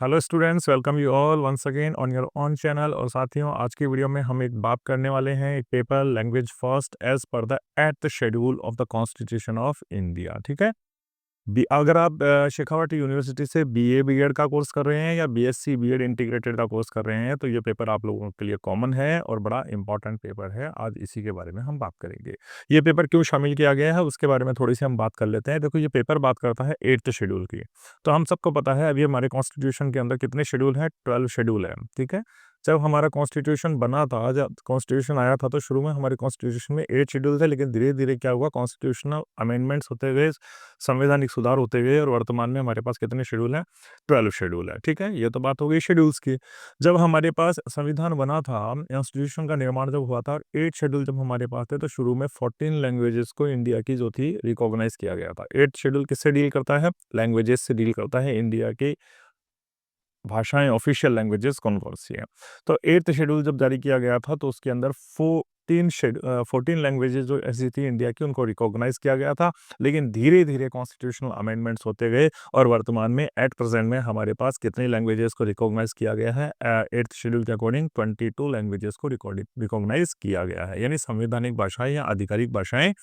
Hello students, welcome you all once again on your on channel. और साथियों, आज की वीडियो में हम एक बात करने वाले हैं एक paper language first as per the eight schedule of the constitution of India. ठीक है। अगर आप शेखावट यूनिवर्सिटी से बीए बीएड का कोर्स कर रहे हैं या बीएससी बीएड इंटीग्रेटेड का कोर्स कर रहे हैं तो ये पेपर आप लोगों के लिए कॉमन है और बड़ा इंपॉर्टेंट पेपर है। आज इसी के बारे में हम बात करेंगे। ये पेपर क्यों शामिल किया गया है उसके बारे में थोड़ी सी हम बात कर लेते हैं। देखो, ये पेपर बात करता है 8th शेड्यूल की। तो हम सबको पता है अभी हमारे कॉन्स्टिट्यूशन के अंदर कितने शेड्यूल हैं? 12 शेड्यूल है। ठीक है। जब हमारा कॉन्स्टिट्यूशन बना था, जब कॉन्स्टिट्यूशन आया था तो शुरू में हमारे कॉन्स्टिट्यूशन में 8 शेड्यूल थे, लेकिन धीरे धीरे क्या हुआ, कॉन्स्टिट्यूशनल अमेंडमेंट्स होते गए, संवैधानिक सुधार होते गए और वर्तमान में हमारे पास कितने शेड्यूल हैं? 12 शेड्यूल है। ठीक है। ये तो बात हो गई शेड्यूल्स की। जब हमारे पास संविधान बना था, कॉन्स्टिट्यूशन का निर्माण जब हुआ था और 8 शेड्यूल जब हमारे पास थे तो शुरू में 14 लैंग्वेजेस को इंडिया की जो थी रिकॉग्नाइज किया गया था। 8 शेड्यूल किससे डील करता है? लैंग्वेजेस से डील करता है। इंडिया की भाषाएं, ऑफिशियल लैंग्वेजेस कौन-कौन सी हैं। तो 8th शेड्यूल जब जारी किया गया था तो उसके अंदर 14 लैंग्वेजेस जो ऐसी थी इंडिया की, उनको रिकॉग्नाइज़ किया गया था। लेकिन धीरे-धीरे कॉन्स्टिट्यूशनल अमेंडमेंट्स होते गए और वर्तमान में एट प्रेज़ेंट में हमारे पास कितनी लैंग्वेजेस को रिकॉग्नाइज़ किया गया है? 8th शेड्यूल के अकॉर्डिंग 22 लैंग्वेजेस को रिकॉग्नाइज़ किया गया है। यानी संवैधानिक भाषाएँ या आधिकारिक भाषाएँ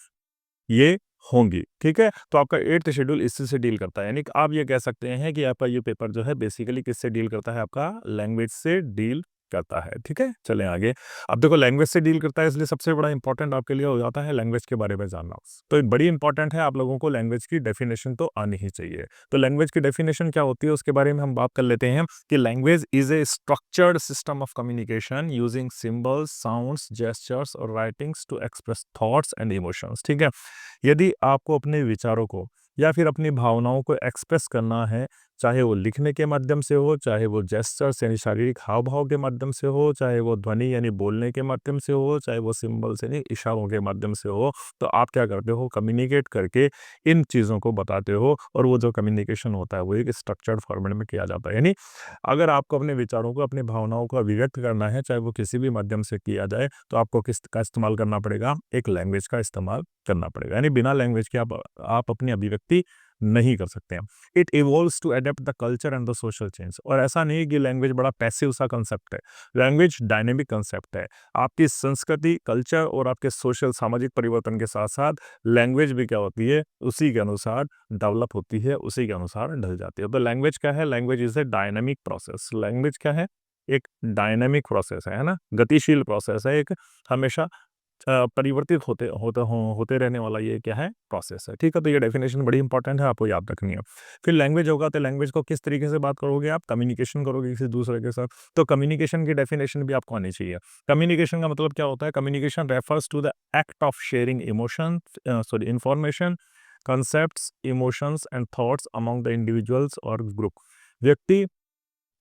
ये होंगी। ठीक है? तो आपका 8th शेड्यूल इसी से डील करता है। यानी कि आप ये कह सकते हैं कि आपका ये पेपर जो है बेसिकली किससे डील करता है? आपका लैंग्वेज से डील करता है। ठीक है? चलें आगे। अब देखो, लैंग्वेज से डील करता है इसलिए सबसे बड़ा इंपॉर्टेंट आपके लिए हो जाता है लैंग्वेज के बारे में जानना। तो बड़ी इंपॉर्टेंट है, आप लोगों को लैंग्वेज की डेफिनेशन तो आनी ही चाहिए। तो लैंग्वेज की डेफिनेशन क्या होती है उसके बारे में हम बात कर लेते हैं कि language is a structured system of communication using symbols, sounds, gestures और writings to express thoughts and emotions. ठीक है? यदि आपको अपने विचारों को या फिर अपनी भावनाओं को एक्सप्रेस करना है, चाहे वो लिखने के माध्यम से हो, चाहे वो जेस्चर्स यानी शारीरिक हाव-भाव के माध्यम से हो, चाहे वो ध्वनि यानी बोलने के माध्यम से हो, चाहे वो सिंबल्स यानी इशारों के माध्यम से हो, तो आप क्या करते हो? कम्युनिकेट करके इन चीज़ों को बताते हो और वो जो कम्युनिकेशन होता है वो एक स्ट्रक्चर्ड फॉर्मेट में किया जाता है। यानी अगर आपको अपने विचारों को, अपनी भावनाओं को अभिव्यक्त करना है, चाहे वो किसी भी माध्यम से किया जाए, तो आपको किसका इस्तेमाल करना पड़ेगा? एक लैंग्वेज का इस्तेमाल करना पड़ेगा। यानी बिना लैंग्वेज के आप अपनी अभिव्यक्ति नहीं कर सकते हैं। It evolves to adopt the culture and the social change. और ऐसा नहीं है कि लैंग्वेज बड़ा पैसिव सा कंसेप्ट है। लैंग्वेज डायनेमिक कंसेप्ट है। आपकी संस्कृति, कल्चर और आपके सोशल सामाजिक परिवर्तन के साथ-साथ लैंग्वेज भी क्या होती है, उसी के अनुसार डेवलप होती है, उसी के अनुसार ढल जाती है। तो लैंग्वेज क्या है? Language is a dynamic process. Language क्या है? एक डायनामिक प्रोसेस है ना? गतिशील प्रोसेस है, एक हमेशा परिवर्तित होते रहने वाला ये क्या है? प्रोसेस है। ठीक है? तो ये डेफिनेशन बड़ी इंपॉर्टेंट है, आपको याद रखनी है। फिर लैंग्वेज होगा तो लैंग्वेज को किस तरीके से बात करोगे आप? कम्युनिकेशन करोगे किसी दूसरे के साथ। तो कम्युनिकेशन की डेफिनेशन भी आपको आनी चाहिए। कम्युनिकेशन का मतलब क्या होता है? Communication refers to the act of sharing information, concepts, emotions and thoughts among the individuals और ग्रुप। व्यक्ति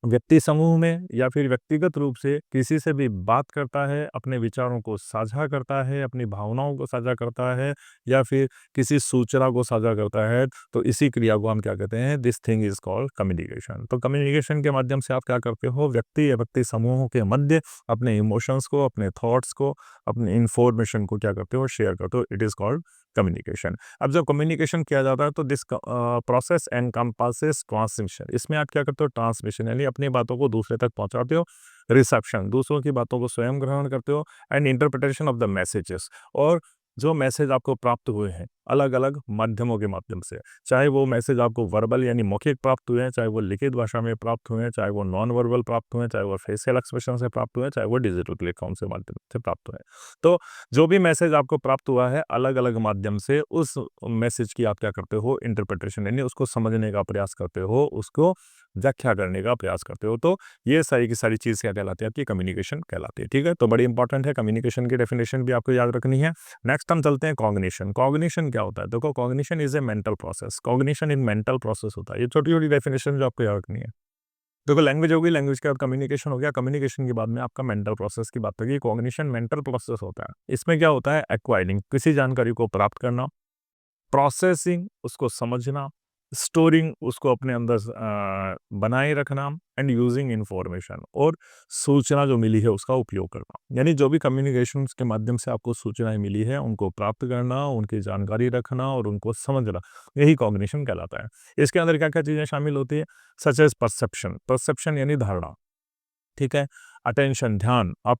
व्यक्ति समूह में या फिर व्यक्तिगत रूप से किसी से भी बात करता है, अपने विचारों को साझा करता है, अपनी भावनाओं को साझा करता है या फिर किसी सूचना को साझा करता है, तो इसी क्रिया को हम क्या कहते हैं? This thing is called communication. तो कम्युनिकेशन के माध्यम से आप क्या करते हो? व्यक्ति या व्यक्ति समूहों के मध्य अपने इमोशंस को, अपने थॉट्स को, अपने इंफॉर्मेशन को क्या करते हो? शेयर करते हो। It is called communication. अब जब कम्युनिकेशन किया जाता है तो दिस प्रोसेस एनकम्पासेस ट्रांसमिशन। इसमें आप क्या करते हो? ट्रांसमिशन यानी अपनी बातों को दूसरे तक पहुंचाते हो। रिसेप्शन, दूसरों की बातों को स्वयं ग्रहण करते हो। And interpretation of the messages, और जो मैसेज आपको प्राप्त हुए हैं अलग अलग माध्यमों के माध्यम से, चाहे वो मैसेज आपको वर्बल यानी मौखिक प्राप्त हुए हैं, चाहे वो लिखित भाषा में प्राप्त हुए हैं, चाहे वो नॉन वर्बल प्राप्त हुए हैं, चाहे वो फेशियल एक्सप्रेशन से प्राप्त हुए हैं, चाहे वो डिजिटल प्लेटफॉर्म से माध्यम से प्राप्त हुए हैं। तो जो भी मैसेज आपको प्राप्त हुआ है अलग-अलग माध्यम से, उस मैसेज की आप क्या करते हो? इंटरप्रिटेशन यानी उसको समझने का प्रयास करते हो, उसको व्याख्या करने का प्रयास करते हो। तो ये सारी की सारी चीज़ क्या कहलाती है? आपकी कम्युनिकेशन कहलाती है। ठीक है? तो बड़ी इंपॉर्टेंट है, कम्युनिकेशन की डेफिनेशन भी आपको याद रखनी है। नेक्स्ट हम चलते हैं कॉग्निशन। कॉग्निशन क्या होता है? देखो, cognition is a mental process. Cognition एक मेंटल प्रोसेस होता है। ये छोटी-छोटी डेफिनेशन जो आपको याद रखनी है। देखो, लैंग्वेज हो गई, लैंग्वेज के बाद कम्युनिकेशन हो गया, कम्युनिकेशन के बाद में आपका मेंटल प्रोसेस की बात होगी। कॉग्निशन मेंटल प्रोसेस होता है। इसमें क्या होता है? एक्वायरिंग, किसी जानकारी को प्राप्त करना, प्रोसेसिंग, उसको समझना, स्टोरिंग उसको अपने अंदर बनाए रखना एंड यूजिंग इंफॉर्मेशन, और सूचना जो मिली है उसका उपयोग करना। यानी जो भी कम्युनिकेशन के माध्यम से आपको सूचनाएं मिली है उनको प्राप्त करना, उनकी जानकारी रखना और उनको समझना, यही कॉग्निशन कहलाता है। इसके अंदर क्या क्या चीज़ें शामिल होती है, सच एज परसेप्शन, परसेप्शन यानी धारणा, ठीक है। अटेंशन, ध्यान, आप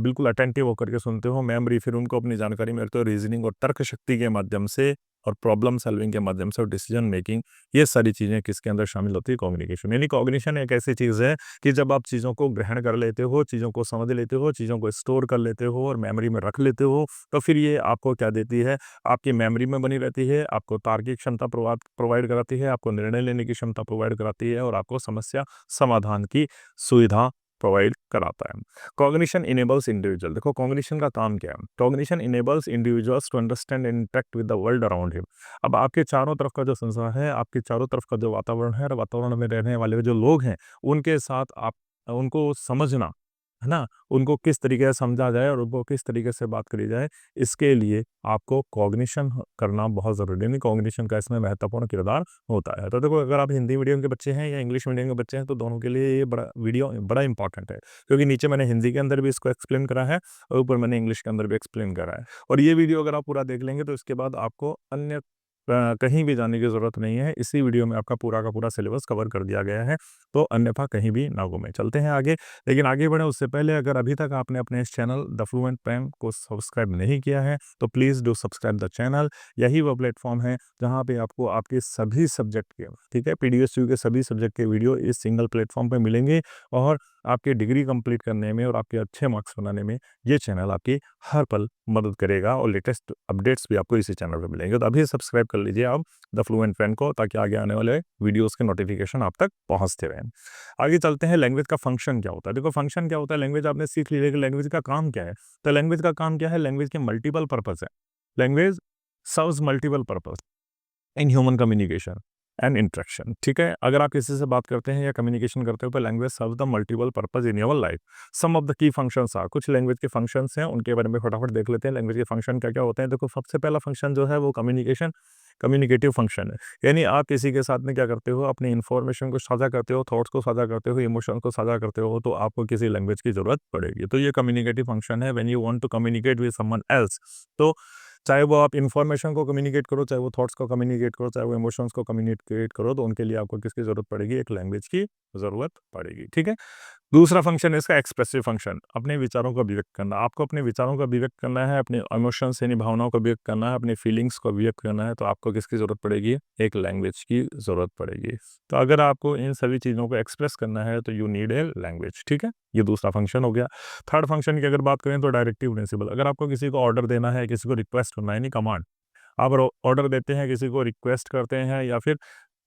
बिल्कुल अटेंटिव होकर के सुनते हो। मेमोरी, फिर उनको अपनी जानकारी में रखते हो। रीजनिंग और तर्क शक्ति के माध्यम से और प्रॉब्लम सॉल्विंग के माध्यम से और डिसीजन मेकिंग, ये सारी चीज़ें किसके अंदर शामिल होती है, कॉग्निशन। यानी कॉग्निशन एक ऐसी चीज़ है कि जब आप चीज़ों को ग्रहण कर लेते हो, चीज़ों को समझ लेते हो, चीज़ों को स्टोर कर लेते हो और मेमोरी में रख लेते हो, तो फिर ये आपको क्या देती है, आपकी मेमोरी में बनी रहती है, आपको तार्किक क्षमता प्रोवाइड कराती है, आपको निर्णय लेने की क्षमता प्रोवाइड कराती है और आपको समस्या समाधान की सुविधा प्रोवाइड कराता है। कॉग्निशन इनेबल्स इंडिविजुअल, देखो कॉग्निशन का काम क्या है, cognition enables individuals to understand and interact with the world around him. अब आपके चारों तरफ का जो संसार है, आपके चारों तरफ का जो वातावरण है और वातावरण में रहने वाले जो लोग हैं, उनके साथ आप उनको समझना, है ना? उनको किस तरीके से समझा जाए और उनको किस तरीके से बात करी जाए, इसके लिए आपको कॉग्निशन करना बहुत ज़रूरी है। नहीं, कॉग्निशन का इसमें महत्वपूर्ण किरदार होता है। तो देखो, अगर आप हिंदी मीडियम के बच्चे हैं या इंग्लिश मीडियम के बच्चे हैं, तो दोनों के लिए ये बड़ा वीडियो बड़ा इंपॉर्टेंट है, क्योंकि नीचे मैंने हिंदी के अंदर भी इसको एक्सप्लेन करा है और ऊपर मैंने इंग्लिश के अंदर भी एक्सप्लेन करा है। और ये वीडियो अगर आप पूरा देख लेंगे तो इसके बाद आपको अन्य कहीं भी जाने की ज़रूरत नहीं है। इसी वीडियो में आपका पूरा का पूरा सिलेबस कवर कर दिया गया है, तो अन्यथा कहीं भी ना घूमें। चलते हैं आगे, लेकिन आगे बढ़ें उससे पहले अगर अभी तक आपने अपने इस चैनल द फ्लुएंट पैन को सब्सक्राइब नहीं किया है, तो please do subscribe the channel. यही वो प्लेटफॉर्म है जहाँ पे आपको आपके सभी सब्जेक्ट के, ठीक है, पीडीएसयू के सभी सब्जेक्ट के वीडियो इस सिंगल प्लेटफॉर्म पे मिलेंगे और आपकी डिग्री कंप्लीट करने में और आपके अच्छे मार्क्स बनाने में ये चैनल आपकी हर पल मदद करेगा और लेटेस्ट अपडेट्स भी आपको इसी चैनल पे मिलेंगे। तो अभी सब्सक्राइब कर लीजिए आप द फ्लुएंट पैन को, ताकि आगे आने वाले वीडियोस के नोटिफिकेशन आप तक पहुंचते रहें। आगे चलते हैं, लैंग्वेज का फंक्शन क्या होता है। देखो, फंक्शन क्या होता है, लैंग्वेज आपने सीख ली, लेकिन लैंग्वेज का काम क्या है। तो लैंग्वेज का काम क्या है, लैंग्वेज के मल्टीपल पर्पस है। Language serves multiple purpose in human communication and interaction, ठीक है। अगर आप किसी से बात करते हैं या कम्युनिकेशन करते हो, तो language serve the multiple purpose in your life. Some of the key functions are, कुछ लैंग्वेज के फंक्शंस हैं, उनके बारे में फटाफट देख लेते हैं। लैंग्वेज के फंक्शन क्या क्या होते हैं। देखो, सबसे पहला फंक्शन जो है वो कम्युनिकेटिव फंक्शन है। यानी आप किसी के साथ में क्या करते हो, अपनी इन्फॉर्मेशन को साझा करते हो, थॉट्स को साझा करते हो, इमोशन को साझा करते हो, तो आपको किसी लैंग्वेज की जरूरत पड़ेगी। तो ये कम्युनिकेटिव फंक्शन है। When you want to communicate with someone else, तो चाहे वो आप इन्फॉर्मेशन को कम्युनिकेट करो, चाहे वो थॉट्स को कम्युनिकेट करो, चाहे वो इमोशंस को कम्युनिकेट करो, तो उनके लिए आपको किसकी ज़रूरत पड़ेगी, एक लैंग्वेज की ज़रूरत पड़ेगी, ठीक है। दूसरा फंक्शन है इसका एक्सप्रेसिव फंक्शन, अपने विचारों को अभिव्यक्त करना। आपको अपने विचारों को अभिव्यक्त करना है, अपने इमोशंस यानी भावनाओं को अभिव्यक्त करना है, अपनी फीलिंग्स को अभिव्यक्त करना है, तो आपको किसकी ज़रूरत पड़ेगी, एक लैंग्वेज की ज़रूरत पड़ेगी। तो अगर आपको इन सभी चीज़ों को एक्सप्रेस करना है, तो यू नीड ए लैंग्वेज, ठीक है। ये दूसरा फंक्शन हो गया। थर्ड फंक्शन की अगर बात करें तो डायरेक्टिव प्रिंसिपल, अगर आपको किसी को ऑर्डर देना है, किसी को रिक्वेस्ट करना है, यानी कमांड, आप ऑर्डर देते हैं, किसी को रिक्वेस्ट करते हैं या फिर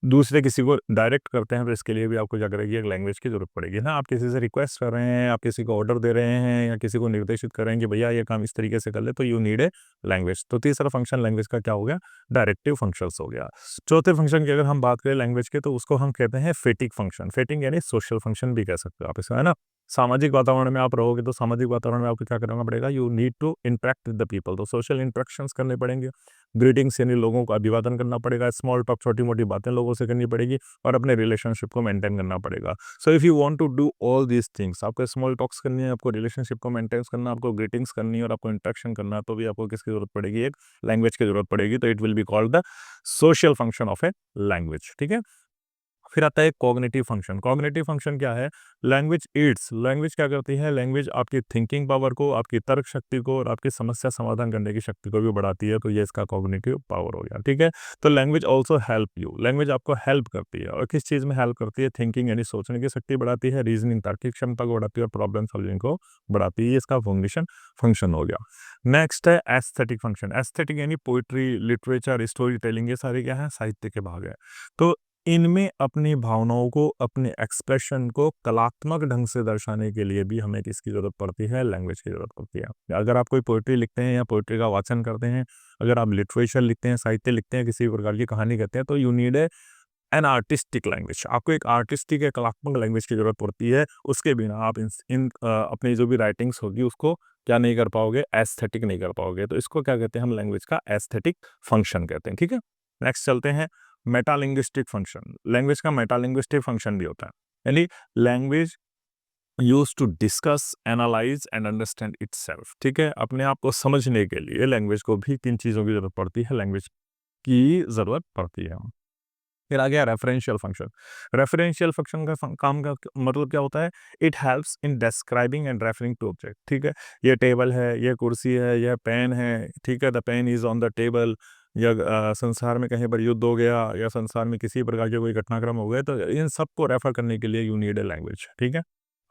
दूसरे किसी को डायरेक्ट करते हैं, तो इसके लिए भी आपको क्या करेगी, एक लैंग्वेज की ज़रूरत पड़ेगी ना। आप किसी से रिक्वेस्ट कर रहे हैं, आप किसी को ऑर्डर दे रहे हैं या किसी को निर्देशित कर रहे हैं कि भैया ये काम इस तरीके से कर ले, तो यू नीड ए लैंग्वेज। तो तीसरा फंक्शन लैंग्वेज का क्या हो गया, डायरेक्टिव फंक्शंस हो गया। चौथे फंक्शन की अगर हम बात करें लैंग्वेज के, तो उसको हम कहते हैं फेटिक फंक्शन। फेटिंग यानी सोशल फंक्शन भी कह सकते हो आप इसका, है ना। सामाजिक वातावरण में आप रहोगे, तो सामाजिक वातावरण में आपको क्या करना पड़ेगा, you need to interact with the people, तो सोशल इंटरेक्शंस करने पड़ेंगे। ग्रीटिंग्स यानी लोगों को अभिवादन करना पड़ेगा, स्मॉल टॉक छोटी मोटी बातें लोगों से करनी पड़ेगी और अपने रिलेशनशिप को मेंटेन करना पड़ेगा। So if you want to do all these things, आपको स्मॉल टॉक्स करनी है, आपको रिलेशनशिप को मेंटेन करना, आपको ग्रीटिंग्स करनी है और आपको इंटरेक्शन करना है, तो भी आपको किसकी जरूरत पड़ेगी, एक लैंग्वेज की जरूरत पड़ेगी। तो it will be called the social function of a language, ठीक है। फिर आता है कॉग्निटिव फंक्शन। कॉग्निटिव फंक्शन क्या है, लैंग्वेज एड्स, लैंग्वेज क्या करती है, लैंग्वेज आपकी थिंकिंग पावर को, आपकी तर्क शक्ति को और आपकी समस्या समाधान करने की शक्ति को भी बढ़ाती है। तो ये इसका कॉग्निटिव पावर हो गया, ठीक है। तो language also help you, language आपको हेल्प करती है, और किस चीज़ में हेल्प करती है, थिंकिंग यानी सोचने की शक्ति बढ़ाती है, रीजनिंग तार्किक क्षमता को बढ़ाती है और प्रॉब्लम सॉल्विंग को बढ़ाती है। ये इसका फंक्शन फंक्शन हो गया। नेक्स्ट है एस्थेटिक फंक्शन। एस्थेटिक यानी पोइट्री, लिटरेचर, स्टोरी टेलिंग, ये सारे क्या है, साहित्य के भाग है। तो इनमें अपनी भावनाओं को, अपने एक्सप्रेशन को कलात्मक ढंग से दर्शाने के लिए भी हमें किसकी ज़रूरत पड़ती है, लैंग्वेज की ज़रूरत पड़ती है। अगर आप कोई पोएट्री लिखते हैं या पोएट्री का वाचन करते हैं, अगर आप लिटरेचर लिखते हैं, साहित्य लिखते हैं, किसी भी प्रकार की कहानी कहते हैं, तो you need A an artistic language. आपको एक आर्टिस्टिक, एक कलात्मक लैंग्वेज की ज़रूरत पड़ती है। उसके बिना आप अपनी जो भी राइटिंग्स होगी उसको क्या नहीं कर पाओगे, एस्थेटिक नहीं कर पाओगे। तो इसको क्या कहते हैं हम, लैंग्वेज का एस्थेटिक फंक्शन कहते हैं, ठीक है। नेक्स्ट चलते हैं, मेटालिंग्विस्टिक फंक्शन, लैंग्वेज का मेटालिंग्विस्टिक फंक्शन भी होता है, यानी language use to discuss, analyse and understand itself. ठीक है, अपने आप को समझने के लिए लैंग्वेज को भी तीन चीज़ों की जरूरत पड़ती है, लैंग्वेज की जरूरत पड़ती है। फिर आ गया रेफरेंशियल फंक्शन। रेफरेंशियल फंक्शन का काम का मतलब क्या होता है? It helps in describing and referring to object. ठीक है, ये टेबल है, ये कुर्सी है, यह पेन है, ठीक है, the pen is on the table, या संसार में कहीं पर युद्ध हो गया, या संसार में किसी प्रकार के कोई घटनाक्रम हो गए, तो इन सबको रेफर करने के लिए यू नीड ए लैंग्वेज। ठीक है,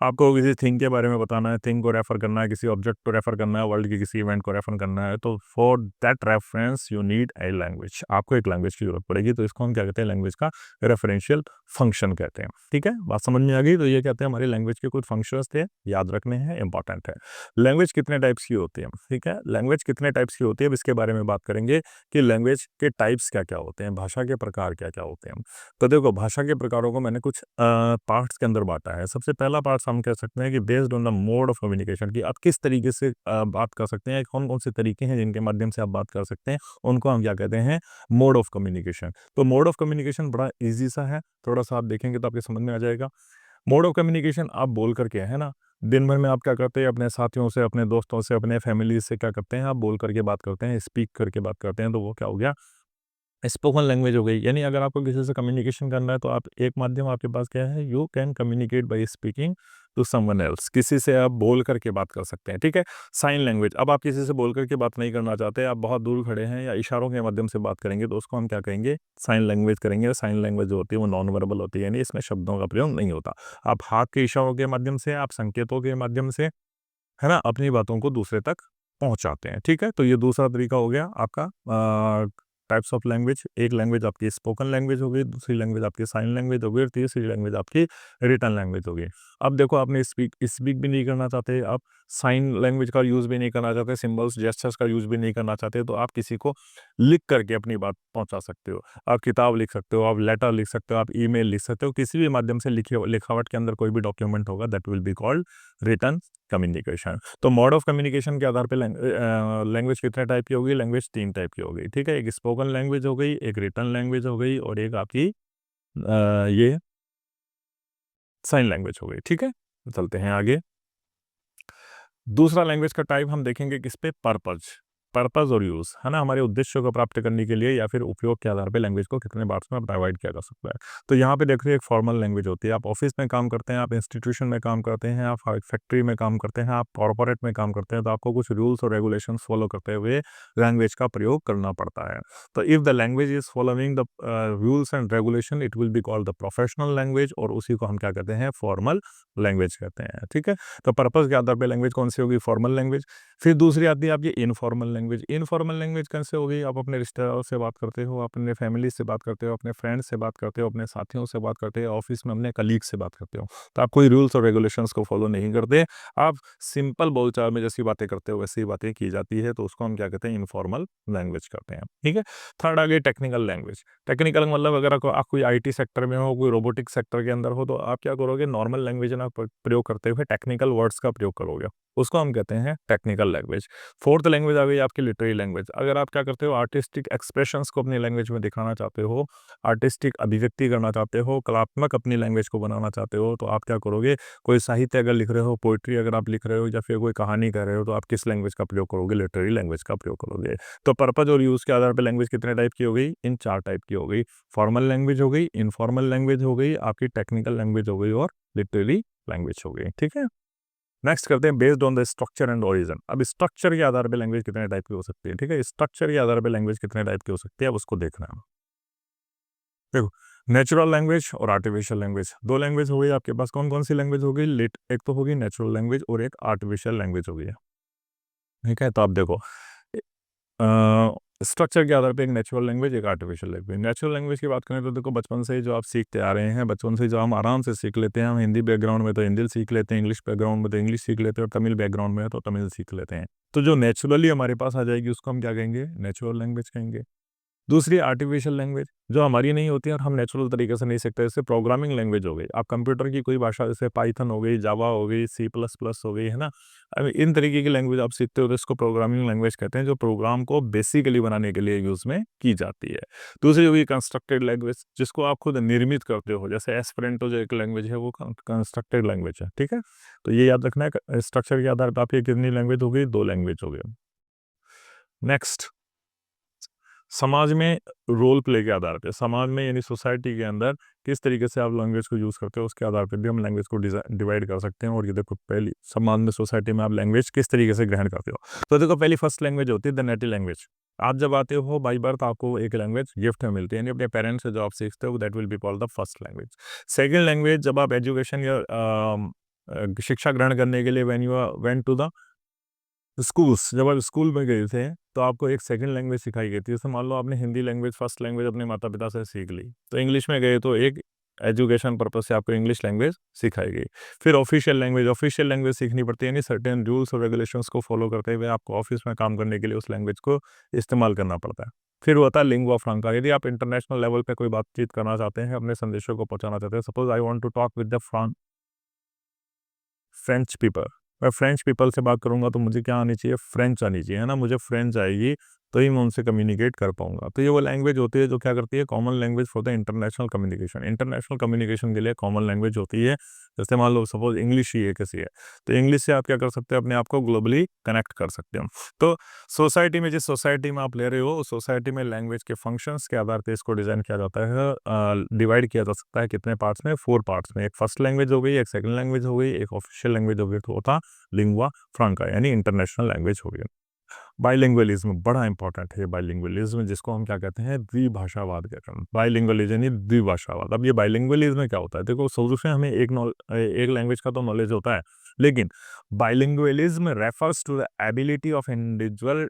आपको किसी थिंग के बारे में बताना है, थिंग को रेफर करना है, किसी ऑब्जेक्ट को रेफर करना है, वर्ल्ड के किसी इवेंट को रेफर करना है, तो for that reference you need a language. आपको एक लैंग्वेज की जरूरत पड़ेगी, तो इसको हम क्या कहते हैं? लैंग्वेज का रेफरेंशियल फंक्शन कहते हैं। ठीक है, बात समझ में आ गई? तो ये कहते हैं हमारी लैंग्वेज के कुछ फंक्शंस थे, याद रखने हैं, इंपॉर्टेंट है। लैंग्वेज कितने टाइप्स की होती है? ठीक है, लैंग्वेज कितने टाइप्स की होती है, अब इसके बारे में बात करेंगे कि लैंग्वेज के टाइप्स क्या क्या होते हैं, भाषा के प्रकार क्या क्या होते हैं। तो देखो, भाषा के प्रकारों को मैंने कुछ पार्ट्स के अंदर बांटा है। सबसे पहला पार्ट हम कह सकते हैं कि based on the mode of communication, कि आप किस तरीके से बात कर सकते हैं, कौन कौन से तरीके हैं जिनके माध्यम से आप बात कर सकते हैं, उनको हम क्या कहते हैं? Mode of communication. तो मोड ऑफ कम्युनिकेशन बड़ा ईजी सा है, थोड़ा सा आप देखेंगे तो आपके समझ में आ जाएगा। मोड ऑफ कम्युनिकेशन आप बोल करके, है ना, दिन भर में आप क्या करते हैं? अपने साथियों से, अपने दोस्तों से, अपने फैमिली से क्या करते हैं? आप बोल करके बात करते हैं, स्पीक करके बात करते हैं, तो वो क्या हो गया? स्पोकन लैंग्वेज हो गई। यानी अगर आपको किसी से कम्युनिकेशन करना है, तो आप एक माध्यम आपके पास क्या है? You can communicate by speaking to someone else, किसी से आप बोल करके बात कर सकते हैं। ठीक है, साइन लैंग्वेज, अब आप किसी से बोल करके बात नहीं करना चाहते, आप बहुत दूर खड़े हैं या इशारों के माध्यम से बात करेंगे, तो उसको हम क्या कहेंगे? साइन लैंग्वेज करेंगे। साइन लैंग्वेज जो होती है वो नॉन वर्बल होती है, यानी इसमें शब्दों का प्रयोग नहीं होता। आप हाथ के इशारों के माध्यम से, आप संकेतों के माध्यम से, है ना, अपनी बातों को दूसरे तक पहुंचाते हैं। ठीक है, तो ये दूसरा तरीका हो गया आपका टाइप्स ऑफ लैंग्वेज। एक लैंग्वेज आपकी स्पोकन लैंग्वेज हो गई, दूसरी लैंग्वेज आपकी साइन लैंग्वेज हो गई, और तीसरी लैंग्वेज आपकी रिटन लैंग्वेज हो गई। अब देखो, आपने स्पीक स्पीक भी नहीं करना चाहते, आप साइन लैंग्वेज का यूज़ भी नहीं करना चाहते, सिंबल्स जेस्चर्स का यूज़ भी नहीं करना चाहते, तो आप किसी को लिख करके अपनी बात पहुंचा सकते हो। आप किताब लिख सकते हो, आप लेटर लिख सकते हो, आप ईमेल लिख सकते हो, किसी भी माध्यम से लिखावट के अंदर कोई भी डॉक्यूमेंट होगा, that will be called written communication. तो मोड ऑफ कम्युनिकेशन के आधार पे लैंग्वेज कितने टाइप की होगी? लैंग्वेज तीन टाइप की हो गई। ठीक है, एक स्पोकन लैंग्वेज हो गई, एक रिटन लैंग्वेज हो गई, और एक आपकी ये साइन लैंग्वेज हो गई। ठीक है, तो चलते हैं आगे। दूसरा लैंग्वेज का टाइप हम देखेंगे किस पे? पर्पज। पर्पज और यूज़, है ना, हमारे उद्देश्यों को प्राप्त करने के लिए या फिर उपयोग के आधार पे लैंग्वेज को कितने पार्ट्स में प्रोवाइड किया जा सकता है। तो यहाँ पे देखिए, एक फॉर्मल लैंग्वेज होती है, आप ऑफिस में काम करते हैं, आप इंस्टीट्यूशन में काम करते हैं, आप फैक्ट्री में काम करते हैं, आप कॉर्पोरेट में काम करते हैं, तो आपको कुछ रूल्स और रेगुलेशन फॉलो करते हुए लैंग्वेज का प्रयोग करना पड़ता है। तो if the language is following the rules and regulation, it will be called the professional language, और उसी को हम क्या कहते हैं? फॉर्मल लैंग्वेज कहते हैं। ठीक है, तो पर्पज़ के आधार पे लैंग्वेज कौन सी होगी? Formal language. फिर दूसरी आती है आपकी इनफॉर्मल लैंग्वेज। इनफॉर्मल लैंग्वेज कैसे होगी? आप अपने रिश्तेदारों से बात करते हो, अपने फैमिली से बात करते हो, अपने फ्रेंड्स से बात करते हो, अपने साथियों से बात करते हो, ऑफिस में अपने कलीग से बात करते हो। तो आप कोई रूल्स और रेगुलेशंस को फॉलो नहीं करते, आप सिंपल बोलचाल में जैसी बातें करते हो वैसी बातें की जाती है, तो उसको हम क्या कहते हैं? इनफॉर्मल लैंग्वेज कहते हैं। ठीक है, थर्ड आ गई टेक्निकल लैंग्वेज। टेक्निकल मतलब अगर आप कोई आईटी सेक्टर में हो, कोई रोबोटिक सेक्टर के अंदर हो, तो आप क्या करोगे? नॉर्मल लैंग्वेज ना प्रयोग करते हुए टेक्निकल वर्ड्स का प्रयोग करोगे, उसको हम कहते हैं टेक्निकल लैंग्वेज। फोर्थ लैंग्वेज आ गई आपकी लिटरेरी लैंग्वेज। अगर आप क्या करते हो? आर्टिस्टिक एक्सप्रेशंस को अपनी लैंग्वेज में दिखाना चाहते हो, आर्टिस्टिक अभिव्यक्ति करना चाहते हो, कलात्मक अपनी लैंग्वेज को बनाना चाहते हो, तो आप क्या करोगे? कोई साहित्य अगर लिख रहे हो, पोइट्री अगर आप लिख रहे हो, या फिर कोई कहानी कह रहे हो, तो आप किस लैंग्वेज का प्रयोग करोगे? लिटरेरी लैंग्वेज का प्रयोग करोगे। तो पर्पज और यूज के आधार पर लैंग्वेज कितने टाइप की हो गई? इन चार टाइप की हो गई। फॉर्मल लैंग्वेज हो गई, इनफॉर्मल लैंग्वेज हो गई, आपकी टेक्निकल लैंग्वेज हो गई, और लिटरेरी लैंग्वेज हो गई। ठीक है, नेक्स्ट करते हैं based on the structure and origin. अब स्ट्रक्चर के आधार पे लैंग्वेज कितने टाइप की हो सकती है। ठीक है, स्ट्रक्चर के आधार पे लैंग्वेज कितने टाइप की हो सकती है, अब उसको देखना है। देखो, नेचुरल लैंग्वेज और आर्टिफिशियल लैंग्वेज, दो लैंग्वेज हो गई आपके पास। कौन कौन सी लैंग्वेज हो गई? एक तो होगी नेचुरल लैंग्वेज, और एक आर्टिफिशियल लैंग्वेज हो गई है। ठीक है, तो आप देखो, स्ट्रक्चर के आधार पे एक नेचुरल लैंग्वेज, एक आर्टिफिशियल लैंग्वेज। नेचुरल लैंग्वेज की बात करें तो देखो, बचपन से ही जो आप सीखते आ रहे हैं, बचपन से जो हम आराम से सीख लेते हैं, हम हिंदी बैकग्राउंड में तो हिंदी सीख लेते हैं, इंग्लिश बैकग्राउंड में तो इंग्लिश सीख लेते हैं, और तमिल बैकग्राउंड में है तो तमिल सीख लेते हैं। तो जो नेचुरली हमारे पास आ जाएगी, उसको हम क्या कहेंगे? नेचुरल लैंग्वेज कहेंगे। दूसरी आर्टिफिशियल लैंग्वेज जो हमारी नहीं होती है और हम नेचुरल तरीके से नहीं सीखते, जैसे प्रोग्रामिंग लैंग्वेज हो गई, आप कंप्यूटर की कोई भाषा जैसे पाइथन हो गई, जावा हो गई, सी प्लस प्लस हो गई, है ना। इन तरीके की लैंग्वेज आप सीखते हो तो इसको प्रोग्रामिंग लैंग्वेज कहते हैं, जो प्रोग्राम को बेसिकली बनाने के लिए यूज़ में की जाती है। दूसरी होगी कंस्ट्रक्टेड लैंग्वेज, जिसको आप खुद निर्मित करते हो, जैसे एस्पेरेंटो जो एक लैंग्वेज है वो कंस्ट्रक्टेड लैंग्वेज है, ठीक है। तो ये याद रखना है, स्ट्रक्चर के आधार पर आपकी कितनी लैंग्वेज हो गई, 2 लैंग्वेज हो गई। नेक्स्ट, समाज में रोल प्ले के आधार पे, समाज में यानी सोसाइटी के अंदर किस तरीके से आप लैंग्वेज को यूज़ करते हो उसके आधार पे भी हम लैंग्वेज को डिवाइड कर सकते हैं। और ये देखो, पहली समाज में सोसाइटी में आप लैंग्वेज किस तरीके से ग्रहण करते हो। तो देखो, पहली फर्स्ट लैंग्वेज होती है द नेटिव लैंग्वेज। आप जब आते हो बाई बर्थ, आपको एक लैंग्वेज गिफ्ट में मिलती है, यानी अपने पेरेंट्स से जो आप सीखते हो, that will be called the first language. Second language, जब आप एजुकेशन या शिक्षा ग्रहण करने के लिए when you went to the schools, जब आप स्कूल में गए थे, तो आपको एक सेकंड लैंग्वेज सिखाई गई थी। जैसे मान लो आपने हिंदी लैंग्वेज फर्स्ट लैंग्वेज अपने माता-पिता से सीख ली, तो इंग्लिश में गए तो एक एजुकेशन पर्पज़ से आपको इंग्लिश लैंग्वेज सिखाई गई। फिर ऑफ़िशियल लैंग्वेज सीखनी पड़ती है, यानी सर्टेन रूल्स और रेगुलेशंस को फ़ॉलो करते हुए आपको ऑफ़िस में काम करने के लिए उस लैंग्वेज को इस्तेमाल करना पड़ता है। फिर होता है लिंगुआ फ्रैंका, यदि आप इंटरनेशनल लेवल पे कोई बातचीत करना चाहते हैं, अपने संदेशों को पहुँचाना चाहते हैं, suppose I want to talk with the French people. मैं फ्रेंच पीपल से बात करूँगा तो मुझे क्या आनी चाहिए? फ्रेंच आनी चाहिए, है ना? मुझे फ्रेंच आएगी, तो ही मैं उनसे कम्युनिकेट कर पाऊँगा। तो ये वो लैंग्वेज होती है जो क्या करती है? Common language for the international communication. International communication के लिए कॉमन लैंग्वेज होती है। जैसे मान लो सपोज़ इंग्लिश ही एक ऐसी है, तो इंग्लिश से आप क्या कर सकते हैं? अपने आप को ग्लोबली कनेक्ट कर सकते हो। तो सोसाइटी में, जिस सोसाइटी में आप ले रहे हो, उस सोसाइटी में लैंग्वेज के फंक्शंस के आधार पे इसको डिज़ाइन किया जाता है, डिवाइड किया जा सकता है कितने पार्ट्स में? 4 पार्ट्स में। एक फर्स्ट लैंग्वेज हो गई, एक सेकंड लैंग्वेज हो गई, एक ऑफिशियल लैंग्वेज हो गई, तो होता लिंगुआ फ्रैंका, यानी इंटरनेशनल लैंग्वेज हो गई। बाइलिंगुअलिज्म बड़ा इंपॉर्टेंट है। बाइलिंगुअलिज्म जिसको हम क्या कहते हैं? द्विभाषावाद कहते हैं। बाइलिंगुअलिज्म यानी द्विभाषावाद। अब ये बाइलिंगुअलिज्म में क्या होता है? देखो, शुरू से हमें एक लैंग्वेज का तो नॉलेज होता है, लेकिन bilingualism refers to the ability of individual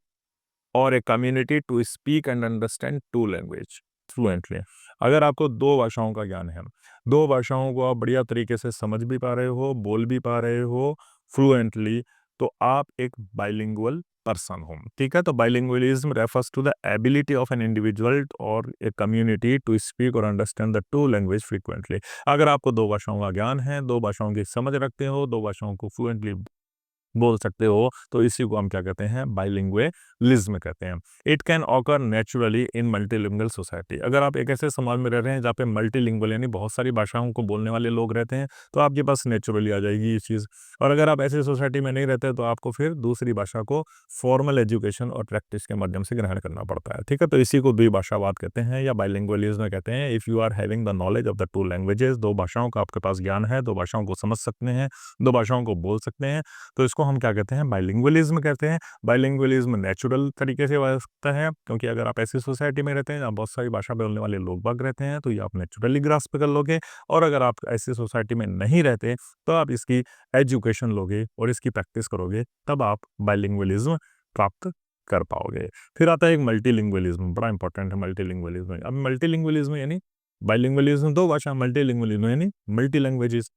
और a community to speak and understand two language fluently. अगर आपको 2 भाषाओं का ज्ञान है, 2 भाषाओं को आप बढ़िया तरीके से समझ भी पा रहे हो, बोल भी पा रहे हो फ्लुएंटली, तो आप एक बाइलिंगुअल पर्सन हो, ठीक है? तो bilingualism refers to the ability of an individual और ए कम्युनिटी टू स्पीक और understand the two language frequently. अगर आपको 2 भाषाओं का ज्ञान है, 2 भाषाओं की समझ रखते हो, 2 भाषाओं को फ्लुएंटली बोल सकते हो, तो इसी को हम क्या कहते हैं? बाइलिंगुअलिज्म कहते हैं। It can occur naturally in multilingual society. अगर आप एक ऐसे समाज में रह रहे हैं जहाँ पे मल्टीलिंगुअल यानी बहुत सारी भाषाओं को बोलने वाले लोग रहते हैं, तो आपके पास नेचुरली आ जाएगी ये चीज़। और अगर आप ऐसी सोसाइटी में नहीं रहते, तो आपको फिर दूसरी भाषा को फॉर्मल एजुकेशन और प्रैक्टिस के माध्यम से ग्रहण करना पड़ता है, ठीक है? तो इसी को द्विभाषावाद कहते हैं या बाइलिंगुअलिज्म कहते हैं। If you are having the knowledge of the 2 languages, 2 भाषाओं का आपके पास ज्ञान है, 2 भाषाओं को समझ सकते हैं, 2 भाषाओं को बोल सकते हैं, तो इसको हम क्या कहते हैं? बाइलिंगुअलिज्म कहते हैं। बाइलिंगुअलिज्म नेचुरल तरीके से हो सकता है, क्योंकि अगर आप ऐसी सोसाइटी में रहते हैं जहाँ बहुत सारी भाषा बोलने वाले लोग बाग रहते हैं, तो ये आप नेचुरली ग्रास्प कर लोगे। और अगर आप ऐसी सोसाइटी में नहीं रहते, तो आप इसकी एजुकेशन लोगे और इसकी प्रैक्टिस करोगे, तब आप बाइलिंगुअलिज्म प्राप्त कर पाओगे। फिर आता है एक मल्टीलिंगुअलिज्म, बड़ा इंपॉर्टेंट है मल्टीलिंगुअलिज्म। अब मल्टीलिंगुअलिज्म यानी बाइलिंगुअलिज्म 2 भाषा, मल्टीलिंगुअलिज्म यानी मल्टी लैंग्वेजेस।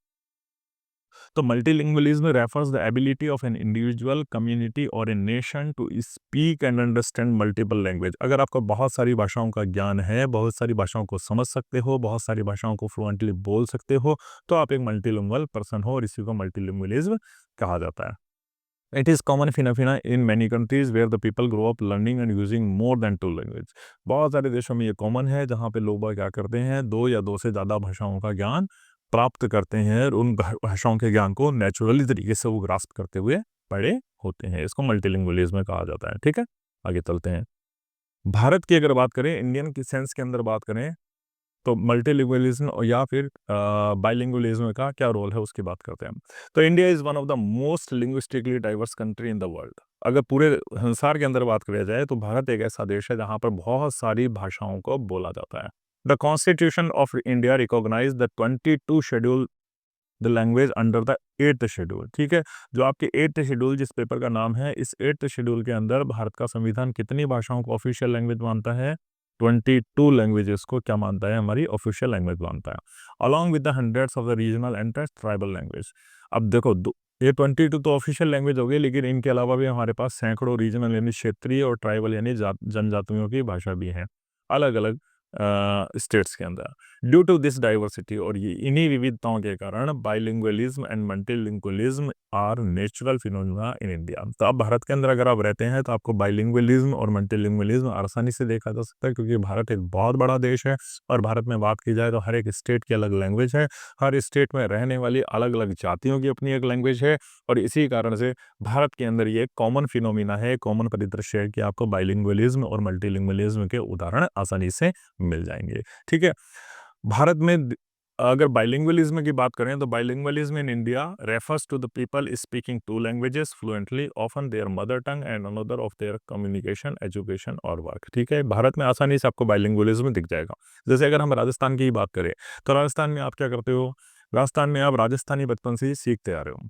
तो multilingualism refers the ability of an individual, community और a nation to speak and understand multiple language. अगर आपको बहुत सारी भाषाओं का ज्ञान है, बहुत सारी भाषाओं को समझ सकते हो, बहुत सारी भाषाओं को फ्लुएंटली बोल सकते हो, तो आप एक मल्टीलिंगुअल पर्सन हो और इसी को मल्टीलिंगुअलिज्म कहा जाता है। It is common phenomena in many countries where the people grow up learning and using more than 2 language. बहुत सारे देशों में ये कॉमन है, जहाँ पे लोग बाग क्या करते हैं, 2 या 2 से ज़्यादा भाषाओं का ज्ञान प्राप्त करते हैं और उन भाषाओं के ज्ञान को नेचुरली तरीके से वो ग्रास्प करते हुए बड़े होते हैं। इसको मल्टीलिंगुअलिज्म कहा जाता है, ठीक है? आगे चलते हैं। भारत की अगर बात करें, इंडियन की सेंस के अंदर बात करें, तो मल्टीलिंगुअलिज्म और या फिर बाइलिंगुअलिज्म का क्या रोल है उसकी बात करते हैं हम। तो India is one of the most linguistically diverse country in the world. अगर पूरे संसार के अंदर बात किया जाए, तो भारत एक ऐसा देश है जहाँ पर बहुत सारी भाषाओं को बोला जाता है। The constitution of India recognise the 22 schedule the language under the 8th schedule, ठीक है? जो आपके 8th शेड्यूल जिस पेपर का नाम है, इस 8th शेड्यूल के अंदर भारत का संविधान कितनी भाषाओं को ऑफिशियल लैंग्वेज मानता है? 22 लैंग्वेजेस को क्या मानता है? हमारी ऑफिशियल लैंग्वेज मानता है, along with the hundreds of the regional and tribal language. अब देखो, ये 22 तो ऑफिशियल लैंग्वेज हो गई, लेकिन इनके अलावा भी हमारे पास सैकड़ों रीजनल यानी क्षेत्रीय और ट्राइबल यानी जनजातियों की भाषा भी है। अलग अलग स्टेट्स के अंदर। ड्यू टू दिस डाइवर्सिटी, और ये इन्हीं विविधताओं के कारण bilingualism and multilingualism are natural phenomena in India. तो अब भारत के अंदर अगर आप रहते हैं तो आपको बाइलिंगुअलिज्म और मल्टीलिंगुअलिज्म आसानी से देखा जा सकता है, क्योंकि भारत एक बहुत बड़ा देश है और भारत में बात की जाए तो हर एक स्टेट की अलग लैंग्वेज है, हर स्टेट में रहने वाली अलग अलग जातियों की अपनी एक लैंग्वेज है, और इसी कारण से भारत के अंदर ये कॉमन फिनोमिना है, कॉमन परिदृश्य है कि आपको बाइलिंगुअलिज्म और मल्टीलिंगुअलिज्म के उदाहरण आसानी से मिल जाएंगे। ठीक है। भारत में अगर बाइलिंगुअलिज्म की बात करें तो bilingualism in India refers to the people speaking two languages fluently, often their mother tongue and another of their communication, education और वर्क। ठीक है। भारत में आसानी से आपको बाइलिंगुअलिज्म दिख जाएगा। जैसे अगर हम राजस्थान की ही बात करें तो राजस्थान में आप क्या करते हो, राजस्थान में आप राजस्थानी बचपन से ही सीखते आ रहे हो।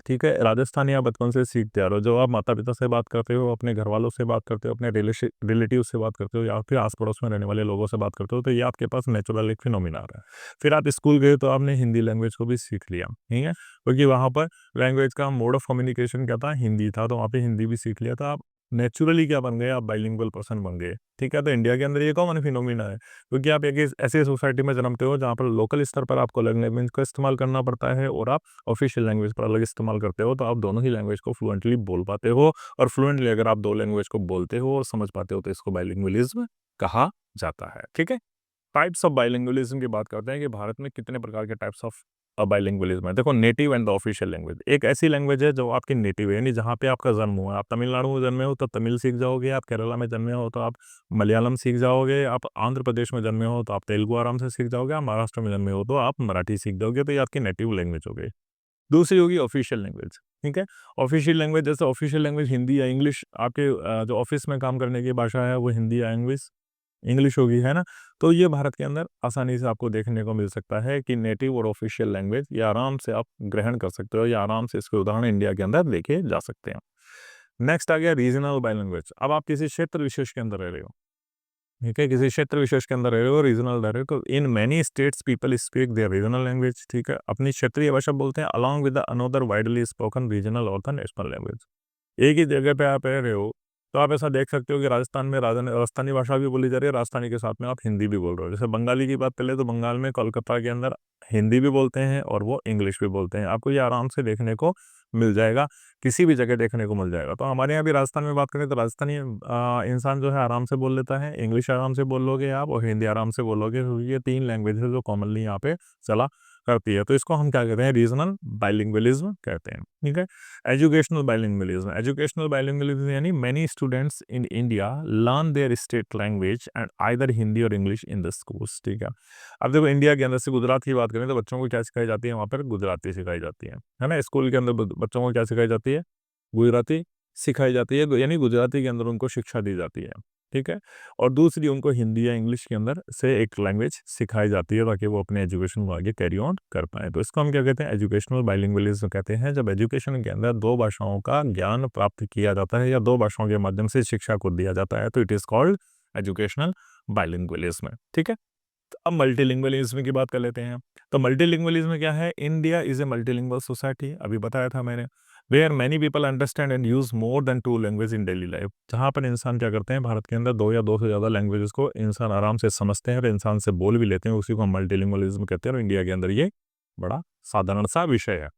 ठीक है, राजस्थानी आप बचपन से सीखते आ रहे हो। जो आप माता-पिता से बात करते हो, अपने घरवालों से बात करते हो, अपने रिलेटिव से बात करते हो या फिर आस-पड़ोस में रहने वाले लोगों से बात करते हो, तो ये आपके पास नेचुरल एक फिनोमेना आ रहा है। फिर आप स्कूल गए तो आपने हिंदी लैंग्वेज को भी सीख लिया, ठीक है? क्योंकि वहाँ पर लैंग्वेज का मोड ऑफ कम्युनिकेशन क्या था? हिंदी था, तो वहाँ पे हिंदी भी सीख लिया, तो आप नेचुरली क्या बन गए? आप बाइलिंगुअल पर्सन बन गए, ठीक है? तो इंडिया के अंदर ये कॉमन फिनोमेना है, क्योंकि आप एक ऐसे सोसाइटी में जन्मते हो जहाँ पर लोकल स्तर पर आपको लैंग्वेज का इस्तेमाल करना पड़ता है और आप ऑफिशियल लैंग्वेज पर अलग इस्तेमाल करते हो, तो आप दोनों ही लैंग्वेज को फ्लुएंटली बोल पाते हो, और फ्लुएंटली अगर आप 2 लैंग्वेज को बोलते हो और समझ पाते हो तो इसको बाइलिंगुअलिज्म कहा जाता है। ठीक है? टाइप्स ऑफ बाइलिंगुअलिज्म की बात करते हैं कि भारत में कितने प्रकार के टाइप्स ऑफ बाइलिंगुअलिज्म है। देखो, native and the official language एक ऐसी लैंग्वेज है जो आपकी नेटिव है, यानी जहाँ पे आपका जन्म हुआ है। आप तमिलनाडु में जन्मे हो तो तमिल सीख जाओगे, आप केरला में जन्मे हो तो आप मलयालम सीख जाओगे, आप आंध्र प्रदेश में जन्मे हो तो आप तेलुगु आराम से सीख जाओगे, आप महाराष्ट्र में जन्मे हो तो आप मराठी सीख जाओगे, तो ये आपकी नेटिव लैंग्वेज हो गई। दूसरी होगी ऑफिशियल लैंग्वेज, ठीक है? ऑफिशियल लैंग्वेज, जैसे ऑफिशियल लैंग्वेज हिंदी या इंग्लिश, आपके जो ऑफ़िस में काम करने की भाषा है वो हिंदी या इंग्लिश होगी, है ना? तो ये भारत के अंदर आसानी से आपको देखने को मिल सकता है कि नेटिव और ऑफिशियल लैंग्वेज ये आराम से आप ग्रहण कर सकते हो, या आराम से इसके उदाहरण इंडिया के अंदर देखे जा सकते हैं। नेक्स्ट आ गया रीजनल बाइलैंग्वेज। अब आप किसी क्षेत्र विशेष के अंदर रह रहे हो, ठीक है? किसी क्षेत्र विशेष के अंदर रह रहे हो, रीजनल रह रहे हो, तो in many states people speak their regional language, ठीक है? अपनी क्षेत्रीय भाषा बोलते हैं along with the another widely spoken regional और द नेशनल लैंग्वेज। एक ही जगह पे आप रह रहे हो, तो आप ऐसा देख सकते हो कि राजस्थान में राजस्थानी भाषा भी बोली जा रही है, राजस्थानी के साथ में आप हिंदी भी बोल रहे हो। जैसे बंगाली की बात कर ले तो बंगाल में कोलकाता के अंदर हिंदी भी बोलते हैं और वो इंग्लिश भी बोलते हैं। आपको ये आराम से देखने को मिल जाएगा, किसी भी जगह देखने को मिल जाएगा। तो हमारे यहाँ भी राजस्थान में बात करें तो राजस्थानी इंसान जो है आराम से बोल लेता है, इंग्लिश आराम से बोल लोगे आप और हिंदी आराम से बोलोगे। तो ये 3 लैंग्वेज है जो कॉमनली यहाँ पे चला करती है। तो इसको हम क्या कहते हैं? रीजनल बाइलिंगुअलिज्म कहते हैं, ठीक है? एजुकेशनल बाइलिंगुअलिज्म यानी many students in India learn their state language and either Hindi और इंग्लिश इन द स्कूल्स, ठीक है? अब देखो, इंडिया के अंदर से गुजरात की बात करें तो बच्चों को क्या सिखाई जाती है? वहाँ पर गुजराती सिखाई जाती है ना? स्कूल के अंदर बच्चों को क्या सिखाई जाती है? गुजराती सिखाई जाती है, यानी गुजराती के अंदर उनको शिक्षा दी जाती है, ठीक है? और दूसरी उनको हिंदी या इंग्लिश के अंदर से एक लैंग्वेज सिखाई जाती है ताकि वो अपने एजुकेशन को आगे कैरी ऑन कर पाएँ। तो इसको हम क्या कहते हैं? एजुकेशनल बाइलिंगुअलिज्म कहते हैं। जब एजुकेशन के अंदर 2 भाषाओं का ज्ञान प्राप्त किया जाता है या 2 भाषाओं के माध्यम से शिक्षा को दिया जाता है, तो it is called educational bilingualism, ठीक है? तो अब मल्टीलिंगुअलिज्म की बात कर लेते हैं। तो मल्टीलिंगुअलिज्म क्या है? India is a multilingual society, अभी बताया था मैंने। Where many people understand and use more than 2 language in daily life. जहाँ पर इंसान क्या करते हैं, भारत के अंदर 2 या 2 से ज़्यादा लैंग्वेजेस को इंसान आराम से समझते हैं और इंसान से बोल भी लेते हैं, उसी को हम मल्टीलिंगुअलिज्म कहते हैं, और इंडिया के अंदर ये बड़ा साधारण सा विषय है।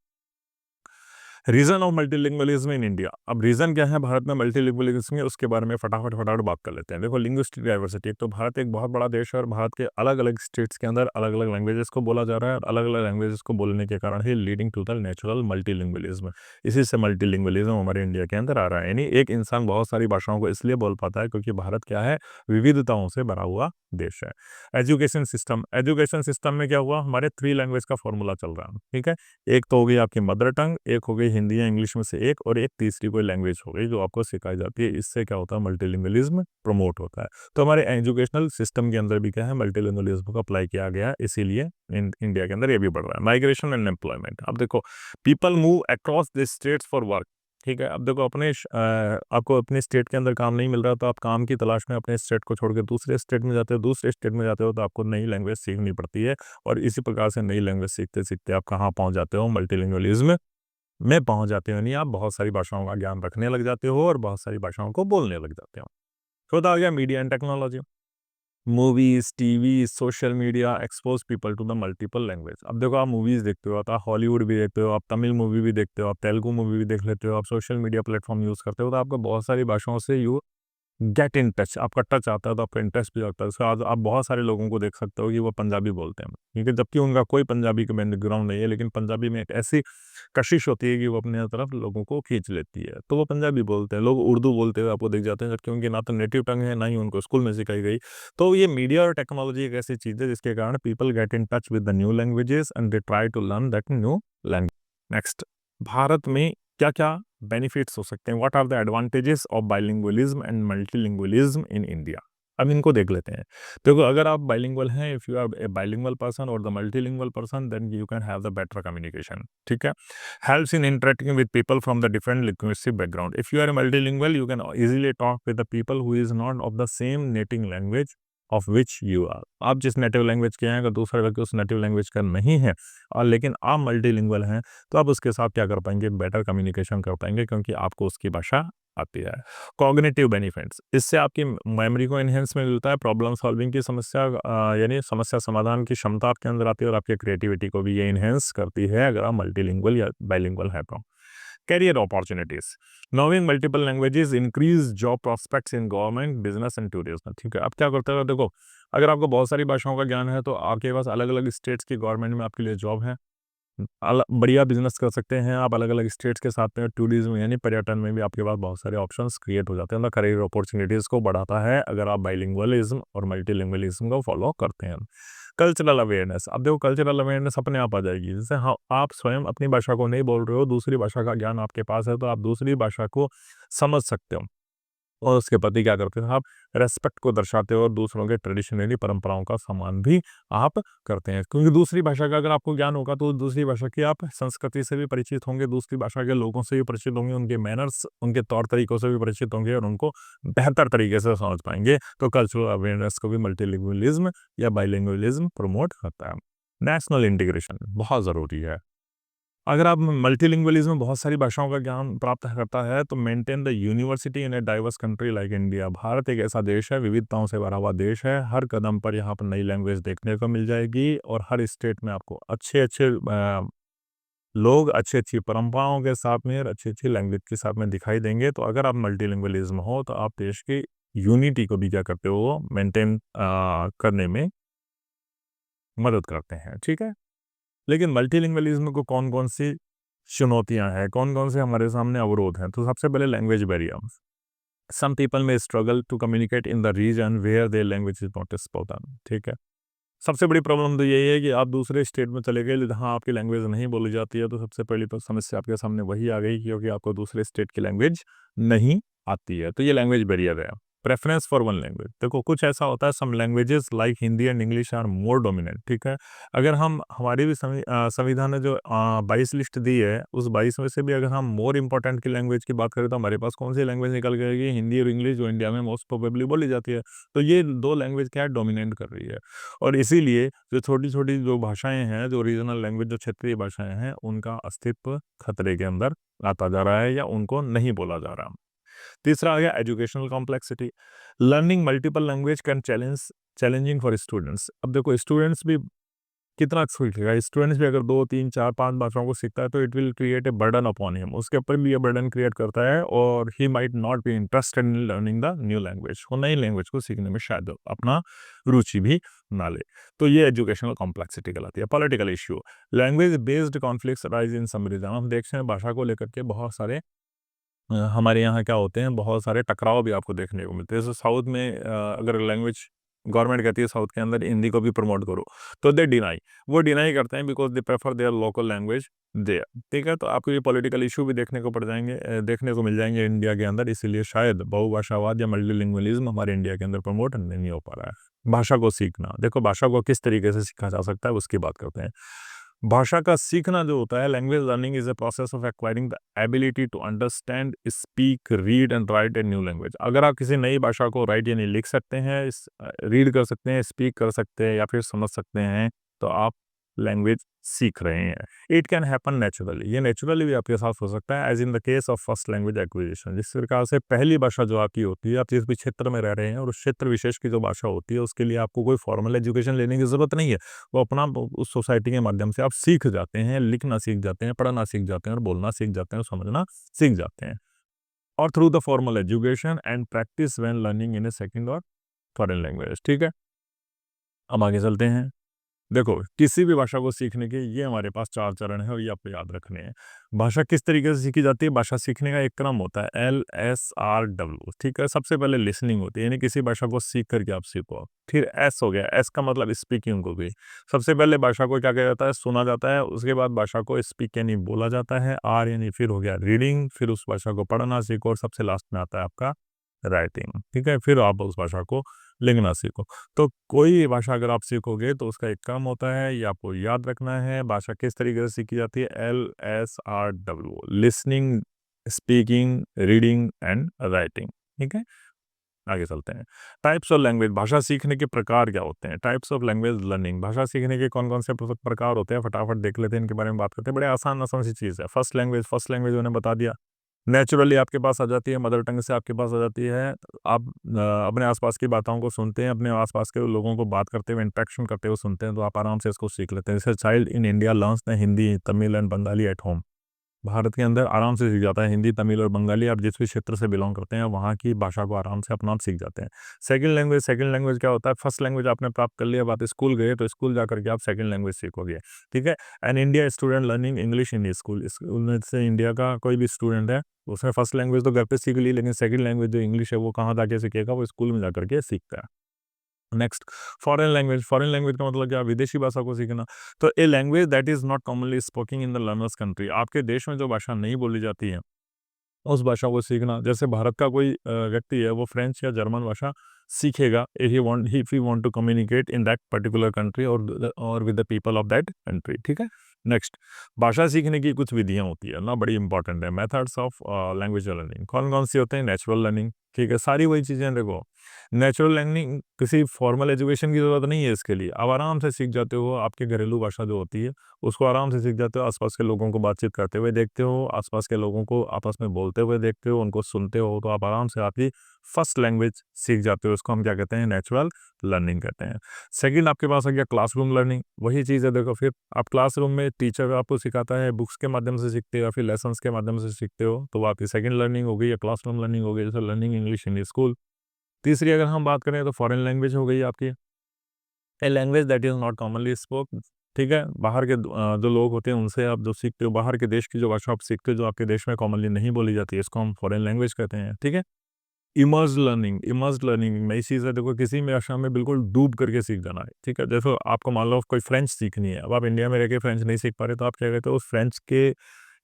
Reason of multilingualism in India. अब रीज़न क्या है भारत में मल्टीलिंगुअलिज्म के, उसके बारे में फटाफट बात कर लेते हैं। देखो, लिंग्विस्टिक डाइवर्सिटी, एक तो भारत एक बहुत बड़ा देश है और भारत के अलग-अलग स्टेट्स के अंदर अलग-अलग लैंग्वेजेस को बोला जा रहा है, और अलग-अलग लैंग्वेजेस को बोलने के कारण ही leading to the natural multilingualism. इसी से मल्टीलिंगुअलिज्म हमारे इंडिया के अंदर आ रहा है, यानी एक इंसान बहुत सारी भाषाओं को इसलिए बोल पाता है क्योंकि भारत क्या है? विविधताओं से भरा हुआ देश है। एजुकेशन सिस्टम में क्या हुआ? हमारे 3 लैंग्वेज का फॉर्मूला चल रहा है, ठीक है? एक तो हो गई आपकी मदर टंग, एक हो गई हिंदी या इंग्लिश में से एक, और एक तीसरी कोई लैंग्वेज हो गई जो आपको सिखाई जाती है। इससे क्या होता है? मल्टीलिंगुअलिज्म प्रमोट होता है। तो हमारे एजुकेशनल सिस्टम के अंदर भी क्या है? मल्टीलिंगुअलिज्म को अप्लाई किया गया है, इसीलिए इंडिया के अंदर ये भी बढ़ रहा है। Migration and employment. अब देखो, people move across the states for work, ठीक है? अब देखो, आपको अपने स्टेट के अंदर काम नहीं मिल रहा तो आप काम की तलाश में अपने स्टेट को छोड़ के दूसरे स्टेट में जाते हो, दूसरे स्टेट में जाते हो तो आपको नई लैंग्वेज सीखनी पड़ती है, और इसी प्रकार से नई लैंग्वेज सीखते-सीखते आप कहाँ पहुँच जाते हो? मल्टीलिंगुअलिज्म में पहुँच जाते हो, यानी आप बहुत सारी भाषाओं का ज्ञान रखने लग जाते हो और बहुत सारी भाषाओं को बोलने लग जाते हो। चौथा आ गया media and technology. Movies, TV, social media expose people to the multiple language. अब देखो, आप मूवीज देखते हो, आप हॉलीवुड भी देखते हो, आप तमिल मूवी भी देखते हो, आप तेलुगु मूवी भी देख लेते हो, आप सोशल मीडिया प्लेटफॉर्म यूज करते हो, तो आपको बहुत सारी भाषाओं से यू गेट इन टच, आपका टच आता है, तो आपका इंटरेस्ट भी आता है। उसके बाद आप बहुत सारे लोगों को देख सकते हो कि वो पंजाबी बोलते हैं, ठीक है, जबकि उनका कोई पंजाबी का बैकग्राउंड नहीं है, लेकिन पंजाबी में एक ऐसी कशिश होती है कि वो अपने तरफ लोगों को खींच लेती है, तो वो पंजाबी बोलते हैं। लोग उर्दू बोलते हुए आपको दिख जाते हैं, जबकि उनकी ना तो नेटिव टंग है, ना ही उनको स्कूल में सिखाई गई। तो ये मीडिया और टेक्नोलॉजी एक ऐसी चीज़ है जिसके कारण people get in touch with the new languages and they try to learn that new language. Next, Bharat में क्या-क्या बेनिफिट्स हो सकते हैं? What are the advantages of bilingualism and multilingualism in India? अब इनको देख लेते हैं। देखो, अगर आप बाइलिंगुअल हैं, if you are a bilingual person और the multilingual person, then you can have the better communication, ठीक है? Helps in interacting with people from the different linguistic background. If you are multilingual, you can easily talk with the people who is not of the same native language of which you are। आप जिस native language के हैं, अगर दूसरा व्यक्ति उस native language का नहीं है, और लेकिन आप मल्टीलिंगुअल हैं, तो आप उसके साथ क्या कर पाएंगे? बेटर कम्युनिकेशन कर पाएंगे, क्योंकि आपको उसकी भाषा आती है। कॉग्निटिव बेनिफिट्स, इससे आपकी मेमोरी को एनहेंस में मिलता है, प्रॉब्लम सॉल्विंग की समस्या यानी समस्या समाधान की क्षमता आपके अंदर आती है, और आपकी क्रिएटिविटी को भी ये इनहेंस करती है अगर आप मल्टीलिंगुअल या बाइलिंगुअल है तो। Career opportunities, knowing multiple languages increase job prospects in government, business and tourism। ठीक है, अब क्या करते हो? देखो, अगर आपको बहुत सारी भाषाओं का ज्ञान है, तो आपके पास अलग अलग स्टेट्स की गवर्नमेंट में आपके लिए जॉब है। बढ़िया बिजनेस कर सकते हैं आप अलग अलग स्टेट्स के साथ में। टूरिज्म यानी पर्यटन में भी आपके पास बहुत सारे ऑप्शंस क्रिएट हो जाते हैं। करियर अपॉर्चुनिटीज़ को बढ़ाता है अगर आप बाइलिंगुअलिज्म और मल्टीलिंगुअलिज्म को फॉलो करते हैं। कल्चरल अवेयरनेस, अब देखो, कल्चरल अवेयरनेस अपने आप आ जाएगी। जैसे हाँ, आप स्वयं अपनी भाषा को नहीं बोल रहे हो, दूसरी भाषा का ज्ञान आपके पास है, तो आप दूसरी भाषा को समझ सकते हो, और उसके प्रति क्या करते हो? आप रेस्पेक्ट को दर्शाते हो, और दूसरों के ट्रेडिशनली परंपराओं का सम्मान भी आप करते हैं, क्योंकि दूसरी भाषा का अगर आपको ज्ञान होगा, तो दूसरी भाषा की आप संस्कृति से भी परिचित होंगे, दूसरी भाषा के लोगों से भी परिचित होंगे, उनके मैनर्स, उनके तौर तरीकों से भी परिचित होंगे, और उनको बेहतर तरीके से समझ पाएंगे। तो कल्चरल अवेयरनेस को भी मल्टीलिंगुअलिज्म या बाइलिंगुअलिज्म प्रमोट करता है। नेशनल इंटीग्रेशन बहुत ज़रूरी है। अगर आप मल्टीलिंगुअलिज्म में बहुत सारी भाषाओं का ज्ञान प्राप्त करता है, तो maintain the university in a diverse country like India. Bharat एक ऐसा देश है, विविधताओं से भरा हुआ देश है। हर कदम पर यहाँ पर नई लैंग्वेज देखने को मिल जाएगी, और हर स्टेट में आपको अच्छे अच्छे लोग अच्छी अच्छी परंपराओं के साथ में और अच्छी अच्छी लैंग्वेज के साथ में दिखाई देंगे। तो अगर आप मल्टीलिंगुअलिज्म हो, तो आप देश की यूनिटी को भी क्या करते हो? मेंटेन करने में मदद करते हैं, ठीक है? लेकिन मल्टीलिंगुअलिज्म को कौन-कौन सी चुनौतियाँ हैं, कौन-कौन से हमारे सामने अवरोध हैं? तो सबसे पहले language barriers. Some people may struggle to communicate in the region where their language is not spoken, ठीक है? सबसे बड़ी प्रॉब्लम तो यही है कि आप दूसरे स्टेट में चले गए, जहाँ आपकी लैंग्वेज नहीं बोली जाती है, तो सबसे पहली तो समस्या आपके सामने वही आ गई, क्योंकि आपको दूसरे स्टेट की लैंग्वेज नहीं आती है। तो ये लैंग्वेज बैरियर है। प्रेफ़रेंस फॉर वन लैंग्वेज, देखो कुछ ऐसा होता है, some languages like Hindi and English are more dominant, ठीक है? अगर हम हमारी भी संविधान ने जो 22 लिस्ट दी है, उस 22 में से भी अगर हम मोर इम्पोर्टेंट की लैंग्वेज की बात करें, तो हमारे पास कौन सी लैंग्वेज निकल के आएगी? हिंदी और इंग्लिश, जो इंडिया में मोस्ट प्रोबेबली बोली जाती है। तो ये 2 लैंग्वेज क्या है? डोमिनेट कर रही है। और इसीलिए जो छोटी-छोटी जो भाषाएँ हैं, जो रीजनल लैंग्वेज, जो क्षेत्रीय भाषाएँ हैं, उनका अस्तित्व खतरे के अंदर आता जा रहा है, या उनको नहीं बोला जा रहा। तीसरा आ गया educational complexity. Learning multiple language can challenging for students. अब देखो, स्टूडेंट्स भी कितना सीखेगा? स्टूडेंट्स भी अगर 2, 3, 4, 5 भाषाओं को सीखता है, तो it will create a burden upon him. उसके ऊपर भी ये बर्डन क्रिएट करता है, और he might not be interested in learning the new language. वो नई लैंग्वेज को सीखने में शायद अपना रुचि भी ना ले। तो ये एजुकेशनल कॉम्प्लेक्सिटी कहलाती है। Political issue, language based conflicts arise in some region. हम देखते हैं भाषा को लेकर के बहुत सारे हमारे यहाँ क्या होते हैं, बहुत सारे टकराव भी आपको देखने को मिलते हैं। जैसे साउथ में अगर लैंग्वेज गवर्नमेंट कहती है साउथ के अंदर हिंदी को भी प्रमोट करो, तो दे डिनाई, वो डिनाई करते हैं, because they prefer their local language there, ठीक है? तो आपको ये पॉलिटिकल इशू भी देखने को पड़ जाएंगे, देखने को मिल जाएंगे इंडिया के अंदर। इसीलिए शायद बहुभाषावाद या मल्टीलिंगुअलिज्म हमारे इंडिया के अंदर प्रमोट नहीं हो पा रहा है। भाषा को सीखना, देखो भाषा को किस तरीके से सीखा जा सकता है, उसकी बात करते हैं। भाषा का सीखना जो होता है, language learning is a process of acquiring the ability to understand, speak, read and write a new language. अगर आप किसी नई भाषा को राइट यानी लिख सकते हैं, रीड कर सकते हैं, स्पीक कर सकते हैं, या फिर समझ सकते हैं, तो आप लैंग्वेज सीख रहे हैं। इट कैन हैपन नेचुरली, ये नेचुरली भी आपके साथ हो सकता है, as in the case of first language acquisition. जिस प्रकार से पहली भाषा जो आपकी होती है, आप जिस भी क्षेत्र में रह रहे हैं और उस क्षेत्र विशेष की जो भाषा होती है उसके लिए आपको कोई फॉर्मल एजुकेशन लेने की ज़रूरत नहीं है। वो अपना उस सोसाइटी के माध्यम से आप सीख जाते हैं, लिखना सीख जाते हैं, पढ़ना सीख जाते हैं और बोलना सीख जाते हैं और समझना सीख जाते हैं। और through the formal education and practice when learning in A second और फॉरेन लैंग्वेज। ठीक है, अब आगे चलते हैं। देखो, किसी भी भाषा को सीखने के ये हमारे पास 4 चरण हैं और ये आपको याद रखने हैं। भाषा किस तरीके से सीखी जाती है? भाषा सीखने का एक क्रम होता है LSRW, ठीक है? सबसे पहले लिसनिंग होती है, यानी किसी भाषा को सीख करके आप सीखो। फिर एस हो गया, एस का मतलब स्पीकिंग हो गई। सबसे पहले भाषा को क्या किया जाता है? सुना जाता है, उसके बाद भाषा को स्पीक यानी बोला जाता है। आर यानी फिर हो गया रीडिंग, फिर उस भाषा को पढ़ना सीखो और सबसे लास्ट में आता है आपका राइटिंग, ठीक है? फिर आप उस भाषा को लिखना सीखो। तो कोई भाषा अगर आप सीखोगे तो उसका एक काम होता है, ये आपको याद रखना है। भाषा किस तरीके से सीखी जाती है? LSRW, listening, speaking, reading and writing, ठीक है? आगे चलते हैं। टाइप्स ऑफ लैंग्वेज, भाषा सीखने के प्रकार क्या होते हैं? टाइप्स ऑफ लैंग्वेज लर्निंग, भाषा सीखने के कौन-कौन से प्रकार होते हैं? फटाफट देख लेते हैं, इनके बारे में बात करते हैं। बड़े आसान-आसान सी चीज़ है। फर्स्ट लैंग्वेज मैंने बता दिया। नेचुरली आपके पास आ जाती है, मदर टंग से आपके पास आ जाती है। आप अपने आसपास की बातों को सुनते हैं, अपने आसपास के लोगों को बात करते हुए, इंटरेक्शन करते हुए सुनते हैं, तो आप आराम से इसको सीख लेते हैं। जैसे child in India learns the Hindi, Tamil and Bengali at home. Bharat के अंदर आराम से सीख जाता है हिंदी, तमिल और बंगाली। आप जिस भी क्षेत्र से बिलॉन्ग करते हैं, वहाँ की भाषा को आराम से अपना आप सीख जाते हैं। सेकंड लैंग्वेज क्या होता है? फर्स्ट लैंग्वेज आपने प्राप्त कर लिया, बात स्कूल गए, तो स्कूल जाकर के आप सेकंड लैंग्वेज सीखोगे, ठीक है? And India student learning English in school, school में से इंडिया का कोई भी स्टूडेंट है, उसने फर्स्ट लैंग्वेज तो घर पे सीख ली, लेकिन सेकंड लैंग्वेज जो इंग्लिश है, वो कहाँ जाके सीखेगा? वो स्कूल में जाकर के सीखता है। नेक्स्ट, फॉरेन लैंग्वेज का मतलब क्या? विदेशी भाषा को सीखना। तो a language that is not commonly स्पोकिंग in the learners country, आपके देश में जो भाषा नहीं बोली जाती है उस भाषा को सीखना। जैसे भारत का कोई व्यक्ति है, वो फ्रेंच या जर्मन भाषा सीखेगा if he want to communicate in that particular country और with the people of that country, ठीक है? नेक्स्ट, भाषा सीखने की कुछ विधियां होती है ना, बड़ी इंपॉर्टेंट है। मेथड्स ऑफ लैंग्वेज लर्निंग कौन कौन सी होते हैं? नेचुरल लर्निंग, ठीक है? सारी वही चीज़ें देखो, नेचुरल लर्निंग किसी फॉर्मल एजुकेशन की ज़रूरत नहीं है इसके लिए। आप आराम से सीख जाते हो, आपकी घरेलू भाषा जो होती है उसको आराम से सीख जाते हो, आसपास के लोगों को बातचीत करते हुए देखते हो, आसपास के लोगों को आपस में बोलते हुए देखते हो, उनको सुनते हो, तो आप आराम से आपकी फर्स्ट लैंग्वेज सीख जाते हो। इसको हम क्या कहते हैं? नेचुरल लर्निंग कहते हैं। सेकंड आपके पास आ गया क्लासरूम लर्निंग, वही चीज़ है। देखो, फिर आप क्लासरूम में टीचर आपको सिखाता है, बुक्स के माध्यम से सीखते हो या फिर लेसन्स के माध्यम से सीखते हो, तो वो आपकी सेकंड लर्निंग हो गई या क्लासरूम लर्निंग हो गई, जैसे लर्निंग इंग्लिश इन स्कूल। तीसरी अगर हम बात करें तो फॉरेन लैंग्वेज हो गई आपकी, a language that is not commonly spoke, ठीक है? बाहर के जो लोग होते हैं उनसे आप जो सीखते हो, बाहर के देश की जो भाषा आप सीखते हो, जो आपके देश में कॉमनली नहीं बोली जाती है, इसको हम फॉरेन लैंग्वेज कहते हैं, ठीक है? इमर्स्ड लर्निंग नई चीज़ है। देखो, किसी भी भाषा में बिल्कुल डूब करके सीख जाना है, ठीक है? देखो, आपको मान लो कोई फ्रेंच सीखनी है, अब आप इंडिया में रह के फ्रेंच नहीं सीख पा रहे, तो आप क्या कहते हो? उस फ्रेंच के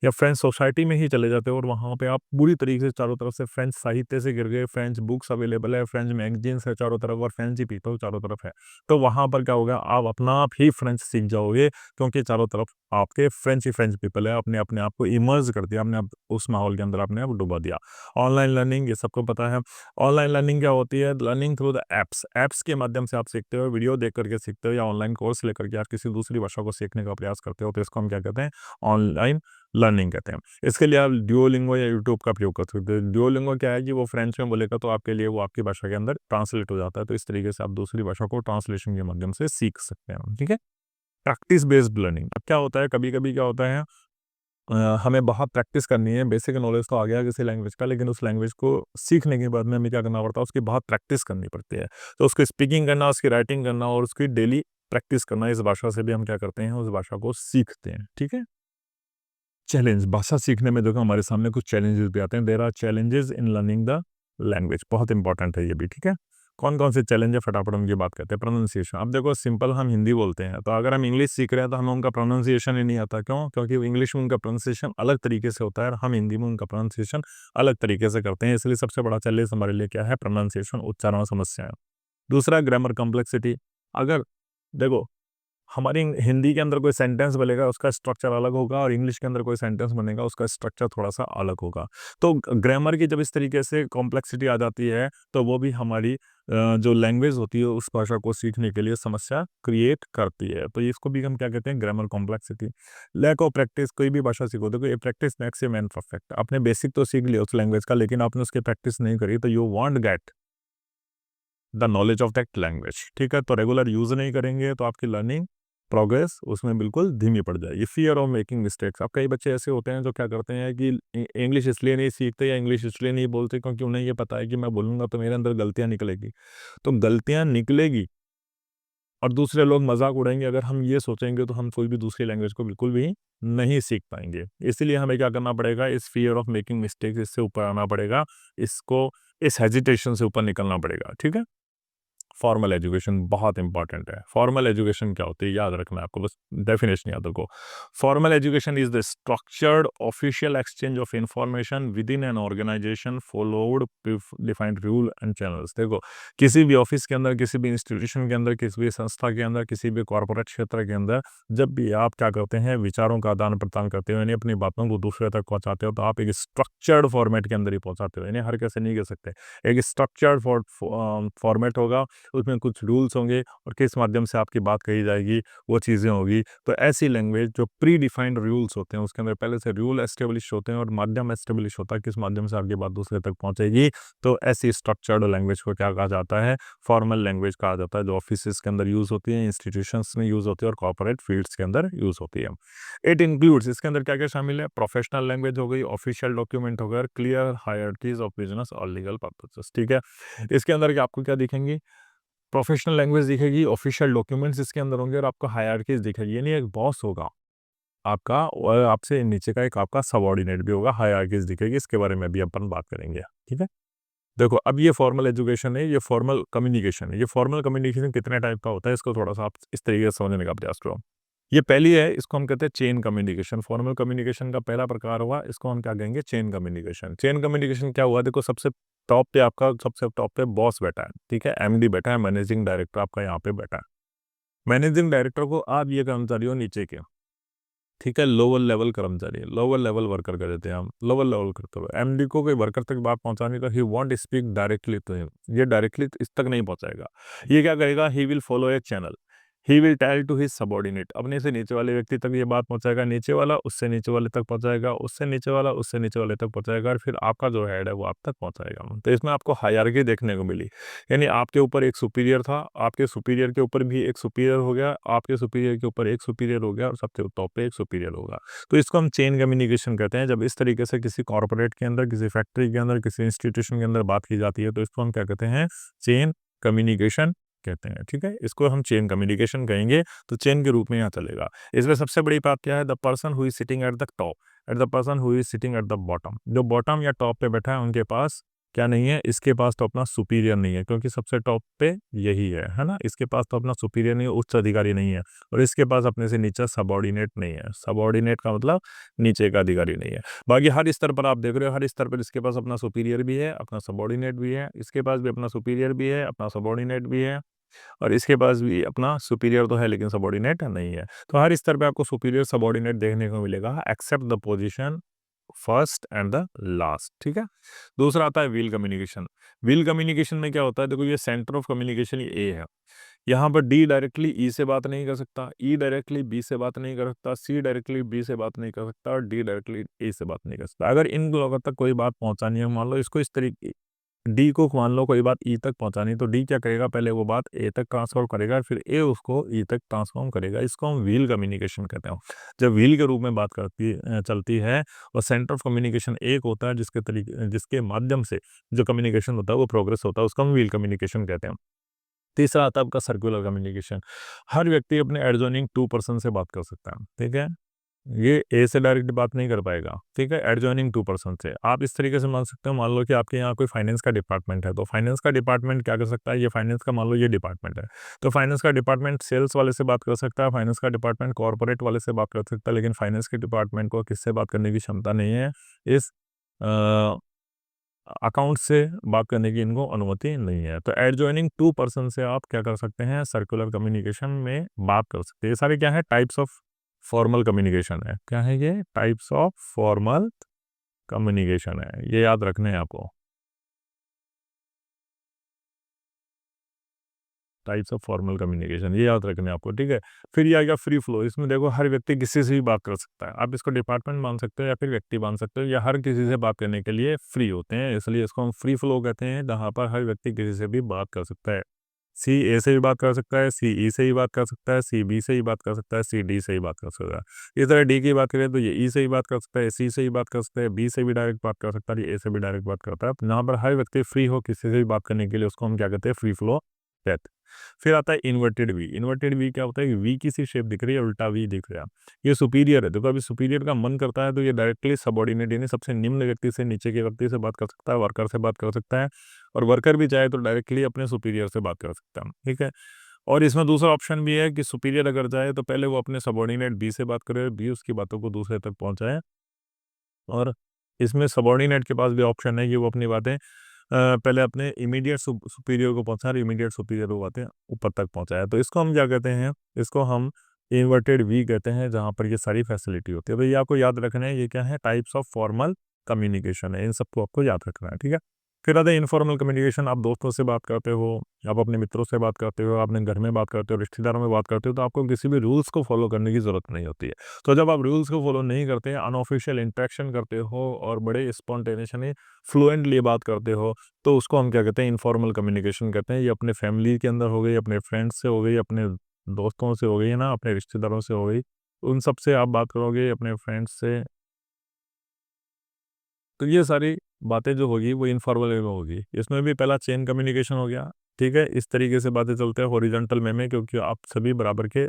या फ्रेंच सोसाइटी में ही चले जाते हो और वहाँ पे आप पूरी तरीके से चारों तरफ से फ्रेंच साहित्य से घिर गए, फ्रेंच बुक्स अवेलेबल है, फ्रेंच मैगज़ीन्स है चारों तरफ और फ्रेंच ही पीपल चारों तरफ है। तो वहाँ पर क्या होगा? आप अपना आप ही फ्रेंच सीख जाओगे, क्योंकि चारों तरफ आपके फ्रेंच ही फ्रेंच पीपल है। आपने अपने आप को इमर्ज कर दिया, आपने आप उस माहौल के अंदर अपने आप डुबा दिया। ऑनलाइन लर्निंग, ये सबको पता है। ऑनलाइन लर्निंग क्या होती है? Learning through the apps, apps के माध्यम से आप सीखते हो, वीडियो देख करके सीखते हो या ऑनलाइन कोर्स लेकर के आप किसी दूसरी भाषा को सीखने का प्रयास करते हो, तो इसको हम क्या कहते हैं? ऑनलाइन लर्निंग कहते हैं। इसके लिए आप डुओलिंगो या यूट्यूब का प्रयोग कर सकते हो। डुओलिंगो क्या है कि वो फ्रेंच में बोलेगा तो आपके लिए वो आपकी भाषा के अंदर ट्रांसलेट हो जाता है, तो इस तरीके से आप दूसरी भाषा को ट्रांसलेशन के माध्यम से सीख सकते हैं, ठीक है? प्रैक्टिस बेस्ड लर्निंग, अब क्या होता है, कभी-कभी क्या होता है, हमें बहुत प्रैक्टिस करनी है, बेसिक नॉलेज तो आ गया किसी लैंग्वेज का, लेकिन उस लैंग्वेज को सीखने के बाद में हमें क्या करना पड़ता है? उसकी बहुत प्रैक्टिस करनी पड़ती है। तो उसकी स्पीकिंग करना, उसकी राइटिंग करना और उसकी डेली प्रैक्टिस करना, इस भाषा से भी हम क्या करते हैं? उस भाषा को सीखते हैं, ठीक है? चैलेंज, भाषा सीखने में देखो हमारे सामने कुछ चैलेंजेस भी आते हैं। There are challenges in learning the language, बहुत इंपॉर्टेंट है ये भी, ठीक है? कौन-कौन से चैलेंज है, फटाफट उनकी बात करते हैं। प्रोनंसिएशन, अब देखो सिंपल हम हिंदी बोलते हैं, तो अगर हम इंग्लिश सीख रहे हैं तो हमें उनका प्रोनंसिएशन ही नहीं आता, क्यों? क्योंकि इंग्लिश में उनका प्रोनंसिएशन अलग तरीके से होता है और हम हिंदी में उनका प्रोनंसिएशन अलग तरीके से करते हैं, इसलिए सबसे बड़ा चैलेंज हमारे लिए क्या है? प्रोनंसिएशन, उच्चारण समस्याएँ। दूसरा ग्रामर कॉम्प्लेक्सिटी, अगर देखो हमारी हिंदी के अंदर कोई सेंटेंस बनेगा उसका स्ट्रक्चर अलग होगा और इंग्लिश के अंदर कोई सेंटेंस बनेगा उसका स्ट्रक्चर थोड़ा-सा अलग होगा। तो ग्रामर की जब इस तरीके से कॉम्प्लेक्सिटी आ जाती है, तो वो भी हमारी जो लैंग्वेज होती है उस भाषा को सीखने के लिए समस्या क्रिएट करती है। तो इसको भी हम क्या कहते हैं, grammar complexity. Lack of practice, कोई भी भाषा सीखो, देखो ये practice makes a man perfect. आपने बेसिक तो सीख लिया उस लैंग्वेज का, लेकिन आपने उसकी प्रैक्टिस नहीं करी, तो you want get the knowledge of that language. ठीक है, तो रेगुलर यूज नहीं करेंगे तो आपकी लर्निंग प्रोग्रेस उसमें बिल्कुल धीमी पड़ जाएगी। Fear of making mistakes. अब कई बच्चे ऐसे होते हैं जो क्या करते हैं कि इंग्लिश इसलिए नहीं सीखते या इंग्लिश इसलिए नहीं बोलते क्योंकि उन्हें ये पता है कि मैं बोलूंगा तो मेरे अंदर गलतियां निकलेगी। तो गलतियां निकलेगी और दूसरे लोग मजाक उड़ाएंगे, अगर हम ये सोचेंगे तो हम कोई भी दूसरी लैंग्वेज को बिल्कुल भी नहीं सीख पाएंगे। इसीलिए हमें क्या करना पड़ेगा, इस फियर ऑफ मेकिंग मिस्टेक्स इससे ऊपर आना पड़ेगा, इसको इस हेजिटेशन से ऊपर निकलना पड़ेगा। ठीक है, फॉर्मल एजुकेशन बहुत इंपॉर्टेंट है। फॉर्मल एजुकेशन क्या होती है, याद रखना है आपको, बस डेफिनेशन याद रखो। Formal education is the structured official exchange of information within an organisation followed defined rule and channels. देखो, किसी भी ऑफिस के अंदर, किसी भी इंस्टीट्यूशन के अंदर, किसी भी संस्था के अंदर, किसी भी कॉर्पोरेट क्षेत्र के अंदर, जब भी आप क्या करते हैं, विचारों का आदान प्रदान करते हो, यानी अपनी बातों को दूसरे तक पहुंचाते हो, तो आप एक स्ट्रक्चर्ड फॉर्मेट के अंदर ही पहुंचाते हो, यानी हर कैसे नहीं कर सकते। एक स्ट्रक्चर्ड फॉर्मेट होगा, उसमें कुछ रूल्स होंगे और किस माध्यम से आपकी बात कही जाएगी वो चीज़ें होगी। तो ऐसी लैंग्वेज जो प्री डिफाइंड रूल्स होते हैं, उसके अंदर पहले से रूल एस्टेब्लिश होते हैं और माध्यम एस्टेब्लिश होता है किस माध्यम से आपकी बात दूसरे तक पहुंचेगी। तो ऐसी स्ट्रक्चर्ड लैंग्वेज को क्या कहा जाता है, फॉर्मल लैंग्वेज कहा जाता है, जो ऑफिस के अंदर यूज़ होती है, इंस्टीट्यूशंस में यूज़ होती है और कॉर्पोरेट फील्ड्स के अंदर यूज़ होती है। इट इंक्लूड्स, इसके अंदर क्या क्या शामिल है, प्रोफेशनल लैंग्वेज हो गई, ऑफिशियल डॉक्यूमेंट हो गया, क्लियर हायरार्कीज ऑफ बिजनेस और लीगल पर्पसेस। ठीक है, इसके अंदर क्या आपको क्या दिखेंगे, प्रोफेशनल लैंग्वेज दिखेगी, ऑफिशियल डॉक्यूमेंट्स इसके अंदर होंगे और आपको हायरार्कीज दिखेगी, यानी एक बॉस होगा आपका और आपसे नीचे का एक आपका सबऑर्डिनेट भी होगा, हायरार्कीज दिखेगी। इसके बारे में भी अपन बात करेंगे। ठीक है, देखो अब ये फॉर्मल एजुकेशन है, ये फॉर्मल कम्युनिकेशन है। ये फॉर्मल कम्युनिकेशन कितने टाइप का होता है, इसको थोड़ा सा आप इस तरीके से समझने का प्रयास करो। ये पहली है, इसको हम कहते हैं चेन कम्युनिकेशन। फॉर्मल कम्युनिकेशन का पहला प्रकार हुआ, इसको हम क्या कहेंगे, चेन कम्युनिकेशन। चेन कम्युनिकेशन क्या हुआ, देखो सबसे टॉप पे आपका, सबसे टॉप पे बॉस बैठा है, ठीक है, एमडी बैठा है, मैनेजिंग डायरेक्टर आपका यहाँ पे बैठा है। मैनेजिंग डायरेक्टर को आप ये कर्मचारी हो नीचे के, ठीक है, लोअर लेवल कर्मचारी, लोअर लेवल वर्कर कर देते हैं हम, लोअर लेवल करते हुए एमडी को कोई वर्कर तक बात पहुंचानी, तो he won't speak directly to him, ये डायरेक्टली इस तक नहीं पहुंचाएगा। ये क्या करेगा, he will follow a channel, he will tell to his subordinate, अपने से नीचे वाले व्यक्ति तक ये बात पहुंचाएगा, नीचे वाला उससे नीचे वाले तक पहुंचाएगा, उससे नीचे वाला उससे नीचे वाले तक पहुंचाएगा, और फिर आपका जो हेड है वो आप तक पहुंचाएगा। तो इसमें आपको हायरार्की देखने को मिली, यानी आपके ऊपर एक सुपीरियर था, आपके सुपीरियर के ऊपर भी एक सुपीरियर हो गया, आपके सुपीरियर के ऊपर एक सुपीरियर हो गया और सबसे टॉप पे एक सुपीरियर होगा। तो इसको हम चेन कम्युनिकेशन कहते हैं। जब इस तरीके से किसी कॉर्पोरेट के अंदर, किसी फैक्ट्री के अंदर, किसी इंस्टीट्यूशन के अंदर बात की जाती है, तो इसको हम क्या कहते हैं, चेन कम्युनिकेशन कहते हैं। ठीक है, इसको हम चेन कम्युनिकेशन कहेंगे, तो चेन के रूप में यहाँ चलेगा। इसमें सबसे बड़ी बात क्या है, the person who is sitting at the top at the person who is sitting at the bottom, जो बॉटम या टॉप पे बैठा है उनके पास क्या नहीं है, इसके पास तो अपना सुपीरियर नहीं है, क्योंकि सबसे टॉप पे यही है ना, इसके पास तो अपना सुपीरियर नहीं है, उच्च अधिकारी नहीं है, और इसके पास अपने से नीचे सबऑर्डिनेट नहीं है। सबऑर्डिनेट का मतलब नीचे का अधिकारी नहीं है। बाकी हर स्तर पर आप देख रहे हो, हर स्तर पर इसके पास अपना सुपीरियर भी है, अपना सबऑर्डिनेट भी है, इसके पास भी अपना सुपीरियर भी है, अपना सबऑर्डिनेट भी है, और इसके पास भी अपना सुपीरियर तो है लेकिन सबऑर्डिनेट नहीं है। तो हर स्तर पे आपको सुपीरियर सबऑर्डिनेट देखने को मिलेगा, except the position first and the last. ठीक है, दूसरा आता है व्हील कम्युनिकेशन। व्हील कम्युनिकेशन में क्या होता है, देखो ये सेंटर ऑफ कम्युनिकेशन ये ए है, यहाँ पर डी डायरेक्टली ई से बात नहीं कर सकता, ई डायरेक्टली बी से बात नहीं कर सकता, सी डायरेक्टली बी से बात नहीं कर सकता, और डी डायरेक्टली ए से बात नहीं कर सकता। अगर इन लोगों तक कोई बात पहुंचानी है, मान लो इसको इस तरीके, डी को मान लो कोई बात ई तक पहुंचानी, तो डी क्या करेगा, पहले वो बात ए तक ट्रांसफर करेगा, फिर ए उसको ई तक ट्रांसफॉर्म करेगा। इसको हम व्हील कम्युनिकेशन कहते हैं। जब व्हील के रूप में बात चलती है, और सेंटर ऑफ कम्युनिकेशन एक होता है जिसके माध्यम से जो कम्युनिकेशन होता है वो प्रोग्रेस होता है, उसको हम व्हील कम्युनिकेशन कहते हैं। तीसरा आता है आपका सर्कुलर कम्युनिकेशन। हर व्यक्ति अपने एडजॉइनिंग टू पर्सन से बात कर सकता है, ठीक है, ये ए से डायरेक्ट बात नहीं कर पाएगा, ठीक है, एडजॉइनिंग टू पर्सन से। आप इस तरीके से मान सकते हो, मान लो कि आपके यहाँ कोई फाइनेंस का डिपार्टमेंट है, तो फाइनेंस का डिपार्टमेंट क्या कर सकता है, ये फाइनेंस का मान लो ये डिपार्टमेंट है, तो फाइनेंस का डिपार्टमेंट सेल्स वाले से बात कर सकता है, फाइनेंस का डिपार्टमेंट कॉर्पोरेट वाले से बात कर सकता है, लेकिन फाइनेंस के डिपार्टमेंट को किससे बात करने की क्षमता नहीं है, इस अकाउंट से बात करने की इनको अनुमति नहीं है। तो एडजॉइनिंग टू पर्सन से आप क्या कर सकते हैं, सर्कुलर कम्युनिकेशन में बात कर सकते हैं। ये सारे क्या है, टाइप्स ऑफ फॉर्मल कम्युनिकेशन है। क्या है ये, टाइप्स ऑफ फॉर्मल कम्युनिकेशन है, ये याद रखने हैं आपको। टाइप्स ऑफ फॉर्मल कम्युनिकेशन, ये याद रखना है आपको, ठीक है। फिर ये आएगा फ्री फ्लो। इसमें देखो हर व्यक्ति किसी से भी बात कर सकता है। आप इसको डिपार्टमेंट मान सकते हो या फिर व्यक्ति मान सकते हो, या हर किसी से बात करने के लिए फ्री होते हैं, इसलिए इसको हम फ्री फ्लो कहते हैं, जहाँ पर हर व्यक्ति किसी से भी बात कर सकता है। सी ए से भी बात कर सकता है, सी ई से भी बात कर सकता है, सी बी से भी बात कर सकता है, सी डी से भी बात कर सकता है। इस तरह डी की बात करें तो ये ई से भी बात कर सकता है, सी से भी बात कर सकता है, बी से भी डायरेक्ट बात कर सकता है, ये ए से भी डायरेक्ट बात करता है। यहाँ पर हर व्यक्ति फ्री हो किसी से भी बात करने के लिए, उसको हम क्या कहते हैं, फ्री फ्लो कहते हैं। फिर आता है इन्वर्टेड वी। इन्वर्टेड वी क्या होता है कि वी की सी शेप दिख रही है, उल्टा वी दिख रहा है, ये सुपीरियर है। देखो अभी सुपीरियर का मन करता है तो ये डायरेक्टली सबॉर्डिनेट यानी सबसे निम्न व्यक्ति से नीचे के व्यक्ति से बात कर सकता है, वर्कर से बात कर सकता है, और वर्कर भी चाहे तो डायरेक्टली अपने सुपीरियर से बात कर सकता है, ठीक है। और इसमें दूसरा ऑप्शन भी है कि सुपीरियर अगर चाहे तो पहले वो अपने सबॉर्डिनेट बी से बात करे, बी उसकी बातों को दूसरे तक पहुंचाए, और इसमें सबॉर्डिनेट के पास भी ऑप्शन है कि वो अपनी बातें पहले अपने इमीडिएट सुपीरियर को पहुंचा रहे, इमीडिएट सुपीरियर को बातें ऊपर तक पहुंचाया। तो इसको हम क्या कहते हैं, इसको हम इन्वर्टेड वी कहते हैं, जहां पर ये सारी फैसिलिटी होती है। तो ये आपको याद रखना है, ये क्या है, टाइप्स ऑफ फॉर्मल कम्युनिकेशन है, इन सबको आपको याद रखना है, ठीक है। फिर आता है इनफॉर्मल कम्युनिकेशन। आप दोस्तों से बात करते हो, आप अपने मित्रों से बात करते हो, अपने घर में बात करते हो, रिश्तेदारों में बात करते हो, तो आपको किसी भी रूल्स को फॉलो करने की ज़रूरत नहीं होती है। तो जब आप रूल्स को फॉलो नहीं करते, अनऑफिशियल इंटरेक्शन करते हो और बड़े स्पॉन्टेनियसली फ्लुएंटली बात करते हो, तो उसको हम क्या कहते हैं, इनफॉर्मल कम्युनिकेशन कहते हैं। ये अपने फैमिली के अंदर हो गई, अपने फ्रेंड्स से हो गई, अपने दोस्तों से हो गई है ना, अपने रिश्तेदारों से हो गई, उन सब से आप बात करोगे, अपने फ्रेंड्स से, तो ये सारी बातें जो होगी वो इनफॉर्मल वे में होगी। इसमें भी पहला चेन कम्युनिकेशन हो गया, ठीक है। इस तरीके से बातें चलते हैं हॉरिजॉन्टल में क्योंकि आप सभी बराबर के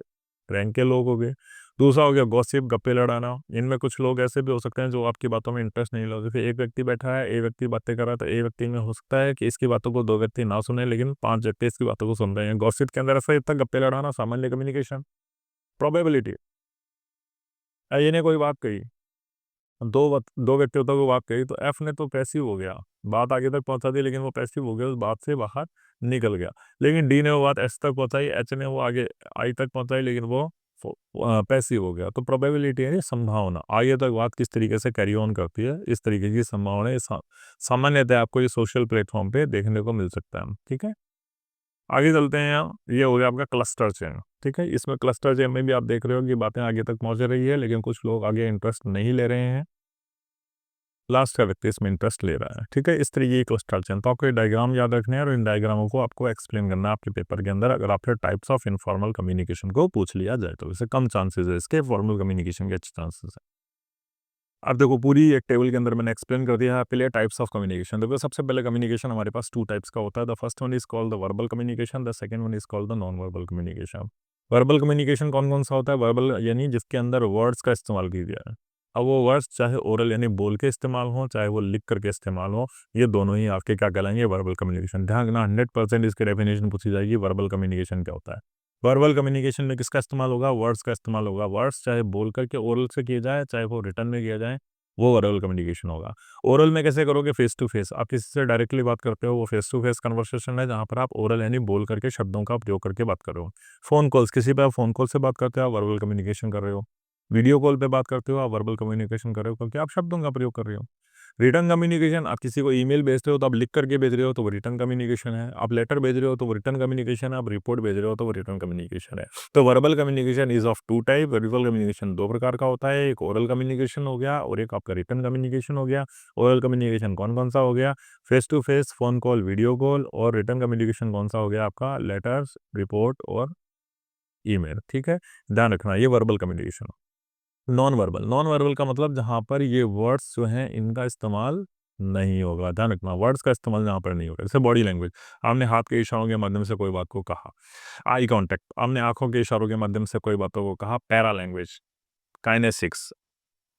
रैंक के लोग हो गए। दूसरा हो गया गॉसिप, गप्पे लड़ाना। इनमें कुछ लोग ऐसे भी हो सकते हैं जो आपकी बातों में इंटरेस्ट नहीं लेते। फिर एक व्यक्ति बैठा है, एक व्यक्ति बातें कर रहा है, तो एक व्यक्ति में हो सकता है कि इसकी बातों को दो व्यक्ति ना सुने, लेकिन 5 व्यक्ति इसकी बातों को सुन रहे हैं। गॉसिप के अंदर ऐसा ही था, गप्पे लड़ाना, सामान्य कम्युनिकेशन, प्रोबेबिलिटी। ये ने कोई बात कही, दो व्यक्तियों तक वो बात कही, तो एफ ने तो पैसिव हो गया, बात आगे तक पहुंचा दी, लेकिन वो पैसिव हो गया, उस बात से बाहर निकल गया। लेकिन डी ने वो बात एच तक पहुंचाई, एच ने वो आगे आई तक पहुंचाई, लेकिन वो पैसिव हो गया। तो प्रोबेबिलिटी है, संभावना, आगे तक बात किस तरीके से कैरी ऑन करती है, इस तरीके की संभावना सामान्यतः आपको ये सोशल प्लेटफॉर्म पे देखने को मिल सकता है, ठीक है। आगे चलते हैं, यहाँ ये हो गया आपका क्लस्टर चेन, ठीक है। इसमें क्लस्टर चेन में भी आप देख रहे हो कि बातें आगे तक पहुंच रही है, लेकिन कुछ लोग आगे इंटरेस्ट नहीं ले रहे हैं, लास्ट का व्यक्ति इसमें इंटरेस्ट ले रहा है, ठीक है। इस तरीके की क्लस्टर चेन। तो आपको ये डायग्राम याद रखने हैं और इन डायग्रामों को आपको एक्सप्लेन करना है आपके पेपर के अंदर, अगर आपसे टाइप्स ऑफ इनफॉर्मल कम्युनिकेशन को पूछ लिया जाए तो। वैसे कम चांसेस है इसके, फॉर्मल कम्युनिकेशन के अच्छे चांसेस है। अब देखो पूरी एक टेबल के अंदर मैंने एक्सप्लेन कर दिया है आपके लिए टाइप्स ऑफ कम्युनिकेशन। देखो सबसे पहले कम्युनिकेशन हमारे पास 2 टाइप्स का होता है। The first one is called the verbal communication, the second one is called the non verbal communication. Verbal communication कौन कौन सा होता है? वर्बल यानी जिसके अंदर वर्ड्स का इस्तेमाल किया गया है। अब वो वर्ड्स चाहे ओरल यानी बोल के इस्तेमाल हो, चाहे वो लिख करके इस्तेमाल हो, ये दोनों ही आपके क्या कहलाएंगे, वर्बल कम्युनिकेशन। ध्यान रखना 100% इसकी डेफिनेशन पूछी जाएगी, वर्बल कम्युनिकेशन क्या होता है। वर्बल कम्युनिकेशन में किसका इस्तेमाल होगा? वर्ड्स का इस्तेमाल होगा। वर्ड्स चाहे बोल करके ओरल से किया जाए, चाहे वो रिटर्न में किया जाए, वो ओरल कम्युनिकेशन होगा। ओरल में कैसे करोगे? फेस टू फेस, आप किसी से डायरेक्टली बात करते हो, वो फेस टू फेस कन्वर्सेशन है, जहाँ पर आप ओरल यानी बोल करके शब्दों का प्रयोग करके बात कर रहे हो। फोन कॉल्स, किसी पे आप फोन कॉल से बात करते हो, आप वर्बल कम्युनिकेशन कर रहे हो। वीडियो कॉल पे बात करते हो, आप वर्बल कम्युनिकेशन कर रहे हो, क्योंकि आप शब्दों का प्रयोग कर रहे हो। रिटर्न कम्युनिकेशन, आप किसी को ईमेल भेजते हो तो आप लिख करके भेज रहे हो, तो वो रिटर्न कम्युनिकेशन है। आप लेटर भेज रहे हो तो वो रिटर्न कम्युनिकेशन है। आप रिपोर्ट भेज रहे हो तो वो रिटर्न कम्युनिकेशन है। तो verbal communication is of 2 type. Verbal communication 2 प्रकार का होता है, एक ओरल कम्युनिकेशन हो गया और एक आपका रिटर्न कम्युनिकेशन हो गया। ओरल कम्युनिकेशन कौन कौन सा हो गया? Face to face, phone call, video call. और रिटर्न कम्युनिकेशन कौन सा हो गया आपका? लेटर्स, रिपोर्ट और ईमेल, ठीक है। ध्यान रखना, ये verbal communication. Non verbal, non verbal का मतलब जहाँ पर ये वर्ड्स जो हैं इनका इस्तेमाल नहीं होगा। ध्यान रखना, वर्ड्स का इस्तेमाल जहाँ पर नहीं होगा। जैसे बॉडी लैंग्वेज, आपने हाथ के इशारों के माध्यम से कोई बात को कहा। आई कांटेक्ट, आपने आंखों के इशारों के माध्यम से कोई बातों को कहा। पैरा लैंग्वेज, काइनेसिक्स,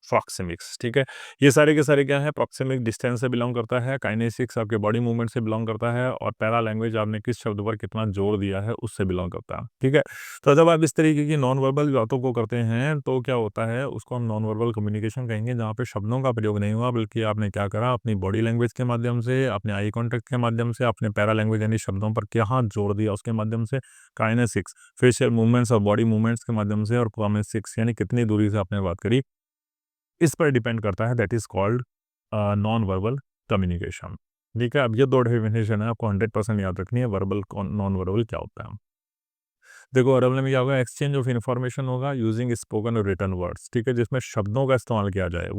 प्रॉक्सिमिक्स, ठीक है। ये सारे के सारे क्या है? प्रॉक्सिमिक डिस्टेंस से बिलोंग करता है, काइनेसिक्स आपके बॉडी मूवमेंट से बिलोंग करता है, और पैरा लैंग्वेज आपने किस शब्द पर कितना जोर दिया है उससे बिलोंग करता है, ठीक है। तो जब आप इस तरीके की नॉन वर्बल बातों को करते हैं तो क्या होता है, उसको हम नॉन वर्बल कम्युनिकेशन कहेंगे, जहाँ पे शब्दों का प्रयोग नहीं हुआ, बल्कि आपने क्या करा, अपनी बॉडी लैंग्वेज के माध्यम से, अपने आई कॉन्टेक्ट के माध्यम से, अपने पैरा लैंग्वेज यानी शब्दों पर क्या जोर दिया उसके माध्यम से, काइनेसिक्स फेशियल मूवमेंट्स और बॉडी मूवमेंट्स के माध्यम से, और प्रोमिसिक्स यानी कितनी दूरी से आपने बात करी, इस पर डिपेंड करता है। That is called non verbal communication, ठीक है। अब ये 2 डेफिनेशन है, आपको 100% याद रखनी है, वर्बल नॉन वर्बल क्या होता है। देखो अरबल में क्या होगा, एक्सचेंज ऑफ इन्फॉर्मेशन होगा यूजिंग स्पोकन और रिटन वर्ड्स, ठीक है, जिसमें शब्दों का इस्तेमाल किया जाए,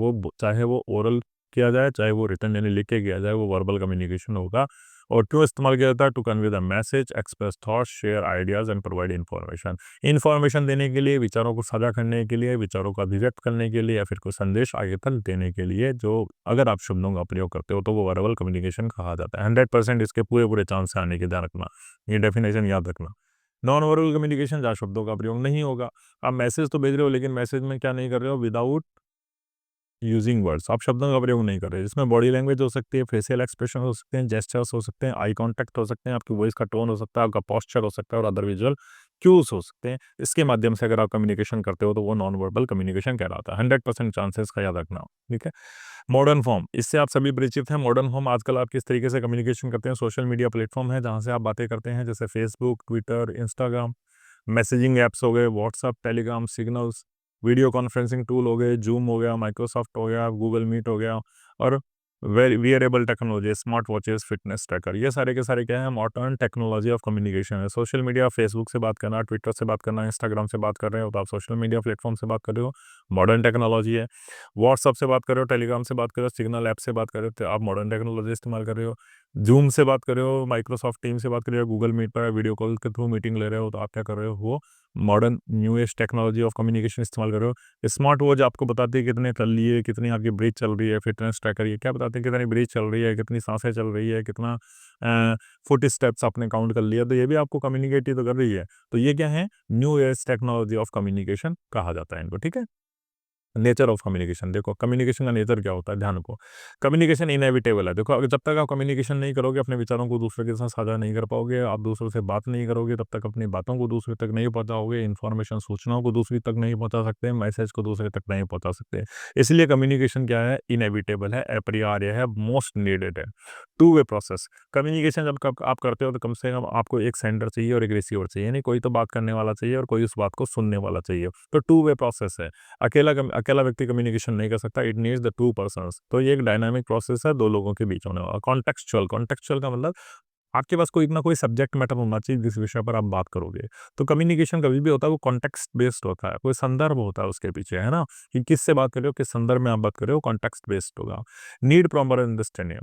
चाहे वो ओरल किया जाए, चाहे वो रिटन यानी लिख के किया जाए, वो वर्बल कम्युनिकेशन होगा। और क्यों इस्तेमाल किया जाता है? To convey the message, express thoughts, share ideas and provide information. Information देने के लिए, विचारों को साझा करने के लिए, विचारों का अभिव्यक्त करने के लिए, या फिर कोई संदेश आगे तक देने के लिए, जो अगर आप शब्दों का प्रयोग करते हो तो वो वर्बल कम्युनिकेशन कहा जाता है। 100% इसके पूरे पूरे चांस से आने के, ध्यान रखना, ये डेफिनेशन याद रखना। नॉन वर्बल कम्युनिकेशन, जहाँ शब्दों का प्रयोग नहीं होगा। आप मैसेज तो भेज रहे हो, लेकिन मैसेज में क्या नहीं कर रहे हो? विदाउट यूजिंग वर्ड्स, आप शब्दों का प्रयोग नहीं कर रहे। इसमें बॉडी लैंग्वेज हो सकती है, फेशियल एक्सप्रेशन हो सकते हैं, जेस्चर्स हो सकते हैं, आई कांटेक्ट हो सकते हैं, आपकी वॉइस का टोन हो सकता है, आपका पोस्चर हो सकता है, और अदर विजुअल क्यूज हो सकते हैं। इसके माध्यम से अगर आप कम्युनिकेशन करते हो तो वो नॉन वर्बल कम्युनिकेशन कहलाता है। 100% चांसेस का याद रखना, ठीक है। मॉडर्न फॉर्म, इससे आप सभी परिचित हैं। मॉडर्न फॉर्म आजकल आप किस तरीके से कम्युनिकेशन करते हैं? सोशल मीडिया प्लेटफॉर्म है जहाँ से आप बातें करते हैं, जैसे Facebook, Twitter, Instagram. Messaging apps हो गए, WhatsApp, Telegram, signals, video conferencing tool हो गए, जूम हो गया, माइक्रोसॉफ्ट हो गया, गूगल मीट हो गया, और wearable technology, smart watches, fitness tracker, ये सारे के सारे क्या है? मॉडर्न टेक्नोलॉजी ऑफ कम्युनिकेशन है। सोशल मीडिया, फेसबुक से बात करना, ट्विटर से बात करना, इंस्टाग्राम से बात कर रहे हो तो आप सोशल मीडिया प्लेटफॉर्म से बात कर रहे हो, मॉडर्न टेक्नोलॉजी है। व्हाट्सअप से बात कर रहे हो, टेलीग्राम से बात कर रहे हो, सिग्नल ऐप से बात कर रहे हो, तो आप मॉडर्न टेक्नोलॉजी इस्तेमाल कर रहे हो। जूम से बात कर रहे हो, माइक्रोसॉफ्ट टीम से बात कर रहे हो, गूगल मीट पर वीडियो कॉल के थ्रू मीटिंग ले रहे हो, तो आप क्या कर रहे हो? वो modern newest technology of communication इस्तेमाल कर रहे हो। स्मार्ट वॉच आपको बताती है कितने चल रही है, कितनी आपकी ब्रीथ चल रही है, फिटनेस ट्रैकर ये क्या बताते हैं? कितनी ब्रीथ चल रही है, कितनी सांसें चल रही है, कितना फुट स्टेप्स आपने काउंट कर लिया, तो ये भी आपको कम्युनिकेट ही तो कर रही है। तो ये क्या है? New age technology of communication कहा जाता है इनको, ठीक है। नेचर ऑफ कम्युनिकेशन, देखो कम्युनिकेशन का नेचर क्या होता है, ध्यान रखो। कम्युनिकेशन इनएविटेबल है। देखो अगर जब तक आप कम्युनिकेशन नहीं करोगे, अपने विचारों को दूसरे के साथ साझा नहीं कर पाओगे, आप दूसरों से बात नहीं करोगे, तब तक अपनी बातों को दूसरे तक नहीं पहुंचाओगे, इन्फॉर्मेशन, सूचनाओं को दूसरी तक नहीं पहुंचा सकते, मैसेज को दूसरे तक नहीं पहुंचा सकते। इसलिए कम्युनिकेशन क्या है? इनएविटेबल है, अपरिहार्य है, मोस्ट नीडेड है। Two way process. कम्युनिकेशन जब आप करते हो तो कम से कम आपको एक सेंडर चाहिए और एक रिसीवर चाहिए, नहीं कोई तो बात करने वाला चाहिए और कोई उस बात को सुनने वाला चाहिए। तो टू वे प्रोसेस है। अकेला व्यक्ति कम्युनिकेशन नहीं कर सकता, it needs the two persons. तो ये एक डायनामिक प्रोसेस है, दो लोगों के बीच होने वाला। कॉन्टेक्सचुअल, कॉन्टेक्सचुअल का मतलब आपके पास कोई ना कोई सब्जेक्ट मैटर होना चाहिए जिस विषय पर आप बात करोगे। तो कम्युनिकेशन कभी भी होता है वो कॉन्टेक्स्ट बेस्ड होता है, कोई संदर्भ होता है उसके पीछे, है ना, कि किससे बात कर रहे हो, किस संदर्भ में आप बात कर रहे हो, कॉन्टेक्स्ट बेस्ड होगा। Need proper understanding.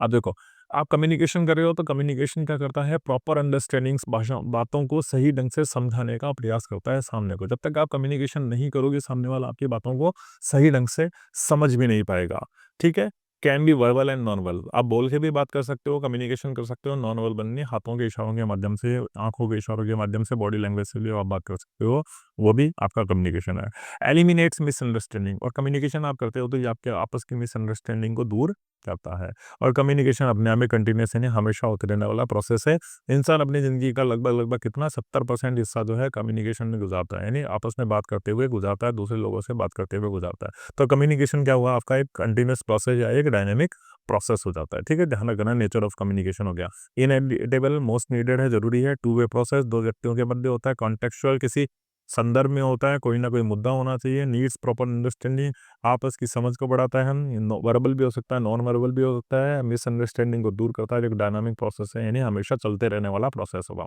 अब देखो, आप कम्युनिकेशन कर रहे हो तो कम्युनिकेशन क्या करता है? प्रॉपर अंडरस्टैंडिंग्स, भाषा, बातों को सही ढंग से समझाने का प्रयास करता है सामने को। जब तक आप कम्युनिकेशन नहीं करोगे, सामने वाला आपकी बातों को सही ढंग से समझ भी नहीं पाएगा, ठीक है। Can be verbal and non verbal, आप बोल के भी बात कर सकते हो, कम्युनिकेशन कर सकते हो। नॉन वर्बल नहीं, हाथों के इशारों के माध्यम से, आंखों के इशारों के माध्यम से, बॉडी लैंग्वेज से भी आप बात कर सकते हो, वो भी आपका कम्युनिकेशन है। एलिमिनेट्स मिसअंडरस्टैंडिंग, और कम्युनिकेशन आप करते हो तो ये आपके आपस की मिसअंडरस्टैंडिंग को दूर करता है। और कम्युनिकेशन अपने आप में कंटिन्यूस है, हमेशा होते रहने वाला प्रोसेस है। इंसान अपनी ज़िंदगी का लगभग लगभग कितना 70% हिस्सा जो है कम्युनिकेशन में गुजारता है, यानी आपस में बात करते हुए गुजारता है, दूसरे लोगों से बात करते हुए गुजारता है। तो कम्युनिकेशन क्या हुआ? आपका एक कंटिन्यूस प्रोसेस या एक डायनेमिक प्रोसेस हो जाता है, ठीक है। ध्यान रखना, नेचर ऑफ कम्युनिकेशन हो गया। इनएविटेबल, मोस्ट नीडेड है, जरूरी है। टू वे प्रोसेस, दो व्यक्तियों के मध्य होता है। कॉन्टेक्चुअल, किसी संदर्भ में होता है, कोई ना कोई मुद्दा होना चाहिए। नीड्स प्रॉपर अंडरस्टैंडिंग, आपस की समझ को बढ़ाता है। हम वर्बल भी हो सकता है, नॉन वर्बल भी हो सकता है। मिसअंडरस्टैंडिंग को दूर करता है, जो एक डायनामिक प्रोसेस है, यानी हमेशा चलते रहने वाला प्रोसेस होगा।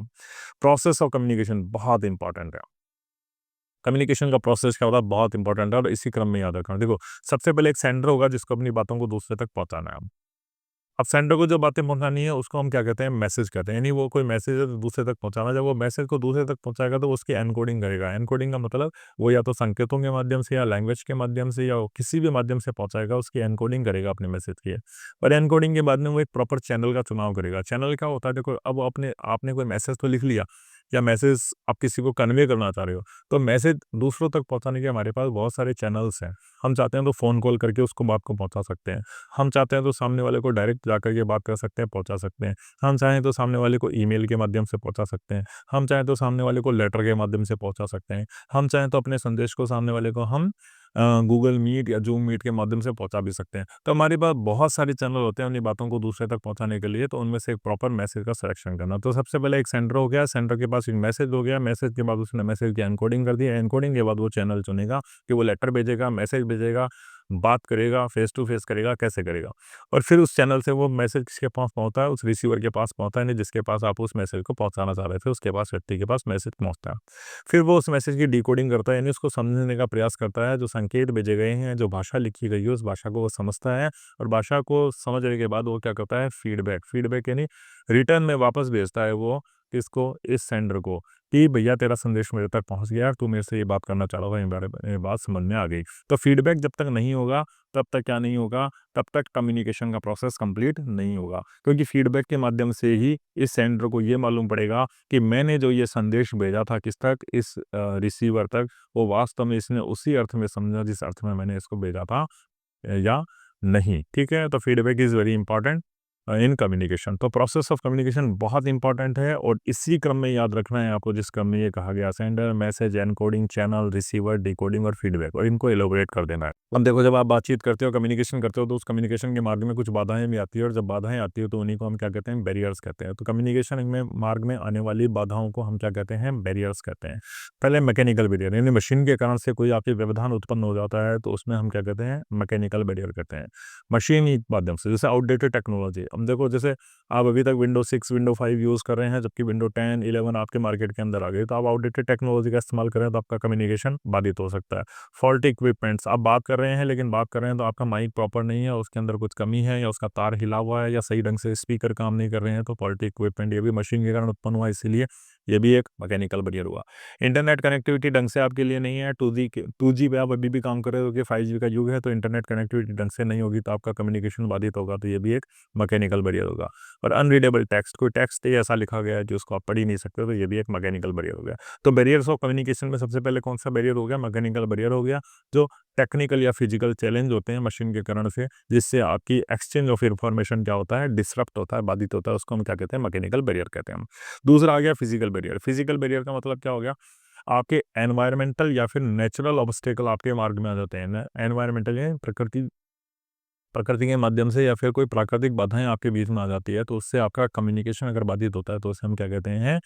प्रोसेस ऑफ कम्युनिकेशन बहुत इंपॉर्टेंट है। कम्युनिकेशन का प्रोसेस क्या होता है? बहुत इंपॉर्टेंट है, और इसी क्रम में याद रखना। देखो, सबसे पहले एक सेंडर होगा जिसको अपनी बातों को दूसरे तक पहुंचाना है। अब सेंडर को जो बातें पहुंचानी है उसको हम क्या कहते हैं? मैसेज कहते हैं। यानी वो कोई मैसेज है तो दूसरे तक पहुंचाना। जब वो मैसेज को दूसरे तक पहुंचाएगा तो वो उसकी एनकोडिंग करेगा। एनकोडिंग का मतलब वो या तो संकेतों के माध्यम से, या लैंग्वेज के माध्यम से, या वो किसी भी माध्यम से पहुंचाएगा, उसकी एनकोडिंग करेगा अपने मैसेज की। और एनकोडिंग के बाद में वो एक प्रॉपर चैनल का चुनाव करेगा। चैनल क्या होता है? देखो, अब आपने आपने कोई मैसेज तो लिख लिया, या मैसेज आप किसी को कन्वे करना चाह रहे हो, तो मैसेज दूसरों तक पहुंचाने के हमारे पास बहुत सारे चैनल्स हैं। हम चाहते हैं तो फ़ोन कॉल करके उसको बात को पहुंचा सकते हैं। हम चाहते हैं तो सामने वाले को डायरेक्ट जाकर के बात कर सकते हैं, पहुंचा सकते हैं। हम चाहें तो सामने वाले को ईमेल के माध्यम से पहुंचा सकते हैं। हम चाहें तो सामने वाले को लेटर के माध्यम से पहुंचा सकते हैं। हम चाहें तो अपने संदेश को सामने वाले को हम गूगल मीट या जूम मीट के माध्यम से पहुंचा भी सकते हैं। तो हमारे पास बहुत सारे चैनल होते हैं अपनी बातों को दूसरे तक पहुंचाने के लिए, तो उनमें से एक प्रॉपर मैसेज का सिलेक्शन करना। तो सबसे पहले एक सेंडर हो गया, सेंडर के पास एक मैसेज हो गया, मैसेज के बाद उसने मैसेज की एनकोडिंग कर दी, एनकोडिंग के बाद वो चैनल चुनेगा कि वो लेटर भेजेगा, मैसेज भेजेगा, बात करेगा, फेस टू फेस करेगा, कैसे करेगा? और फिर उस चैनल से वो मैसेज किसके पास पहुँचता है? उस रिसीवर के पास पहुँचता है, यानी जिसके पास आप उस मैसेज को पहुँचाना चाह रहे थे, उसके पास, व्यक्ति के पास मैसेज पहुँचता है। फिर वो उस मैसेज की डिकोडिंग करता है, यानी उसको समझने का प्रयास करता है, जो संकेत भेजे गए हैं, जो भाषा लिखी गई है, उस भाषा को वो समझता है और भाषा को समझने के बाद वो क्या करता है? फीडबैक, फीडबैक यानी रिटर्न में वापस भेजता है वो किसको? इस सेंडर को, कि भैया तेरा संदेश मेरे तक पहुँच गया है, तू मेरे से ये बात करना चाह रहा था, ये बारे ये बात समझ में आ गई। तो फीडबैक जब तक नहीं होगा, तब तक क्या नहीं होगा? तब तक कम्युनिकेशन का प्रोसेस कंप्लीट नहीं होगा। क्योंकि फीडबैक के माध्यम से ही इस सेंडर को ये मालूम पड़ेगा कि मैंने जो ये संदेश भेजा था किस तक? इस रिसीवर तक, वो वास्तव में इसने उसी अर्थ में समझा जिस अर्थ में मैंने इसको भेजा था या नहीं, ठीक है? तो feedback is very important in communication. तो प्रोसेस ऑफ कम्युनिकेशन बहुत इंपॉर्टेंट है और इसी क्रम में याद रखना है आपको जिस क्रम में ये कहा गया, sender, message, encoding, channel, receiver, decoding और फीडबैक, और इनको एलाबोरेट कर देना है। अब देखो, जब आप बातचीत करते हो, कम्युनिकेशन करते हो, तो उस कम्युनिकेशन के मार्ग में कुछ बाधाएँ भी आती है, और जब बाधाएँ आती है तो उन्हीं को हम क्या कहते हैं? बैरियर्स कहते हैं। तो कम्युनिकेशन में मार्ग में आने वाली बाधाओं को हम क्या कहते हैं? बैरियर्स कहते हैं। पहले मैकेनिकल बैरियर, यानी मशीन के कारण से कोई आपके व्यवधान उत्पन्न हो जाता है, तो उसमें हम क्या कहते हैं? मैकेनिकल बैरियर कहते हैं। मशीन ही माध्यम से, जैसे आउटडेटेड टेक्नोलॉजी, अब देखो जैसे आप अभी तक विंडो 6, विंडो 5 यूज़ कर रहे हैं, जबकि विंडो 10, 11 आपके मार्केट के अंदर आ गई, तो आप आउटडेटेड टेक्नोलॉजी का इस्तेमाल करें तो आपका कम्युनिकेशन बाधित हो सकता है। फॉल्टी इक्विपमेंट्स, आप बात कर रहे हैं, लेकिन बात कर रहे हैं तो आपका माइक प्रॉपर नहीं है, उसके अंदर कुछ कमी है, या उसका तार हिला हुआ है, या सही ढंग से स्पीकर काम नहीं कर रहे हैं, तो फॉल्टी इक्विपमेंट, ये भी मशीन के कारण उत्पन्न हुआ, इसीलिए ये भी एक मैकेनिकल बैरियर हुआ। इंटरनेट कनेक्टिविटी ढंग से आपके लिए नहीं है, 2G पे आप अभी भी काम कर रहे हो, कि 5G का युग है, तो इंटरनेट कनेक्टिविटी ढंग से नहीं होगी, तो आपका कम्युनिकेशन बाधित होगा, तो ये भी एक मैकेनिकल बैरियर होगा। और अनरीडेबल टेक्स्ट, कोई टेक्स्ट ही ऐसा लिखा गया है जो उसको आप पढ़ ही नहीं सकते, तो ये भी एक मैकेनिकल बैरियर हो गया। तो बैरियर्स ऑफ कम्युनिकेशन में सबसे पहले कौन सा बैरियर हो गया? मैकेनिकल बैरियर हो गया, जो टेक्निकल या फिजिकल चैलेंज होते हैं मशीन के कारण से, जिससे आपकी एक्सचेंज ऑफ इंफॉर्मेशन क्या होता है? डिसरप्ट होता है, बाधित होता है, उसको हम क्या कहते हैं? मैकेनिकल बैरियर कहते हैं हम। दूसरा आ गया फिजिकल बैरियर। फिजिकल बैरियर का मतलब क्या हो गया? आपके एनवायरमेंटल या फिर नेचुरल ऑब्स्टेकल आपके मार्ग में आ जाते हैं। एनवायरमेंटल यानी प्रकृति प्रकृति के माध्यम से, या फिर कोई प्राकृतिक बाधाएँ आपके बीच में आ जाती है, तो उससे आपका कम्युनिकेशन अगर बाधित होता है, तो उसे हम क्या कहते हैं?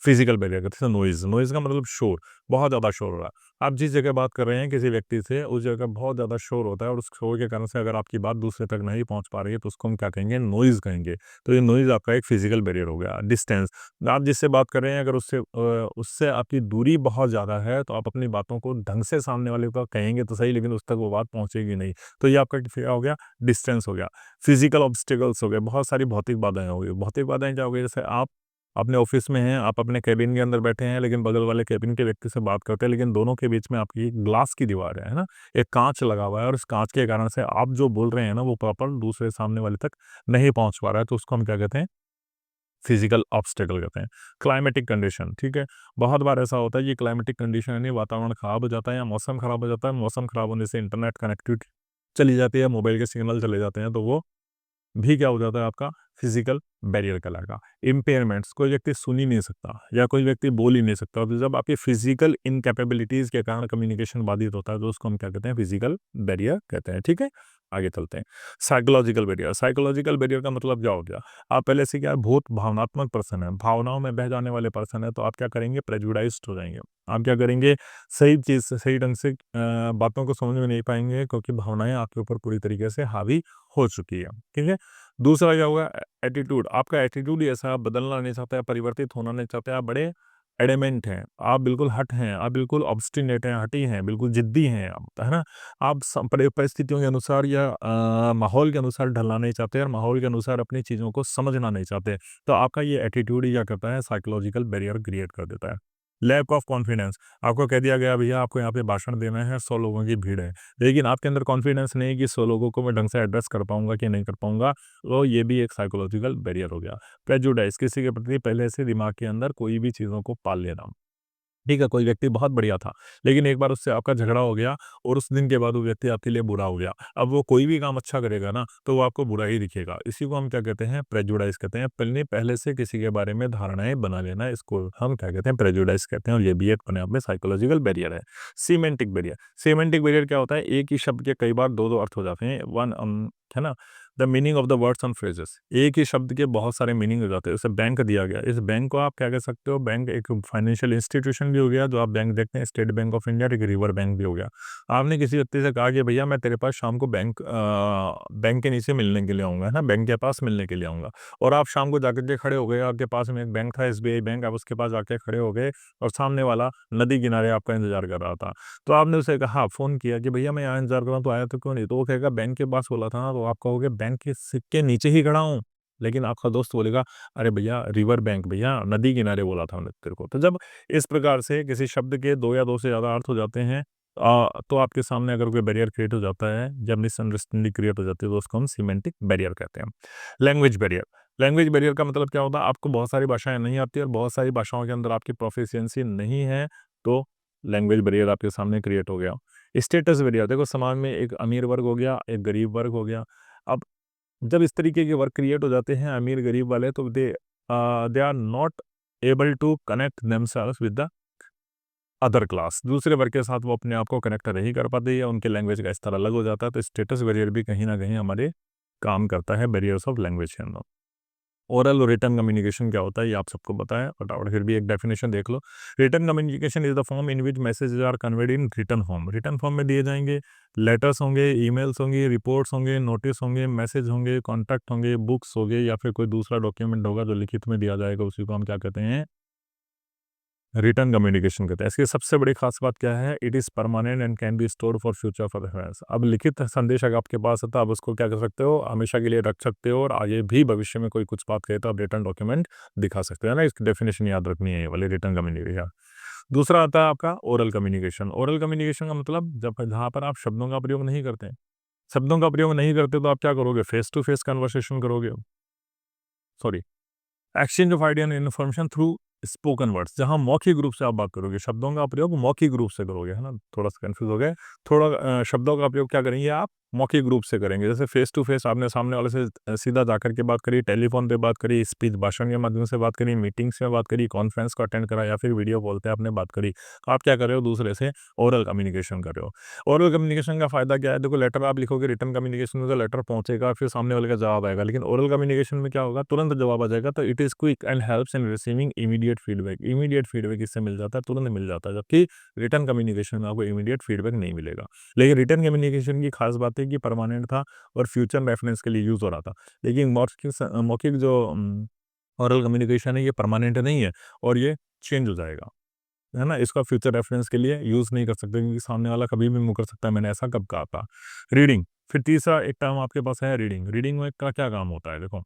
फिजिकल बैरियर कहते हैं। नॉइज़, नॉइज़ का मतलब शोर, बहुत ज़्यादा शोर हो रहा है। आप जिस जगह बात कर रहे हैं किसी व्यक्ति से, उस जगह बहुत ज़्यादा शोर होता है, और उस शोर के कारण से अगर आपकी बात दूसरे तक नहीं पहुँच पा रही है, तो उसको हम क्या कहेंगे? नॉइज़ कहेंगे। तो ये नॉइज़ आपका एक फिजिकल बैरियर हो गया। डिस्टेंस, आप जिससे बात कर रहे हैं, अगर उससे आपकी दूरी बहुत ज़्यादा है, तो आप अपनी बातों को ढंग से सामने वाले को कहेंगे तो सही, लेकिन उस तक वो बात पहुँचेगी नहीं। तो ये आपका क्या हो गया? डिस्टेंस हो गया। फिजिकल ऑब्स्टेकल्स हो गए, बहुत सारी भौतिक बाधाएँ हो गई। भौतिक बाधाएँ क्या हो गई? जैसे आप अपने ऑफिस में हैं, आप अपने केबिन के अंदर बैठे हैं, लेकिन बगल वाले केबिन के व्यक्ति से बात करते हैं, लेकिन दोनों के बीच में आपकी एक ग्लास की दीवार है ना? एक काँच लगा हुआ है, और उस काँच के कारण से आप जो बोल रहे हैं ना, वो प्रॉपर दूसरे सामने वाले तक नहीं पहुँच पा रहा है, तो उसको हम क्या कहते हैं? फिजिकल ऑब्स्टेकल कहते हैं। क्लाइमेटिक कंडीशन, ठीक है? बहुत बार ऐसा होता है कि क्लाइमेटिक कंडीशन यानी वातावरण खराब हो जाता है, या मौसम खराब हो जाता है। मौसम खराब होने से इंटरनेट कनेक्टिविटी चली जाती है, मोबाइल के सिग्नल चले जाते हैं, तो वो भी क्या हो जाता है? आपका फिजिकल बैरियर कहलाएगा। इम्पेयरमेंट्स, कोई व्यक्ति सुन ही नहीं सकता, या कोई व्यक्ति बोल ही नहीं सकता, तो जब आपकी फिजिकल इनकैपेबिलिटीज के कारण कम्युनिकेशन बाधित होता है, तो उसको हम क्या कहते हैं? फिजिकल बैरियर कहते हैं, ठीक है? आगे चलते हैं। साइकोलॉजिकल बैरियर, साइकोलॉजिकल बैरियर का मतलब क्या हो गया? आप पहले से क्या है? बहुत भावनात्मक पर्सन है, भावनाओं में बह जाने वाले पर्सन है, तो आप क्या करेंगे? प्रेजुडाइज्ड हो जाएंगे। आप क्या करेंगे? सही चीज़ से, सही ढंग से बातों को समझ में नहीं पाएंगे, क्योंकि भावनाएं आपके ऊपर पूरी तरीके से हावी हो चुकी है, ठीक है? दूसरा क्या होगा? एटीट्यूड, आपका एटीट्यूड ही ऐसा, आप बदलना नहीं चाहते, आप परिवर्तित होना नहीं चाहते, आप बड़े एडमेंट हैं, आप बिल्कुल हठ हैं, आप बिल्कुल ऑब्स्टिनेट हैं, हठी हैं, बिल्कुल ज़िद्दी हैं आप, है ना? आप परिस्थितियों के अनुसार, या माहौल के अनुसार ढलना नहीं चाहते, और माहौल के अनुसार अपनी चीज़ों को समझना नहीं चाहते। तो आपका ये एटीट्यूड ही क्या करता है? साइकोलॉजिकल बैरियर क्रिएट कर देता है। लैक ऑफ कॉन्फिडेंस, आपको कह दिया गया भैया आपको यहाँ पे भाषण देना है, 100 लोगों की भीड़ है, लेकिन आपके अंदर कॉन्फिडेंस नहीं है कि 100 लोगों को मैं ढंग से एड्रेस कर पाऊँगा कि नहीं कर पाऊँगा, तो ये भी एक साइकोलॉजिकल बैरियर हो गया। प्रेजुडाइज़, किसी के प्रति पहले से दिमाग के अंदर कोई भी चीज़ों को पाल लेना। ठीक है, कोई व्यक्ति बहुत बढ़िया था, लेकिन एक बार उससे आपका झगड़ा हो गया, और उस दिन के बाद वो व्यक्ति आपके लिए बुरा हो गया। अब वो कोई भी काम अच्छा करेगा ना, तो वो आपको बुरा ही दिखेगा। इसी को हम क्या कहते हैं? प्रेजुडाइज़ कहते हैं। पहले से किसी के बारे में धारणाएँ बना लेना, इसको हम क्या कहते हैं? प्रेजुडाइज़ कहते हैं, और ये भी एक अपने आप में साइकोलॉजिकल बैरियर है। सीमेंटिक बैरियर, सीमेंटिक बैरियर क्या होता है? एक ही शब्द के कई बार 2-2 अर्थ हो जाते हैं। है ना? The meaning of the words and phrases, एक ही शब्द के बहुत सारे मीनिंग हो जाते हैं। जैसे बैंक दिया गया, इस बैंक को आप क्या कह सकते हो, बैंक एक फाइनेंशियल इंस्टीट्यूशन भी हो गया, जो आप बैंक देखते हैं स्टेट बैंक ऑफ इंडिया, एक रिवर बैंक भी हो गया। आपने किसी व्यक्ति से कहा कि भैया मैं तेरे पास शाम को बैंक के नीचे मिलने के लिए आऊँगा, है ना? बैंक के पास मिलने के लिए आऊँगा, और आप शाम को जाकर के खड़े हो गए, आपके पास में एक बैंक था एसबीआई बैंक, आप उसके पास जाके खड़े हो गए और सामने वाला नदी किनारे आपका इंतजार कर रहा था। तो आपने उसे कहा, फ़ोन किया कि भैया मैं यहाँ इंतज़ार कर रहा हूँ, तो आया तो क्यों नहीं? तो वो कहेगा बैंक के पास बोला था ना, तो आप कहोगे बैंक के के नीचे ही खड़ा हूँ। लेकिन आपका दोस्त बोलेगा, अरे भैया रिवर बैंक भैया, नदी किनारे बोला था मैंने तेरे को। तो जब इस प्रकार से किसी शब्द के 2 या 2 से ज़्यादा अर्थ हो जाते हैं, तो आपके सामने अगर कोई बैरियर क्रिएट हो जाता है, जब मिसअंडरस्टैंडिंग क्रिएट हो जाती है, तो उसको हम सिमेंटिक बैरियर कहते हैं। लैंग्वेज बैरियर, लैंग्वेज बैरियर का मतलब क्या होता है? आपको बहुत सारी भाषाएँ नहीं आती और बहुत सारी भाषाओं के अंदर आपकी प्रोफिशिएंसी नहीं है, तो लैंग्वेज बैरियर आपके सामने क्रिएट हो गया। स्टेटस बैरियर, देखो समाज में एक अमीर वर्ग हो गया, एक गरीब वर्ग हो गया। अब जब इस तरीके के वर्ग क्रिएट हो जाते हैं अमीर-गरीब वाले, तो they are not able to connect themselves with the other class. दूसरे वर्ग के साथ वो अपने आप को कनेक्ट नहीं कर पाते या उनके लैंग्वेज का स्तर अलग हो जाता है, तो स्टेटस बैरियर भी कहीं न कहीं हमारे काम करता है बैरियर्स ऑफ लैंग्वेज के अंदर। ओरल और रिटन कम्युनिकेशन क्या होता है, ये आप सबको पता है, फटाफट फिर भी एक डेफिनेशन देख लो। Written communication is the form in which messages are conveyed in written form. Written form में दिए जाएंगे, लेटर्स होंगे, ईमेल्स होंगे, रिपोर्ट्स होंगे, नोटिस होंगे, मैसेज होंगे, कॉन्टैक्ट होंगे, बुक्स होंगे, या फिर कोई दूसरा डॉक्यूमेंट होगा जो लिखित में दिया जाएगा, उसी को हम क्या कहते हैं, रिटर्न कम्युनिकेशन कहते हैं। इसकी सबसे बड़ी खास बात क्या है, it is permanent and can be stored for future for reference. अब लिखित संदेश अगर आपके पास है तो आप उसको क्या कर सकते हो, हमेशा के लिए रख सकते हो, और आगे भी भविष्य में कोई कुछ बात कहे तो आप रिटर्न डॉक्यूमेंट दिखा सकते हो, है ना? इसकी डेफिनेशन याद रखनी है ये वाली, रिटर्न कम्युनिकेशन। दूसरा आता है आपका ओरल कम्युनिकेशन। ओरल कम्युनिकेशन का मतलब जब जहाँ पर आप शब्दों का प्रयोग नहीं करते, शब्दों का प्रयोग नहीं करते तो आप क्या करोगे, फेस टू फेस कन्वर्सेशन करोगे, sorry, exchange of idea and information through spoken words, जहाँ मौखिक रूप से आप बात करोगे, शब्दों का प्रयोग मौखिक रूप से करोगे, है ना? थोड़ा-सा कन्फ्यूज़ हो गए। थोड़ा शब्दों का प्रयोग क्या करेंगे आप, मौखिक रूप से करेंगे। जैसे फेस टू फेस आपने सामने वाले से सीधा जाकर के बात करी, टेलीफ़ोन पे बात करी, स्पीच भाषण के माध्यम से बात करी, मीटिंग्स में बात करी, कॉन्फ्रेंस को अटेंड करा, या फिर वीडियो कॉल पे आपने बात करी। तो आप क्या कर रहे हो, दूसरे से ओरल कम्युनिकेशन कर रहे हो। ओरल कम्युनिकेशन का फ़ायदा क्या है? देखो, लेटर आप लिखोगे, रिटन कम्युनिकेशन में तो लेटर पहुँचेगा, फिर सामने वाले का जवाब आएगा, लेकिन ओरल कम्युनिकेशन में क्या होगा, तुरंत जवाब आ जाएगा, तो it is quick and helps in receiving immediate feedback. Immediate feedback इससे मिल जाता है, तुरंत मिल जाता है, जबकि रिटन कम्युनिकेशन में आपको इमीडिएट फीडबैक नहीं मिलेगा। लेकिन रिटन कम्युनिकेशन की खास बात है कि परमानेंट था और फ्यूचर रेफरेंस के लिए यूज़ हो रहा था। लेकिन मौखिक जो ओरल कम्युनिकेशन है, ये परमानेंट नहीं है और ये चेंज हो जाएगा। है ना? इसका फ्यूचर रेफरेंस के लिए यूज़ नहीं कर सकते, क्योंकि सामने वाला कभी भी मुकर सकता है, मैंने ऐसा कब कहा था। रीडिंग, फिर तीसरा एक टर्म आपके पास है रीडिंग। रीडिंग में का क्या काम होता है, देखो,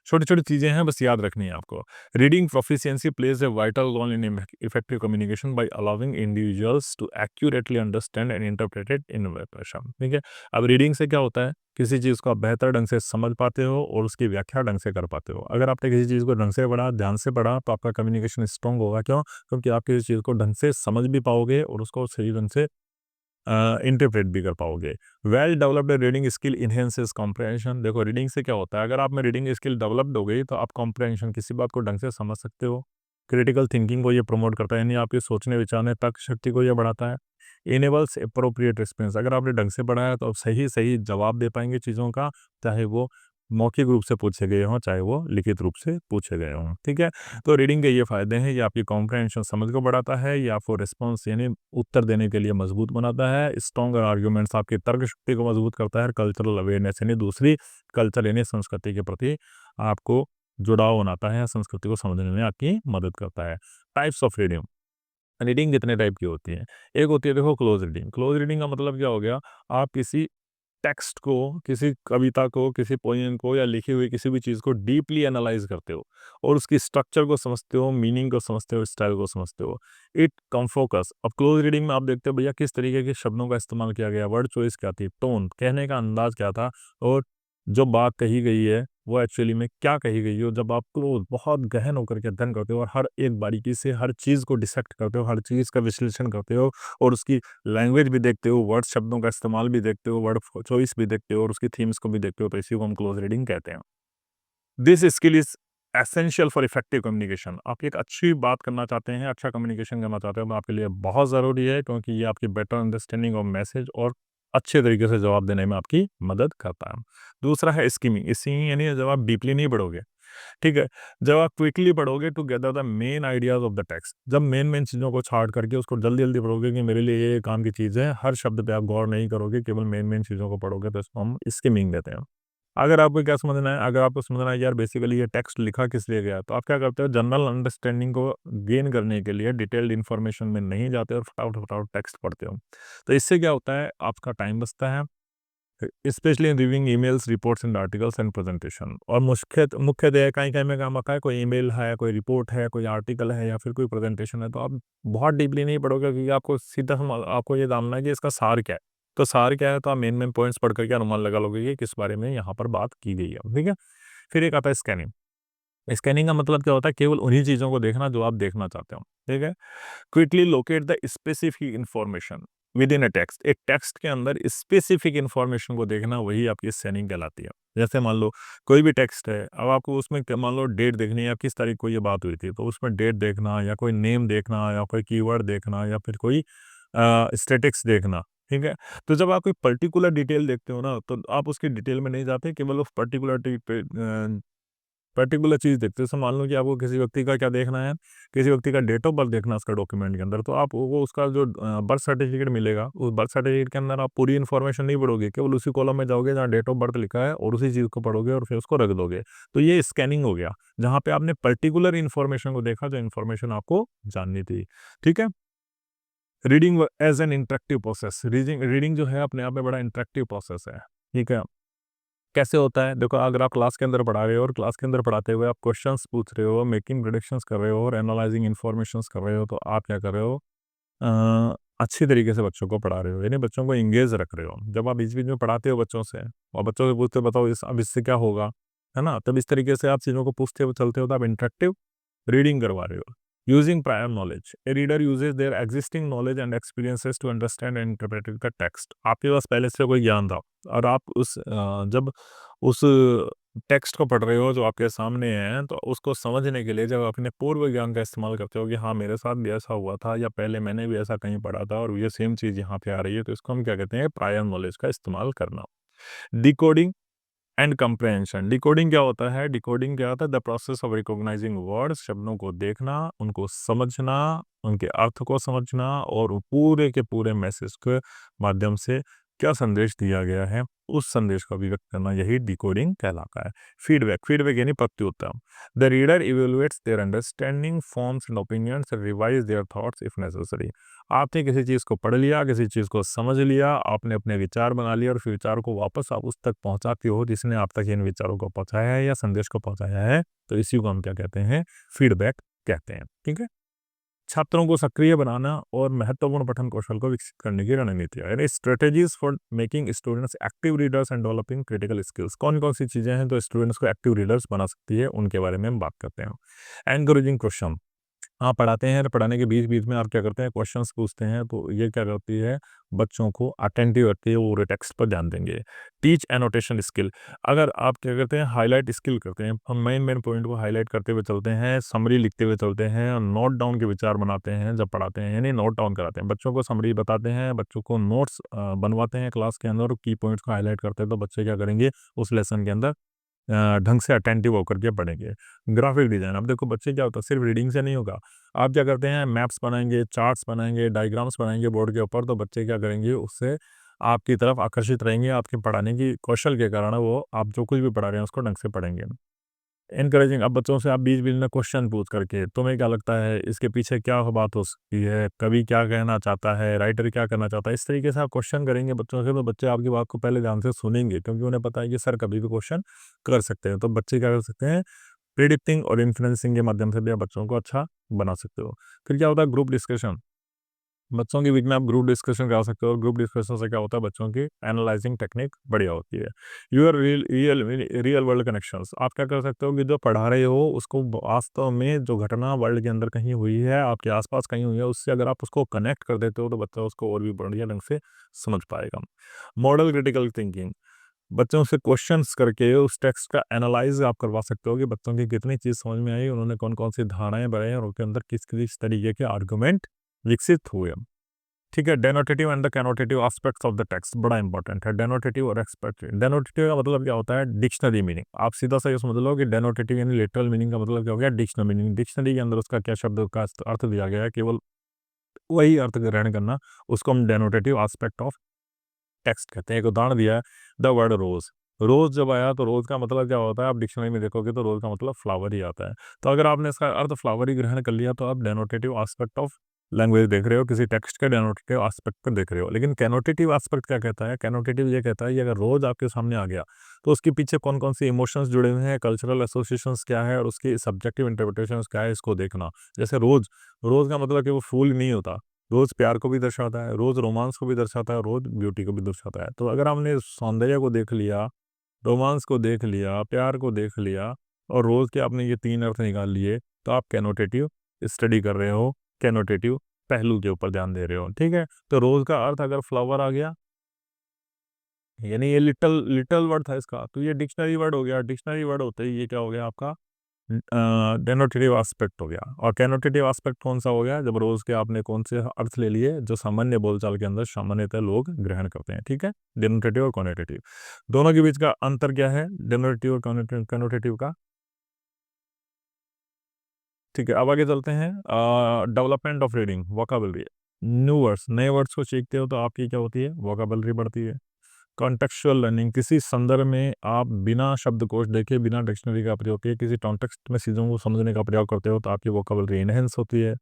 छोटी-छोटी चीज़ें हैं, बस याद रखनी है आपको। Reading proficiency plays a vital role in effective communication by allowing individuals to accurately understand and interpret it in verbal, ठीक है? अब रीडिंग से क्या होता है, किसी चीज़ को आप बेहतर ढंग से समझ पाते हो और उसकी व्याख्या ढंग से कर पाते हो। अगर आपने किसी चीज़ को ढंग से पढ़ा, ध्यान से पढ़ा, तो आपका कम्युनिकेशन स्ट्रॉन्ग होगा। क्यों? क्योंकि आप किसी चीज़ को ढंग से समझ भी पाओगे और उसको सही ढंग से इंटरप्रेट भी कर पाओगे। Well developed reading skill enhances comprehension. देखो, रीडिंग से क्या होता है, अगर आप में रीडिंग स्किल डेवलप्ड हो गई तो आप कॉम्प्रहेंशन, किसी बात को ढंग से समझ सकते हो। क्रिटिकल थिंकिंग को ये प्रमोट करता है, यानी आपके सोचने विचारने तर्क शक्ति को ये बढ़ाता है। इनेबल्स एप्रोप्रिएट रिस्पॉन्स, अगर आपने ढंग से पढ़ा है तो आप सही सही जवाब दे पाएंगे चीज़ों का, चाहे वो मौखिक रूप से पूछे गए हों, चाहे वो लिखित रूप से पूछे गए हों, ठीक है? तो रीडिंग के ये फ़ायदे हैं, ये आपकी कॉम्प्रहेंशन समझ को बढ़ाता है, ये आपको रिस्पॉन्स यानी उत्तर देने के लिए मजबूत बनाता है, स्ट्रॉन्गर आर्ग्यूमेंट्स आपकी तर्क शक्ति को मजबूत करता है, कल्चरल अवेयरनेस यानी दूसरी कल्चर यानी संस्कृति के प्रति आपको जुड़ाव बनाता है, संस्कृति को समझने में आपकी मदद करता है। टाइप्स ऑफ रीडिंग, रीडिंग कितने टाइप की होती है? एक होती है, देखो, क्लोज रीडिंग। क्लोज रीडिंग का मतलब क्या हो गया, आप किसी टेक्स्ट को, किसी कविता को, किसी पोएम को या लिखी हुई किसी भी चीज़ को डीपली एनालाइज़ करते हो और उसकी स्ट्रक्चर को समझते हो, मीनिंग को समझते हो, स्टाइल को समझते हो। It come focus. अब क्लोज रीडिंग में आप देखते हो भैया किस तरीके के शब्दों का इस्तेमाल किया गया, वर्ड चॉइस क्या थी, टोन, कहने का अंदाज़ क्या था, और जो बात कही गई है वो एक्चुअली में क्या कही गई हो। जब आप क्लोज बहुत गहन होकर के अध्ययन करते हो और हर एक बारीकी से हर चीज़ को डिसेक्ट करते हो, हर चीज़ का विश्लेषण करते हो और उसकी लैंग्वेज भी देखते हो, वर्ड शब्दों का इस्तेमाल भी देखते हो, वर्ड चॉइस भी देखते हो और उसकी थीम्स को भी देखते हो, तो इसी को हम क्लोज रीडिंग कहते हैं। This skill is essential for effective communication. आप एक अच्छी बात करना चाहते हैं, अच्छा कम्युनिकेशन करना चाहते हो, तो आपके लिए बहुत ज़रूरी है, क्योंकि ये आपकी बेटर अंडरस्टैंडिंग ऑफ मैसेज और अच्छे तरीके से जवाब देने में आपकी मदद करता है। दूसरा है स्किमिंग। स्किमिंग यानी जब आप डीपली नहीं पढ़ोगे, ठीक है? जब आप क्विकली पढ़ोगे to gather the main ideas of the text. जब मेन-मेन चीज़ों को छाँट करके उसको जल्दी-जल्दी पढ़ोगे कि मेरे लिए ये काम की चीज़ है, हर शब्द पे आप गौर नहीं करोगे, केवल मेन-मेन चीज़ों को पढ़ोगे, तो इसको हम स्किमिंग कहते हैं। अगर आपको क्या समझना है, अगर आपको समझना है यार बेसिकली ये टेक्स्ट लिखा किस लिए गया है, तो आप क्या करते हो, जनरल अंडरस्टैंडिंग को गेन करने के लिए डिटेल्ड इन्फॉर्मेशन में नहीं जाते और फटाफट टेक्स्ट पढ़ते हो। तो इससे क्या होता है, आपका टाइम बचता है, specially in reviewing emails, reports and articles and presentation. और मुख्यतः कहीं-कहीं में काम आता है, कोई ईमेल है, कोई रिपोर्ट है, कोई आर्टिकल है या फिर कोई प्रेजेंटेशन है, तो आप बहुत डीपली नहीं पढ़ोगे क्योंकि आपको सीधा आपको ये जानना है कि इसका सार क्या है। तो सार क्या है, तो आप मेन-मेन पॉइंट्स पढ़ कर के अनुमान लगा लोगे कि किस बारे में यहाँ पर बात की गई है, ठीक है? फिर एक आता है स्कैनिंग। स्कैनिंग का मतलब क्या होता है, केवल उन्हीं चीज़ों को देखना जो आप देखना चाहते हो, ठीक है? Quickly locate the specific information with in a text. एक टेक्स्ट के अंदर स्पेसिफिक इंफॉर्मेशन को देखना, वही आपकी स्कैनिंग कहलाती है। जैसे मान लो कोई भी टेक्स्ट है, अब आपको उसमें मान लो डेट देखनी है, किस तारीख को ये बात हुई थी, तो उसमें डेट देखना या कोई नेम देखना या कोई कीवर्ड देखना या फिर कोई स्टेटिक्स देखना, ठीक है? तो जब आप कोई पर्टिकुलर डिटेल देखते हो ना, तो आप उसकी डिटेल में नहीं जाते, केवल उस पर्टिकुलर चीज़ देखते हो। जैसे मान लो कि आपको किसी व्यक्ति का क्या देखना है, किसी व्यक्ति का डेट ऑफ बर्थ देखना है उसका डॉक्यूमेंट के अंदर, तो आप वो उसका जो बर्थ सर्टिफिकेट मिलेगा, उस बर्थ सर्टिफिकेट के अंदर आप पूरी इन्फॉर्मेशन नहीं पढ़ोगे, केवल उसी कॉलम में जाओगे जहाँ डेट ऑफ बर्थ लिखा है और उसी चीज़ को पढ़ोगे और फिर उसको रख दोगे। तो ये स्कैनिंग हो गया, जहाँ पे आपने पर्टिकुलर इन्फॉर्मेशन को देखा, जो इन्फॉर्मेशन आपको जाननी थी, ठीक है? Reading as an interactive process. Reading reading जो है अपने आप में बड़ा इंटरेक्टिव प्रोसेस है, ठीक है? कैसे होता है? देखो, अगर आप क्लास के अंदर पढ़ा रहे हो और क्लास के अंदर पढ़ाते हुए आप क्वेश्चंस पूछ रहे हो, मेकिंग प्रेडिक्शंस कर रहे हो और एनालाइजिंग इन्फॉर्मेशंस कर रहे हो, तो आप क्या कर रहे हो? अच्छी तरीके से बच्चों को पढ़ा रहे हो, यानी बच्चों को एंगेज रख रहे हो। जब आप बीच-बीच में पढ़ाते हो बच्चों से और बच्चों से पूछते हो, बताओ अब इससे क्या होगा? है ना? तब इस तरीके से आप चीज़ों को पूछते हुए चलते हो, तो आप इंटरेक्टिव रीडिंग करवा रहे हो। Using prior knowledge. A reader uses their existing knowledge and experiences to understand and interpret the text. आपके पास पहले से कोई ज्ञान था और आप जब उस टेक्स्ट को पढ़ रहे हो जो आपके सामने है, तो उसको समझने के लिए जब अपने पूर्व ज्ञान का इस्तेमाल करते हो कि हाँ, मेरे साथ भी ऐसा हुआ था या पहले मैंने भी ऐसा कहीं पढ़ा था और ये सेम चीज़ यहाँ पे आ रही है, तो इसको हम क्या कहते हैं? प्रायर नॉलेज का इस्तेमाल करना। Decoding and comprehension. डिकोडिंग क्या होता है? डिकोडिंग क्या होता है? The process of recognising words. शब्दों को देखना, उनको समझना, उनके अर्थ को समझना और वो पूरे के पूरे मैसेज के माध्यम से क्या संदेश दिया गया है, उस संदेश को अभिव्यक्त करना, यही डिकोडिंग कहलाता है। फीडबैक। फीडबैक यानी प्रत्युत्तर। The reader evaluates their understanding, forms and opinions, revise their thoughts if necessary. आपने किसी चीज़ को पढ़ लिया, किसी चीज़ को समझ लिया, आपने अपने विचार बना लिए और फिर विचार को वापस आप उस तक पहुँचाते हो जिसने आप तक इन विचारों को पहुँचाया है या संदेश को पहुँचाया है, तो इसी को हम क्या कहते हैं? फीडबैक कहते हैं, ठीक है? छात्रों को सक्रिय बनाना और महत्वपूर्ण पठन कौशल को विकसित करने की रणनीतियाँ, यानी strategies for making students active readers and developing critical skills. कौन-कौन सी चीज़ें हैं जो स्टूडेंट्स को एक्टिव रीडर्स बना सकती है, उनके बारे में हम बात करते हैं। Encouraging question. आप पढ़ाते हैं और पढ़ाने के बीच-बीच में आप क्या करते हैं, क्वेश्चंस पूछते हैं, तो ये क्या करती है, बच्चों को अटेंटिव रखती है, वो पूरे टेक्स्ट पर ध्यान देंगे। Teach annotation skill. अगर आप क्या करते हैं, हाइलाइट स्किल करते हैं, हम मेन-मेन पॉइंट को हाइलाइट करते हुए चलते हैं, समरी लिखते हुए चलते हैं और नोट डाउन के विचार बनाते हैं जब पढ़ाते हैं, यानी नोट डाउन कराते हैं। बच्चों को समरी बताते हैं, बच्चों को नोट्स बनवाते हैं क्लास के अंदर और की पॉइंट्स को हाइलाइट करते हैं, तो बच्चे क्या करेंगे, उस लेसन के अंदर ढंग से अटेंटिव होकर के पढ़ेंगे। Graphic design. अब देखो बच्चे क्या होता है, सिर्फ रीडिंग से नहीं होगा। आप क्या करते हैं, मैप्स बनाएँगे, चार्ट्स बनाएँगे, डायग्राम्स बनाएँगे बोर्ड के ऊपर, तो बच्चे क्या करेंगे, उससे आपकी तरफ आकर्षित रहेंगे। आपके पढ़ाने की कौशल के कारण वो आप जो कुछ भी पढ़ा रहे हैं उसको ढंग से पढ़ेंगे। एनकरेजिंग। अब बच्चों से आप बीच-बीच में क्वेश्चन पूछ करके, तुम्हें क्या लगता है इसके पीछे क्या बात हो सकती है? कवि क्या कहना चाहता है? राइटर क्या कहना चाहता है? इस तरीके से आप क्वेश्चन करेंगे बच्चों से, तो बच्चे आपकी बात को पहले ध्यान से सुनेंगे क्योंकि उन्हें पता है कि सर कभी भी क्वेश्चन कर सकते हैं। तो बच्चे क्या कर सकते हैं, प्रिडिक्टिंग और इन्फ्लुएंसिंग के माध्यम से भी आप बच्चों को अच्छा बना सकते हो। फिर क्या होता है, ग्रुप डिस्कशन। बच्चों के बीच में आप ग्रुप डिस्कशन करा सकते हो और ग्रुप डिस्कशन से क्या होता है, बच्चों की एनालाइजिंग टेक्निक बढ़िया होती है। Your real real real world connections. आप क्या कर सकते हो कि जो पढ़ा रहे हो उसको वास्तव में जो घटना वर्ल्ड के अंदर कहीं हुई है, आपके आसपास कहीं हुई है, उससे अगर आप उसको कनेक्ट कर देते हो तो बच्चा उसको और भी बढ़िया ढंग से समझ पाएगा। Model critical thinking. बच्चों से क्वेश्चंस करके उस टेक्स्ट का एनालाइज आप करवा सकते हो कि बच्चों की कितनी चीज़ समझ में आई, उन्होंने कौन-कौन सी धारणाएँ बनाई और उनके अंदर किस-किस तरीके के आर्गुमेंट विकसित हुए। ठीक है। Denotative and the connotative aspects of the text बड़ा इंपॉर्टेंट है। डेनोटेटिव और एक्सपेक्टिव। डेनोटेटिव का मतलब क्या होता है? Dictionary meaning. आप सीधा सा ये समझ लो कि डेनोटेटिव यानी लिटरल मीनिंग का मतलब क्या हो गया? Dictionary meaning. डिक्शनरी के अंदर उसका क्या शब्द का अर्थ दिया गया है, केवल वही अर्थ ग्रहण करना, उसको हम डेनोटेटिव एस्पेक्ट ऑफ टेक्स्ट कहते हैं। एक उदाहरण दिया है, द वर्ड रोज। रोज जब आया तो रोज का मतलब क्या होता है? आप डिक्शनरी में देखोगे तो रोज का मतलब फ्लावर ही आता है। तो अगर आपने इसका अर्थ फ्लावर ही ग्रहण कर लिया तो आप डेनोटेटिव एस्पेक्ट ऑफ लैंग्वेज देख रहे हो, किसी टेक्स्ट के डेनोटेटिव एस्पेक्ट पर देख रहे हो। लेकिन कैनोटेटिव एस्पेक्ट क्या कहता है? कैनोटेटिव ये कहता है कि अगर रोज आपके सामने आ गया तो उसके पीछे कौन कौन सी इमोशंस जुड़े हुए हैं, कल्चरल एसोसिएशंस क्या है और उसकी सब्जेक्टिव इंटरप्रिटेशंस क्या है, इसको देखना। जैसे रोज, रोज का मतलब कि वो फूल नहीं होता, रोज प्यार को भी दर्शाता है, रोज रोमांस को भी दर्शाता है, रोज ब्यूटी को भी दर्शाता है। तो अगर हमने सौंदर्य को देख लिया, रोमांस को देख लिया, प्यार को देख लिया और रोज के आपने ये तीन अर्थ निकाल लिए, तो आप कैनोटेटिव स्टडी कर रहे हो, कैनोटेटिव पहलू के ऊपर ध्यान दे रहे हो। ठीक है। तो रोज का अर्थ अगर फ्लावर आ गया, यानी ये लिटल लिटल वर्ड था इसका, तो ये डिक्शनरी वर्ड हो गया। डिक्शनरी वर्ड होते ही ये क्या हो गया आपका? डेनोटेटिव एस्पेक्ट हो गया। और कैनोटेटिव एस्पेक्ट कौन सा हो गया? जब रोज के आपने कौन से अर्थ ले लिए जो सामान्य बोलचाल के अंदर सामान्यतः लोग ग्रहण करते हैं। ठीक है। डेनोटेटिव और कॉनेटेटिव दोनों के बीच का अंतर क्या है? डेनोटेटिव और कॉनेटेटिव का। ठीक है, अब आगे चलते हैं। Development of reading vocabulary. New words, नए वर्ड्स को सीखते हो तो आपकी क्या होती है? वोकाबलरी बढ़ती है। कॉन्टेक्चुअल लर्निंग, किसी संदर्भ में आप बिना शब्दकोश देखे, बिना डिक्शनरी का प्रयोग किए किसी कॉन्टेक्स्ट में चीज़ों को समझने का प्रयोग करते हो तो आपकी वोकेबलरी इनहेंस होती है।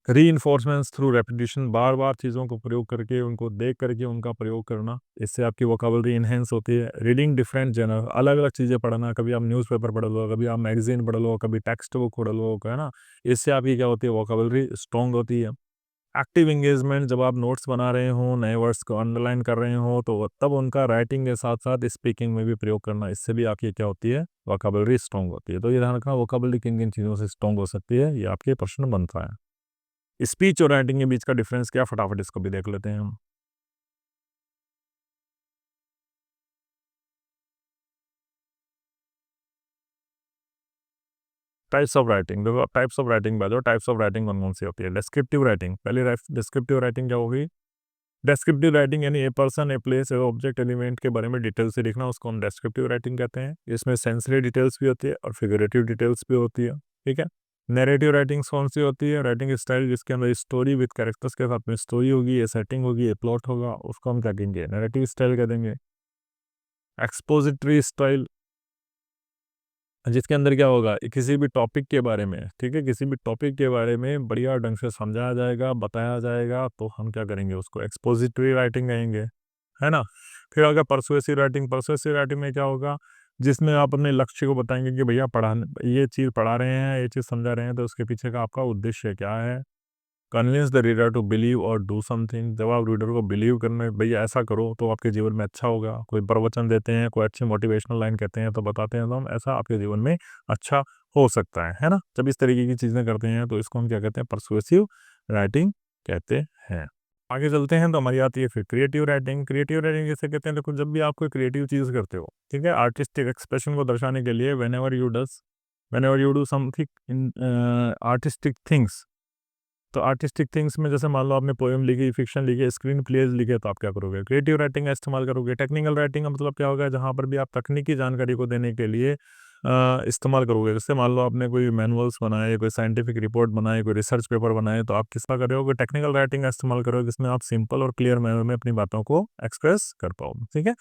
रीइंफोर्समेंट्स थ्रू रेपिटेशन, बार बार चीज़ों को प्रयोग करके, उनको देख करके उनका प्रयोग करना, इससे आपकी वोकेबलरी इनहेंस होती है। रीडिंग डिफरेंट जनरल, अलग अलग चीज़ें पढ़ना, कभी आप न्यूज़पेपर पढ़ लो, कभी आप मैगजीन पढ़ लो, कभी टेक्स्ट बुक पढ़ लो, है ना। इससे आपकी क्या होती है? वोकेबलरी स्ट्रॉन्ग होती है। एक्टिव एंगेजमेंट, जब आप नोट्स बना रहे हो, नए वर्ड्स को अंडरलाइन कर रहे हो तो तब उनका राइटिंग के साथ साथ स्पीकिंग में भी प्रयोग करना, इससे भी आपकी क्या होती है? वोकेबलरी स्ट्रॉन्ग होती है। तो ये ध्यान रखना, वोकेबलरी किन किन चीज़ों से स्ट्रॉन्ग हो सकती है, ये आपके प्रश्न बनता है। स्पीच और राइटिंग के बीच का डिफरेंस क्या, फटाफट इसको भी देख लेते हैं हम। टाइप्स ऑफ राइटिंग, देखो टाइप्स ऑफ राइटिंग बाजो, टाइप्स ऑफ राइटिंग कौन कौन सी होती है? डिस्क्रिप्टिव राइटिंग, पहली डिस्क्रिप्टिव राइटिंग क्या होगी? डेस्क्रिप्टिव राइटिंग यानी a person, a place, A object, element के बारे में डिटेल से लिखना, उसको हम डेस्क्रिप्टिव राइटिंग कहते हैं। इसमें सेंसरी डिटेल्स भी होती है और फिगरेटिव डिटेल्स भी होती है। ठीक है। नैरेटिव राइटिंग्स कौन सी होती है? राइटिंग स्टाइल जिसके अंदर स्टोरी विद कैरेक्टर्स के साथ में स्टोरी होगी, ये सेटिंग होगी, ये प्लॉट होगा, उसको हम क्या कहेंगे? नैरेटिव स्टाइल कह देंगे। एक्सपोजिटरी स्टाइल, जिसके अंदर क्या होगा? किसी भी टॉपिक के बारे में, ठीक है, किसी भी टॉपिक के बारे में बढ़िया ढंग से समझाया जाएगा, बताया जाएगा, तो हम क्या करेंगे? उसको एक्सपोजिटरी राइटिंग कहेंगे, है ना। फिर अगर परसुएसिव राइटिंग, परसुएसिव राइटिंग में क्या होगा? जिसमें आप अपने लक्ष्य को बताएंगे कि भैया पढ़ाने, ये चीज़ पढ़ा रहे हैं, ये चीज़ समझा रहे हैं, तो उसके पीछे का आपका उद्देश्य क्या है? Convince the reader to believe और डू समथिंग, जब आप रीडर को बिलीव करने, भैया ऐसा करो तो आपके जीवन में अच्छा होगा। कोई प्रवचन देते हैं, कोई अच्छी मोटिवेशनल लाइन कहते हैं तो बताते हैं तो हम ऐसा आपके जीवन में अच्छा हो सकता है ना। जब इस तरीके की चीज़ें करते हैं तो इसको हम क्या कहते हैं? परसुएसिव राइटिंग कहते हैं। आगे चलते हैं तो हमारी आती है फिर क्रिएटिव राइटिंग। क्रिएटिव राइटिंग जैसे कहते हैं, देखो जब भी आप कोई क्रिएटिव चीज़ करते हो, ठीक है, आर्टिस्टिक एक्सप्रेशन को दर्शाने के लिए, when ever you do something in artistic things, तो आर्टिस्टिक थिंग्स में जैसे मान लो आपने पोएम लिखी, फिक्शन लिखी, स्क्रीन प्लेज लिखे, तो आप क्या करोगे? क्रिएटिव राइटिंग का इस्तेमाल करोगे। टेक्निकल राइटिंग का मतलब क्या होगा? जहाँ पर भी आप तकनीकी जानकारी को देने के लिए इस्तेमाल करोगे। जैसे मान लो आपने कोई मैनुअल्स बनाए, कोई साइंटिफिक रिपोर्ट बनाए, कोई रिसर्च पेपर बनाए, तो आप किसका कर रहे हो? टेक्निकल राइटिंग का इस्तेमाल करोगे, जिसमें आप सिंपल और क्लियर मैनर में अपनी बातों को एक्सप्रेस कर पाओ। ठीक है।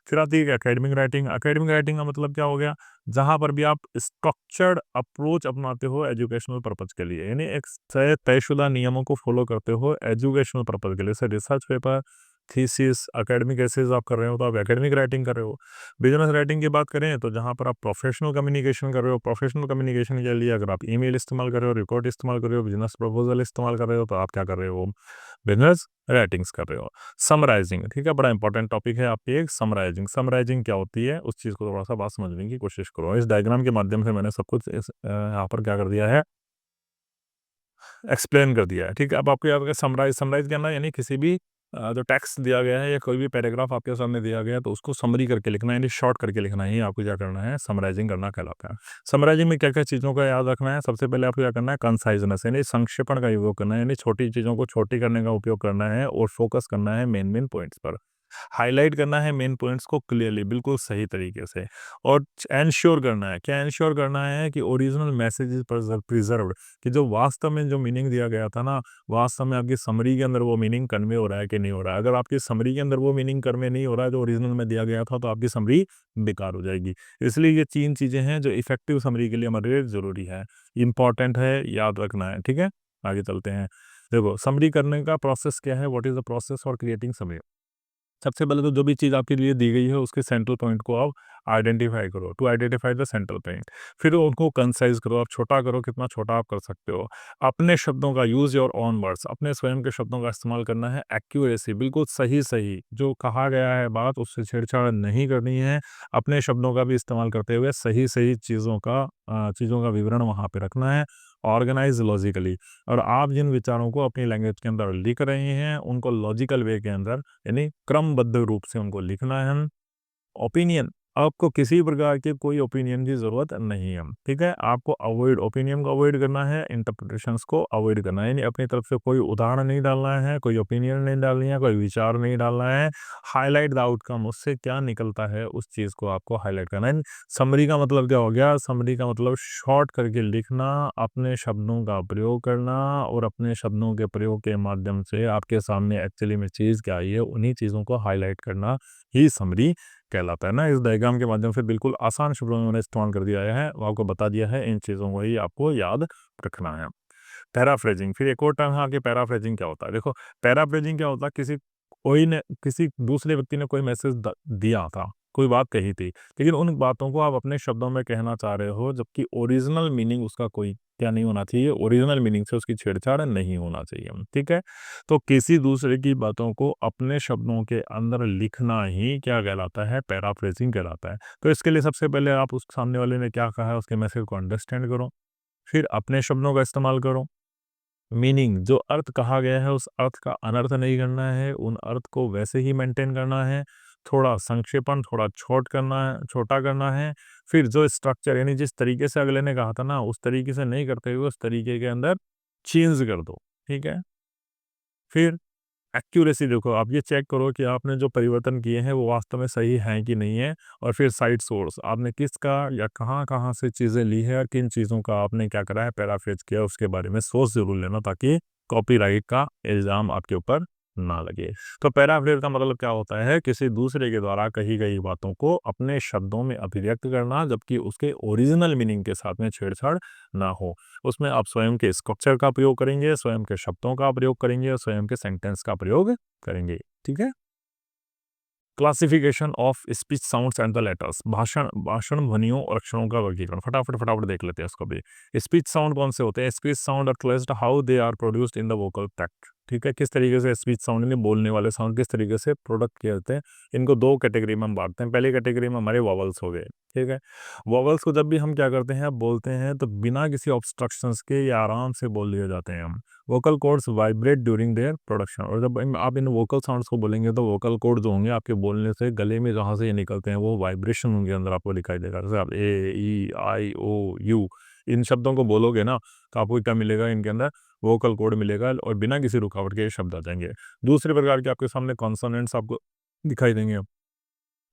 फिर आती है एकेडमिक राइटिंग। एकेडमिक राइटिंग का मतलब क्या हो गया? जहाँ पर भी आप स्ट्रक्चर्ड अप्रोच अपनाते हो एजुकेशनल पर्पज के लिए, यानी एक तयशुदा नियमों को फॉलो करते हो एजुकेशनल पर्पज के लिए। जैसे research paper, thesis, academic essays आप कर रहे हो तो आप एकेडमिक राइटिंग कर रहे हो। बिजनेस राइटिंग की बात करें तो जहाँ पर आप प्रोफेशनल कम्युनिकेशन कर रहे हो, प्रोफेशनल कम्युनिकेशन के लिए अगर आप ईमेल इस्तेमाल कर रहे हो, रिकॉर्ड इस्तेमाल कर रहे हो, बिजनेस प्रपोजल इस्तेमाल कर रहे हो, तो आप क्या कर रहे हो? बिजनेस राइटिंग्स कर रहे हो। समराइजिंग, ठीक है, बड़ा इंपॉर्टेंट टॉपिक है आपकी एक समराइजिंग। समराइजिंग क्या होती है, उस चीज़ को थोड़ा सा बात समझने की कोशिश करो। इस डायग्राम के माध्यम से मैंने सब कुछ यहाँ पर क्या कर दिया है? एक्सप्लेन कर दिया है। ठीक है। अब आपको याद है समराइज, समराइज करना यानी किसी भी जो टेक्स्ट दिया गया है या कोई भी पैराग्राफ आपके सामने दिया गया है तो उसको समरी करके लिखना है, यानी शॉर्ट करके लिखना है, ये आपको क्या करना है, समराइजिंग करना कहलाता है। समराइजिंग में क्या-क्या चीज़ों का याद रखना है, सबसे पहले आपको क्या करना है, कंसाइज़नेस यानी संक्षेपण का उपयोग करना है, यानी छोटी चीज़ों को छोटी करने का उपयोग करना है और फोकस करना है मेन-मेन पॉइंट्स पर। हाइलाइट करना है मेन पॉइंट्स को क्लियरली, बिल्कुल सही तरीके से, और एंश्योर करना है, क्या एंश्योर करना है कि ओरिजिनल मैसेज इज़ प्रिज़र्व्ड, कि जो वास्तव में जो मीनिंग दिया गया था ना, वास्तव में आपकी समरी के अंदर वो मीनिंग कन्वे हो रहा है कि नहीं हो रहा है। अगर आपकी समरी के अंदर वो मीनिंग कन्वे नहीं हो रहा है जो ओरिजिनल में दिया गया था, तो आपकी समरी बेकार हो जाएगी। इसलिए ये 3 चीज़ें हैं जो इफ़ेक्टिव समरी के लिए हमारे लिए ज़रूरी है, इम्पोर्टेंट है, याद रखना है, ठीक है? आगे चलते हैं। देखो समरी करने का प्रोसेस क्या है, what is the process for creating summary? सबसे पहले तो जो भी चीज़ आपके लिए दी गई है उसके सेंट्रल पॉइंट को आप आइडेंटिफाई करो, to identify the central point. फिर उनको कंसाइज करो, आप छोटा करो, कितना छोटा आप कर सकते हो। अपने शब्दों का यूज़ योर ओन वर्ड्स, अपने स्वयं के शब्दों का इस्तेमाल करना है। एक्यूरेसी, बिल्कुल सही-सही, जो कहा गया है बात उससे छेड़छाड़ नहीं करनी है। अपने शब्दों का भी इस्तेमाल करते हुए सही-सही चीज़ों का विवरण वहाँ पे रखना है। ऑर्गेनाइज़ लॉजिकली, और आप जिन विचारों को अपनी लैंग्वेज के अंदर लिख रहे हैं, उनको लॉजिकल वे के अंदर यानी क्रमबद्ध रूप से उनको लिखना है। ओपिनियन, आपको किसी प्रकार के कोई ओपिनियन की ज़रूरत नहीं है, ठीक है? आपको अवॉइड ओपिनियन को अवॉइड करना है, इंटरप्रिटेशंस को अवॉइड करना है, यानी अपनी तरफ से कोई उदाहरण नहीं डालना है, कोई ओपिनियन नहीं डालनी है, कोई विचार नहीं डालना है। हाइलाइट द आउटकम, उससे क्या निकलता है, उस चीज़ को आपको हाइलाइट करना है। समरी का मतलब क्या हो गया? समरी का मतलब शॉर्ट करके लिखना, अपने शब्दों का प्रयोग करना, और अपने शब्दों के प्रयोग के माध्यम से आपके सामने एक्चुअली में चीज़ क्या आई है, उन्हीं चीज़ों को हाइलाइट करना ही समरी कहलाता है ना। इस डायग्राम के माध्यम से बिल्कुल आसान शब्दों में मैंने इस्तेमाल कर दिया है, वो आपको बता दिया है, इन चीज़ों को ही आपको याद रखना है। पैराफ्रेजिंग, फिर एक और टर्म है कि पैराफ्रेजिंग क्या होता है। देखो पैराफ्रेजिंग क्या होता है, किसी दूसरे व्यक्ति ने कोई मैसेज दिया था, कोई बात कही थी, लेकिन उन बातों को आप अपने शब्दों में कहना चाह रहे हो, जबकि ओरिजिनल मीनिंग उसका कोई क्या नहीं होना चाहिए, ओरिजिनल मीनिंग से उसकी छेड़छाड़ नहीं होना चाहिए, ठीक है? तो किसी दूसरे की बातों को अपने शब्दों के अंदर लिखना ही क्या कहलाता है, पैराफ्रेजिंग कहलाता है। तो इसके लिए सबसे पहले आप उस सामने वाले ने क्या कहा है उसके मैसेज को अंडरस्टैंड करो, फिर अपने शब्दों का इस्तेमाल करो। मीनिंग, जो अर्थ कहा गया है उस अर्थ का अनर्थ नहीं करना है, उन अर्थ को वैसे ही मेंटेन करना है। थोड़ा संक्षेपण, थोड़ा छोटा करना है। फिर जो स्ट्रक्चर यानी जिस तरीके से अगले ने कहा था ना, उस तरीके से नहीं करते हुए उस तरीके के अंदर चेंज कर दो, ठीक है? फिर एक्यूरेसी देखो, आप ये चेक करो कि आपने जो परिवर्तन किए हैं वो वास्तव में सही हैं कि नहीं है। और फिर साइट सोर्स, आपने किसका या कहाँ-कहाँ से चीज़ें ली है और किन चीज़ों का आपने क्या करा है, पैराफ्रेज किया, उसके बारे में सोर्स ज़रूर लेना, ताकि कॉपीराइट का इल्ज़ाम आपके ऊपर ना लगे। तो पैराफ्रेज का मतलब क्या होता है, किसी दूसरे के द्वारा कही गई बातों को अपने शब्दों में अभिव्यक्त करना, जबकि उसके ओरिजिनल मीनिंग के साथ में छेड़छाड़ ना हो। उसमें आप स्वयं के स्ट्रक्चर का प्रयोग करेंगे, स्वयं के शब्दों का प्रयोग करेंगे और स्वयं के सेंटेंस का प्रयोग करेंगे, ठीक है? Classification of speech sounds and the letters, भाषण ध्वनियों और अक्षरों का वर्गीकरण, फटाफट देख लेते हैं इसको भी। स्पीच साउंड कौन से होते हैं? Speech sound are traced how they are produced in the vocal tract, ठीक है? किस तरीके से स्पीच साउंड यानी बोलने वाले साउंड किस तरीके से प्रोडक्ट किए जाते हैं, इनको दो कैटेगरी में हम बांटते हैं। पहली कैटेगरी में हमारे वॉवल्स हो गए, ठीक है? वॉवल्स को जब भी हम क्या करते हैं, बोलते हैं, तो बिना किसी ऑब्स्ट्रक्शंस के या आराम से बोल दिए जाते हैं हम। Vocal cords vibrate during their production, और जब आप इन वोकल साउंड्स को बोलेंगे तो वोकल कॉर्ड जो होंगे आपके बोलने से गले में जहाँ से ये निकलते हैं वो वाइब्रेशन उनके अंदर आपको दिखाई देगा। जैसे आप ए, ई, आई, ओ, यू इन शब्दों को बोलोगे ना, तो आपको क्या मिलेगा, इनके अंदर वोकल कॉर्ड मिलेगा और बिना किसी रुकावट के ये शब्द आ जाएँगे। दूसरे प्रकार के आपके सामने कॉन्सोनेंट्स आपको दिखाई देंगे।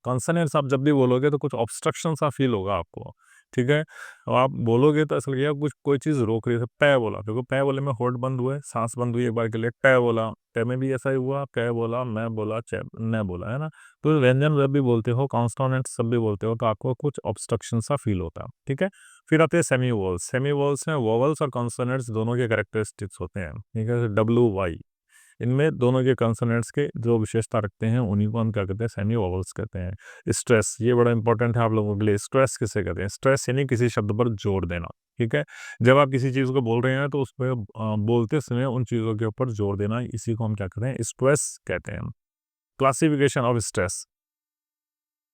कॉन्सोनेंट्स आप जब भी बोलोगे तो कुछ ऑब्स्ट्रक्शन सा फ़ील होगा आपको, ठीक है? और आप बोलोगे तो ऐसा लगेगा कुछ कोई चीज़ रोक रही है। जैसे पै बोला, देखो पै बोले में होंठ बंद हुए, साँस बंद हुई एक बार के लिए, टे बोला, टे में भी ऐसा ही हुआ, कै बोला, मैं बोला, चे ने बोला, है ना? तो व्यंजन जब भी बोलते हो, कॉन्सोनेंट्स जब भी बोलते हो, तो आपको कुछ ऑब्स्ट्रक्शन सा फ़ील होता है, ठीक है? फिर आते हैं सेमी वोवल्स। सेमी वोवल्स में वोवल्स और कॉन्सोनेंट्स दोनों के कैरेक्टरिस्टिक्स होते हैं, ठीक है? डब्ल्यू, वाई, इनमें दोनों के कॉन्सोनेंट्स के जो विशेषता रखते हैं उन्हीं को हम क्या कहते हैं, सेमी वोवल्स कहते हैं। स्ट्रेस, ये बड़ा इंपॉर्टेंट है आप लोगों के लिए। स्ट्रेस किसे कहते हैं? स्ट्रेस यानी किसी शब्द पर जोर देना, ठीक है? जब आप किसी चीज़ को बोल रहे हैं तो उस पे बोलते समय उन चीज़ों के ऊपर जोर देना, इसी को हम क्या कहते हैं, स्ट्रेस कहते हैं। Classification of stress,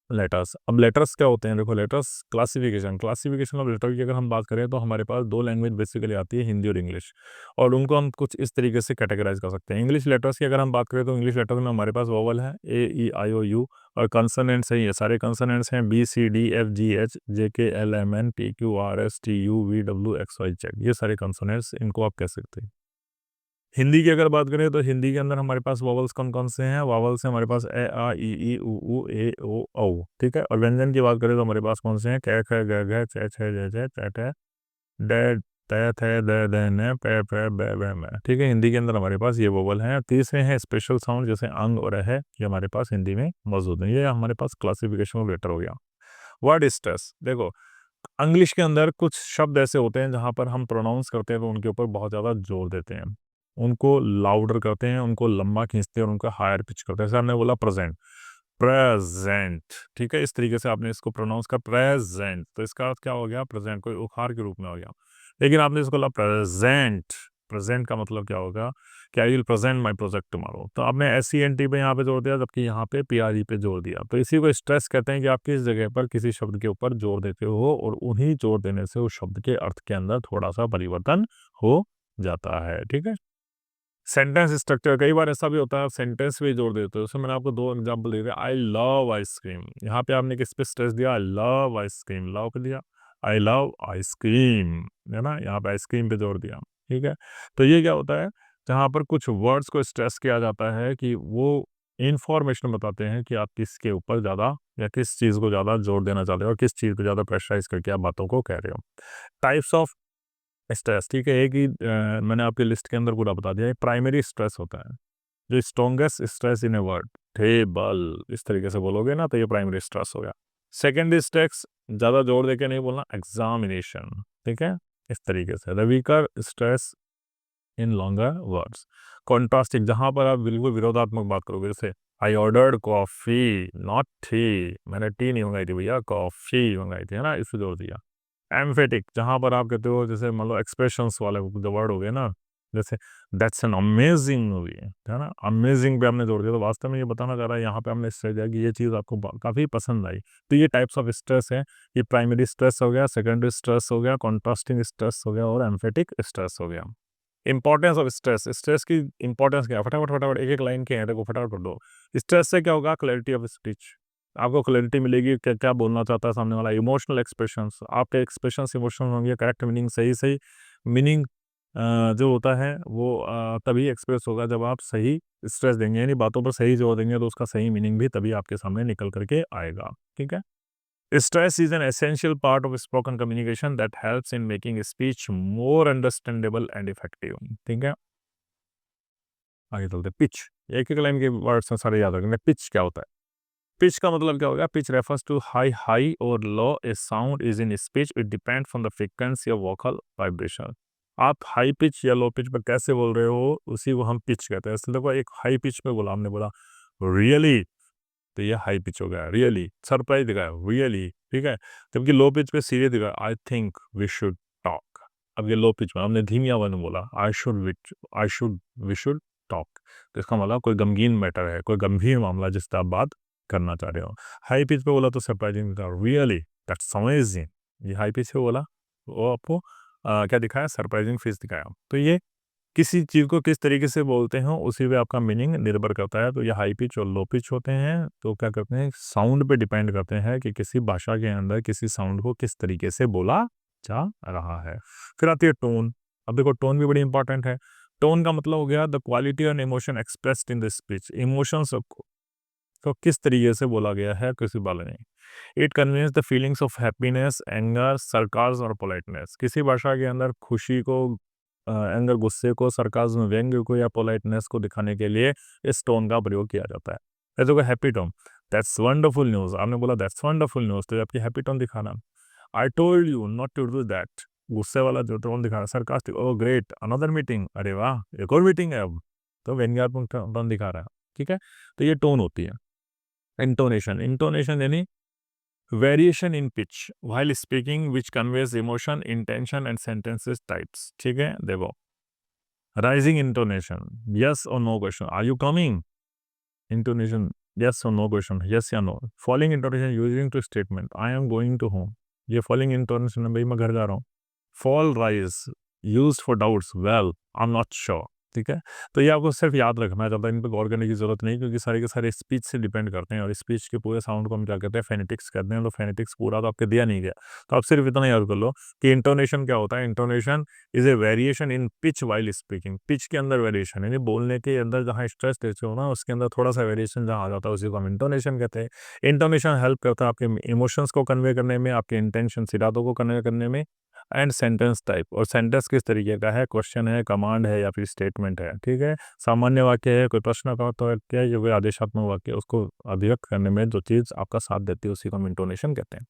letters. अब लेटर्स क्या होते हैं, देखो लेटर्स क्लासिफिकेशन ऑफ लेटर की अगर हम बात करें तो हमारे पास दो लैंग्वेज बेसिकली आती है, हिंदी और इंग्लिश, और उनको हम कुछ इस तरीके से कैटेगराइज कर सकते हैं। इंग्लिश लेटर्स की अगर हम बात करें तो इंग्लिश लेटर्स में हमारे पास वोवल है A E I O U, और कंसोनेंट्स है, ये सारे कंसोनेंट्स हैं BCDFGHJKLMNPQRSTUVWXYZ, ये सारे कंसोनेंट्स, इनको आप कह सकते हैं। हिंदी की अगर बात करें तो हिंदी के अंदर हमारे पास वॉवल्स कौन कौन से हैं, वॉवल्स हैं हमारे पास ए आ ई ई उ ऊ ए ओ औ, ठीक है। और व्यंजन की बात करें तो हमारे पास कौन से हैं, कै ख ग घ च छ ज झ ट ठ डे त थ द द न पे प ब भ म, ठीक है। हिंदी के अंदर हमारे पास ये वोवल हैं। तीसरे हैं स्पेशल साउंड, जैसे अंग और है, ये हमारे पास हिंदी में मौजूद है। ये हमारे पास क्लासिफिकेशन ऑफ लेटर हो गया। वर्ड स्ट्रेस, देखो इंग्लिश के अंदर कुछ शब्द ऐसे होते हैं जहाँ पर हम प्रोनाउंस करते हैं तो उनके ऊपर बहुत ज़्यादा जोर देते हैं, उनको लाउडर करते हैं, उनको लंबा खींचते हैं और उनको हायर पिच करते हैं। जैसे हमने बोला प्रेजेंट, प्रेजेंट, ठीक है, इस तरीके से आपने इसको प्रोनाउंस कर प्रेजेंट, तो इसका अर्थ क्या हो गया, प्रेजेंट, कोई उखार के रूप में हो गया। लेकिन आपने इसको बोला प्रेजेंट, प्रेजेंट का मतलब क्या होगा कि I will present my project tomorrow, तो आपने SENT पे यहाँ पे जोड़ दिया, जबकि यहाँ पे PRE पे जोड़ दिया। तो इसी को स्ट्रेस कहते हैं कि आप किस जगह पर किसी शब्द के ऊपर जोर देते हो और उन्हीं जोर देने से उस शब्द के अर्थ के अंदर थोड़ा सा परिवर्तन हो जाता है, ठीक है। सेंटेंस स्ट्रक्चर, कई बार ऐसा भी होता है आप सेंटेंस पे जोड़ देते हो। उसमें मैंने आपको दो एग्जांपल दे दिया, आई लव आइसक्रीम, यहाँ पे आपने किस पे स्ट्रेस दिया, आई लव आइसक्रीम, लव पे दिया, आई लव आइसक्रीम, है ना, यहाँ पे आइसक्रीम पे जोड़ दिया, ठीक है। तो ये क्या होता है, जहाँ पर कुछ वर्ड्स को स्ट्रेस किया जाता है कि वो इंफॉर्मेशन बताते हैं कि आप किसके ऊपर ज़्यादा या किस चीज़ को ज़्यादा जोर देना चाहते हो और किस चीज़ को ज़्यादा प्रेशराइज करके आप बातों को कह रहे हो। टाइप्स ऑफ स्ट्रेस, ठीक है, एक ही मैंने आपकी लिस्ट के अंदर पूरा बता दिया। ये प्राइमरी स्ट्रेस होता है, जो strongest stress in a word, table, इस तरीके से बोलोगे ना तो ये प्राइमरी स्ट्रेस हो गया। सेकेंडरी स्ट्रेस, ज़्यादा जोर देके नहीं बोलना, एग्जामिनेशन, ठीक है, इस तरीके से। The weaker stress in longer words. Contrasting, जहाँ पर आप बिल्कुल विरोधात्मक बात करोगे, जैसे I ordered coffee not T, मैंने टी नहीं मंगाई थी भैया, कॉफ़ी मंगाई थी, है ना, इसको जोड़ दिया। एम्फेटिक, जहाँ पर आप कहते हो, जैसे मान लो एक्सप्रेशंस वाले जो वर्ड हो गए ना, जैसे दैट्स एन अमेजिंग मूवी, है ना, अमेजिंग पे आपने जोड़ दिया, तो वास्तव में ये बताना चाह रहा है, यहाँ पे हमने स्ट्रेस दिया कि ये चीज़ आपको काफ़ी पसंद आई। तो ये टाइप्स ऑफ स्ट्रेस है, ये प्राइमरी स्ट्रेस हो गया, सेकेंडरी स्ट्रेस हो गया, कॉन्ट्रास्टिंग स्ट्रेस हो गया और एम्फेटिक स्ट्रेस हो गया। इंपॉर्टेंस ऑफ स्ट्रेस, स्ट्रेस की इंपॉर्टेंस क्या है, फटाफट फटाफट एक एक लाइन के हैं, देखो फटाफट कर दो। स्ट्रेस से क्या होगा, क्लैरिटी ऑफ स्पीच, आपको क्लैरिटी मिलेगी क्या क्या बोलना चाहता है सामने वाला। इमोशनल एक्सप्रेशंस, आपके एक्सप्रेशंस इमोशनल होंगे, करेक्ट मीनिंग, सही सही मीनिंग जो होता है वो तभी एक्सप्रेस होगा जब आप सही स्ट्रेस देंगे, यानी बातों पर सही जोर देंगे, तो उसका सही मीनिंग भी तभी आपके सामने निकल करके आएगा, ठीक है। Stress is an essential part of spoken communication that helps in making speech more understandable and effective, ठीक है। आगे चलते, पिच, एक एक लाइन के वर्ड्स हैं सारे याद रखेंगे। पिच क्या होता है, पिच का मतलब क्या होगा, pitch refers to high high और low a sound is in speech, it depend from the frequency of vocal vibration. आप हाई पिच या लो पिच पर कैसे बोल रहे हो, उसी को हम पिच कहते हैं। इसलिए देखो एक हाई पिच पे बोला, हमने बोला रियली, तो ये हाई पिच हो गया, रियली सरप्राइज दिखाया, रियली, ठीक है। जबकि लो पिच पे सीरियस दिखाया, I think we should talk. अब ये लो पिच में हमने धीमी आवाज में बोला, I should we should talk, तो इसका मतलब कोई गमगीन मैटर है, कोई गंभीर मामला जिससे आप बात करना चाह रहे हो। हाई पिच पे बोला तो सरप्राइजिंग था, रियली दैट्स अमेजिंग, ये हाई पिच पे बोला, वो आपको क्या दिखाया, सरप्राइजिंग फेस दिखाया। तो ये किसी चीज़ को किस तरीके से बोलते हैं उसी पे आपका मीनिंग निर्भर करता है। तो ये हाई पिच और लो पिच होते हैं, तो क्या करते हैं, साउंड पे डिपेंड करते हैं कि किसी भाषा के अंदर किसी साउंड को किस तरीके से बोला जा रहा है। फिर आती है टोन। अब देखो टोन भी बड़ी इंपॉर्टेंट है। टोन का मतलब हो गया the quality and emotion expressed in the speech, emotions को किस तरीके से बोला गया है किसी बारे में। It conveys the feelings of happiness, anger, sarcasm और पोलाइटनेस। किसी भाषा के अंदर खुशी को, एंगर गुस्से को, सरकाज़्म व्यंग्य को या पोलाइटनेस को दिखाने के लिए इस टोन का प्रयोग किया जाता है। जैसे कोई happy tone, that's wonderful news, आपने बोला दैट्स वंडरफुल न्यूज़, तो आपकी हैप्पी टोन दिखाना। I told you not to do that, गुस्से वाला जो टोन दिखा रहा है। Sarcastic, oh great another meeting, अरे वाह एक और मीटिंग है अब, तो व्यंग्यात्मक टोन दिखा रहा है, ठीक है। तो ये टोन होती है। इंटोनेशन, इंटोनेशन यानी variation in pitch while speaking which conveys emotion, intention and sentences types, ठीक है। देखो राइजिंग इंटोनेशन, यस और no question, are you coming, intonation yes और नो क्वेश्चन, यस या no. Falling intonation using to statement, I am going to home, ये falling intonation है, भाई मैं घर जा रहा हूँ। Fall rise used for doubts, well I am not sure, ठीक है। तो ये आपको सिर्फ याद रखना है, ज़्यादा इन पे गौर करने की जरूरत नहीं, क्योंकि सारे के सारे स्पीच से डिपेंड करते हैं, और स्पीच के पूरे साउंड को हम क्या कहते हैं, फेनेटिक्स कहते हैं। तो फेनेटिक्स पूरा तो आपके दिया नहीं गया, तो आप सिर्फ इतना याद कर लो कि इंटोनेशन क्या होता है। Intonation is a variation in pitch while speaking, pitch के अंदर वेरिएशन, यानी बोलने के अंदर जहाँ स्ट्रेस देते हो ना, उसके अंदर थोड़ा सा वेरिएशन जहाँ आ जाता है, उसी को हम इंटोनेशन कहते हैं। इंटोनेशन हेल्प करता है आपके इमोशंस को कन्वे करने में, आपके इंटेंशन इरादों को कन्वे करने में। एंड सेंटेंस टाइप, और सेंटेंस किस तरीके का है, क्वेश्चन है, कमांड है, या फिर स्टेटमेंट है, ठीक है। सामान्य वाक्य है, कोई प्रश्न का तो वाक्य है, या कोई आदेशात्मक वाक्य, उसको अभिव्यक्त करने में जो चीज़ आपका साथ देती है उसी को हम इंटोनेशन कहते हैं।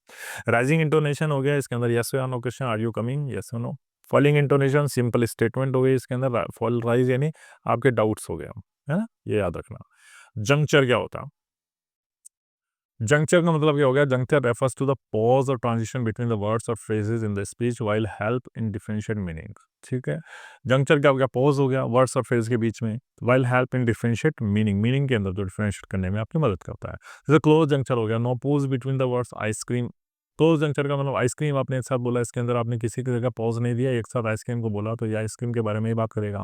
राइजिंग इंटोनेशन हो गया, इसके अंदर यस या no question, are you coming, yes और no. Falling intonation simple statement हो गई, इसके अंदर फॉल राइज यानी आपके डाउट्स हो गए, है ना, ये याद रखना। जंक्चर क्या होता है, जंक्चर का मतलब क्या हो गया, juncture refers to the pause और ट्रांजिशन बिटवीन द वर्ड्स और phrases in the speech while help in differentiate meaning, ठीक है। जंक्चर क्या हो गया, पॉज हो गया वर्ड्स और फ्रेज के बीच में, while help in differentiate meaning, meaning के अंदर जो डिफरेंशिएट करने में आपकी मदद करता है। जैसे क्लोज जंक्चर हो गया, no pause between the words ice cream. Close juncture का मतलब आइसक्रीम आपने एक साथ बोला, इसके अंदर आपने किसी की जगह पॉज नहीं दिया, एक साथ आइसक्रीम को बोला, तो ये आइसक्रीम के बारे में ही बात करेगा।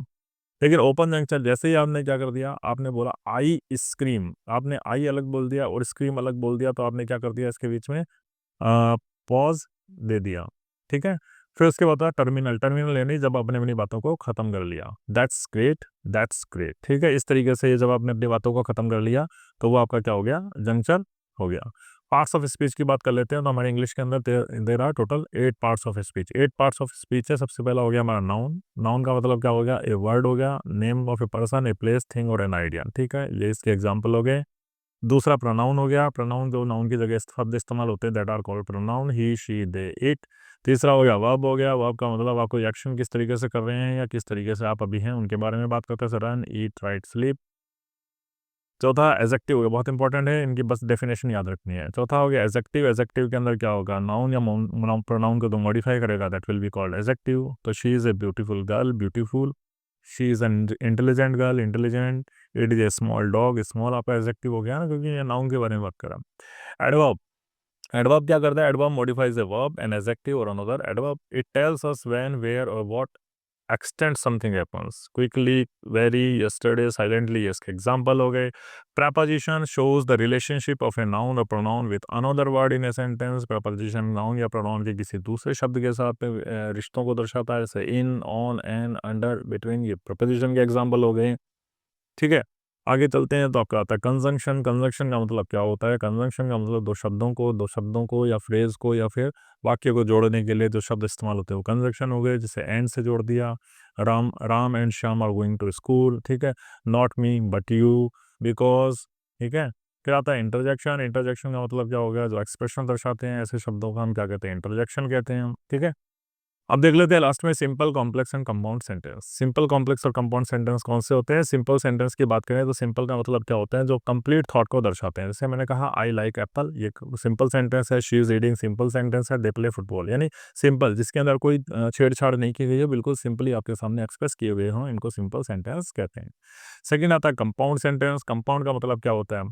लेकिन ओपन जंक्शन जैसे ही आपने क्या कर दिया, आपने बोला आई स्क्रीम, आपने आई अलग बोल दिया और स्क्रीम अलग बोल दिया, तो आपने क्या कर दिया, इसके बीच में पॉज दे दिया, ठीक है। फिर उसके बाद टर्मिनल, टर्मिनल यानी जब आपने अपनी बातों को खत्म कर लिया। दैट्स ग्रेट, दैट्स ग्रेट, ठीक है। इस तरीके से जब आपने अपनी बातों को खत्म कर लिया, तो वो आपका क्या हो गया, जंक्शन हो गया। पार्ट्स ऑफ स्पीच की बात कर लेते हैं, तो हमारे इंग्लिश के अंदर there are total 8 parts of speech. 8 parts of speech है। सबसे पहला हो गया हमारा नाउन। नाउन का मतलब क्या हो गया, ए वर्ड हो गया, name of a person, a place, thing और एन आइडिया, ठीक है, ये इसके एग्जाम्पल हो गए। दूसरा प्रोनाउन हो गया, प्रोनाउन जो नाउन की जगह शब्द इस्तेमाल होते हैं, that are called pronoun, he she they it. तीसरा हो गया वर्ब, हो गया, वर्ब का मतलब आप कोई एक्शन किस तरीके से कर रहे हैं या किस तरीके से आप अभी हैं उनके बारे में बात करते हैं, रन, ईट, राइट, स्लीप। चौथा एडजेक्टिव हो गया, बहुत इंपॉर्टेंट है, इनकी बस डेफिनेशन याद रखनी है। चौथा हो गया एडजेक्टिव। एडजेक्टिव के अंदर क्या होगा, नाउन या प्रोनाउन को तो मॉडिफाई करेगा, that will be called adjective. तो she is a beautiful girl, beautiful. She is an intelligent girl, intelligent. It is a small dog, small आपका एडजेक्टिव हो गया ना, क्योंकि ये नाउन के बारे में बात करा। एडवर्ब, एडवर्ब क्या करता है, adverb modifies a verb, an adjective और another adverb. It tells us when, where और what extend something happens, quickly, very, yesterday, silently, इसके एग्जाम्पल हो गए। Preposition shows the relationship of a noun और pronoun with another word in a sentence. Preposition noun या pronoun के किसी दूसरे शब्द के साथ रिश्तों को दर्शाता है, जैसे इन, ऑन, एन, अंडर, बिटवीन, ये प्रपोजिशन के एग्जाम्पल हो गए, ठीक है। आगे चलते हैं, तो आपका आता है कंजंक्शन। कंजंक्शन का मतलब क्या होता है, कंजंक्शन का मतलब दो शब्दों को या फ्रेज को या फिर वाक्य को जोड़ने के लिए जो शब्द इस्तेमाल होते हैं वो कंजंक्शन हो गए। जैसे एंड से जोड़ दिया, Ram Ram and Shyam are going to school, ठीक है। Not me but you, because, ठीक है। फिर आता है इंटरजेक्शन। इंटरजेक्शन का मतलब क्या हो गया, जो एक्सप्रेशन दर्शाते हैं ऐसे शब्दों का हम क्या कहते हैं, इंटरजेक्शन कहते हैं, ठीक है। अब देख लेते हैं लास्ट में simple, complex and compound sentence. Simple, complex और कंपाउंड सेंटेंस कौन से होते हैं। सिंपल सेंटेंस की बात करें तो सिंपल का मतलब क्या होता है, जो कंप्लीट थॉट को दर्शाते हैं। जैसे मैंने कहा आई लाइक एप्पल, ये सिंपल सेंटेंस है। She is reading, simple sentence है। दे प्ले फुटबॉल, यानी सिंपल, जिसके अंदर कोई छेड़छाड़ नहीं की गई है, बिल्कुल सिंपली आपके सामने एक्सप्रेस किए हुए हों, इनको सिंपल सेंटेंस कहते हैं। सेकेंड आता है कंपाउंड सेंटेंस। कंपाउंड का मतलब क्या होता है,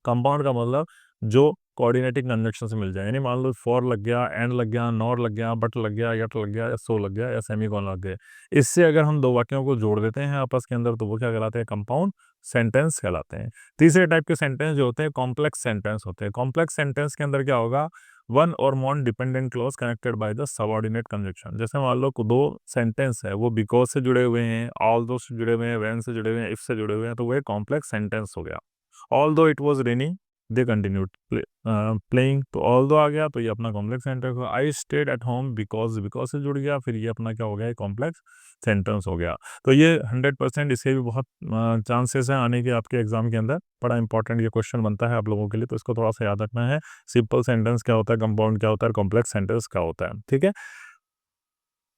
कंपाउंड का मतलब जो कोऑर्डिनेटिंग कंजंक्शन से मिल जाए, यानी मान लो फॉर लग गया, एंड लग गया, नॉर लग गया, बट लग गया, यट लग गया, या सो लग गया, या सेमीकोलन लग गए। इससे अगर हम दो वाक्यों को जोड़ देते हैं आपस के अंदर, तो वो क्या कहलाते हैं, कंपाउंड सेंटेंस कहलाते हैं। तीसरे टाइप के सेंटेंस जो होते हैं कॉम्प्लेक्स सेंटेंस होते हैं। कॉम्प्लेक्स सेंटेंस के अंदर क्या होगा, वन और मोर dependent clause connected by the subordinate conjunction. जैसे मान लो दो सेंटेंस है, वो बिकॉज से जुड़े हुए हैं, ऑल्दो से जुड़े हुए हैं, व्हेन से जुड़े हुए हैं, इफ से जुड़े हुए हैं, तो वो कॉम्प्लेक्स सेंटेंस हो गया। Although it was raining, they continued playing, तो ऑल्दो आ गया, तो ये अपना कॉम्प्लेक्स सेंटेंस हो। I stayed at home because, because से जुड़ गया, फिर ये अपना क्या हो गया, कॉम्प्लेक्स सेंटेंस हो गया। तो ये 100% इसके भी बहुत चांसेस हैं आने के आपके एग्जाम के अंदर। बड़ा इंपॉर्टेंट ये क्वेश्चन बनता है आप लोगों के लिए, तो इसको थोड़ा सा याद रखना है। सिंपल सेंटेंस क्या होता है, कंपाउंड क्या होता है, कॉम्प्लेक्स सेंटेंस क्या होता है, ठीक है।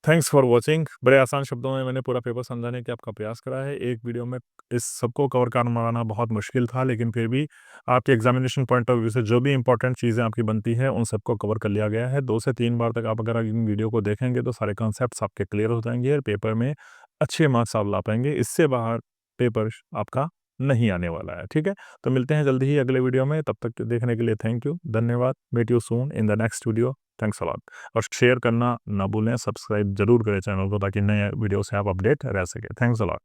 Thanks for watching. बड़े आसान शब्दों में मैंने पूरा पेपर समझाने का आपका प्रयास करा है। एक वीडियो में इस सबको कवर करना बहुत मुश्किल था, लेकिन फिर भी आपके एग्जामिनेशन पॉइंट ऑफ व्यू से जो भी इंपॉर्टेंट चीज़ें आपकी बनती है उन सबको कवर कर लिया गया है। 2 से 3 बार तक आप अगर इन वीडियो को देखेंगे तो सारे कॉन्सेप्ट्स आपके क्लियर हो जाएंगे और पेपर में अच्छे मार्क्स आप ला पाएंगे। इससे बाहर पेपर आपका नहीं आने वाला है, ठीक है? तो मिलते हैं जल्दी ही अगले वीडियो में, तब तक देखने के लिए थैंक यू, धन्यवाद। Meet you soon in the next video. Thanks a lot. और शेयर करना ना भूलें, सब्सक्राइब ज़रूर करें चैनल को ताकि नए वीडियो से आप अपडेट रह सकें। Thanks a lot.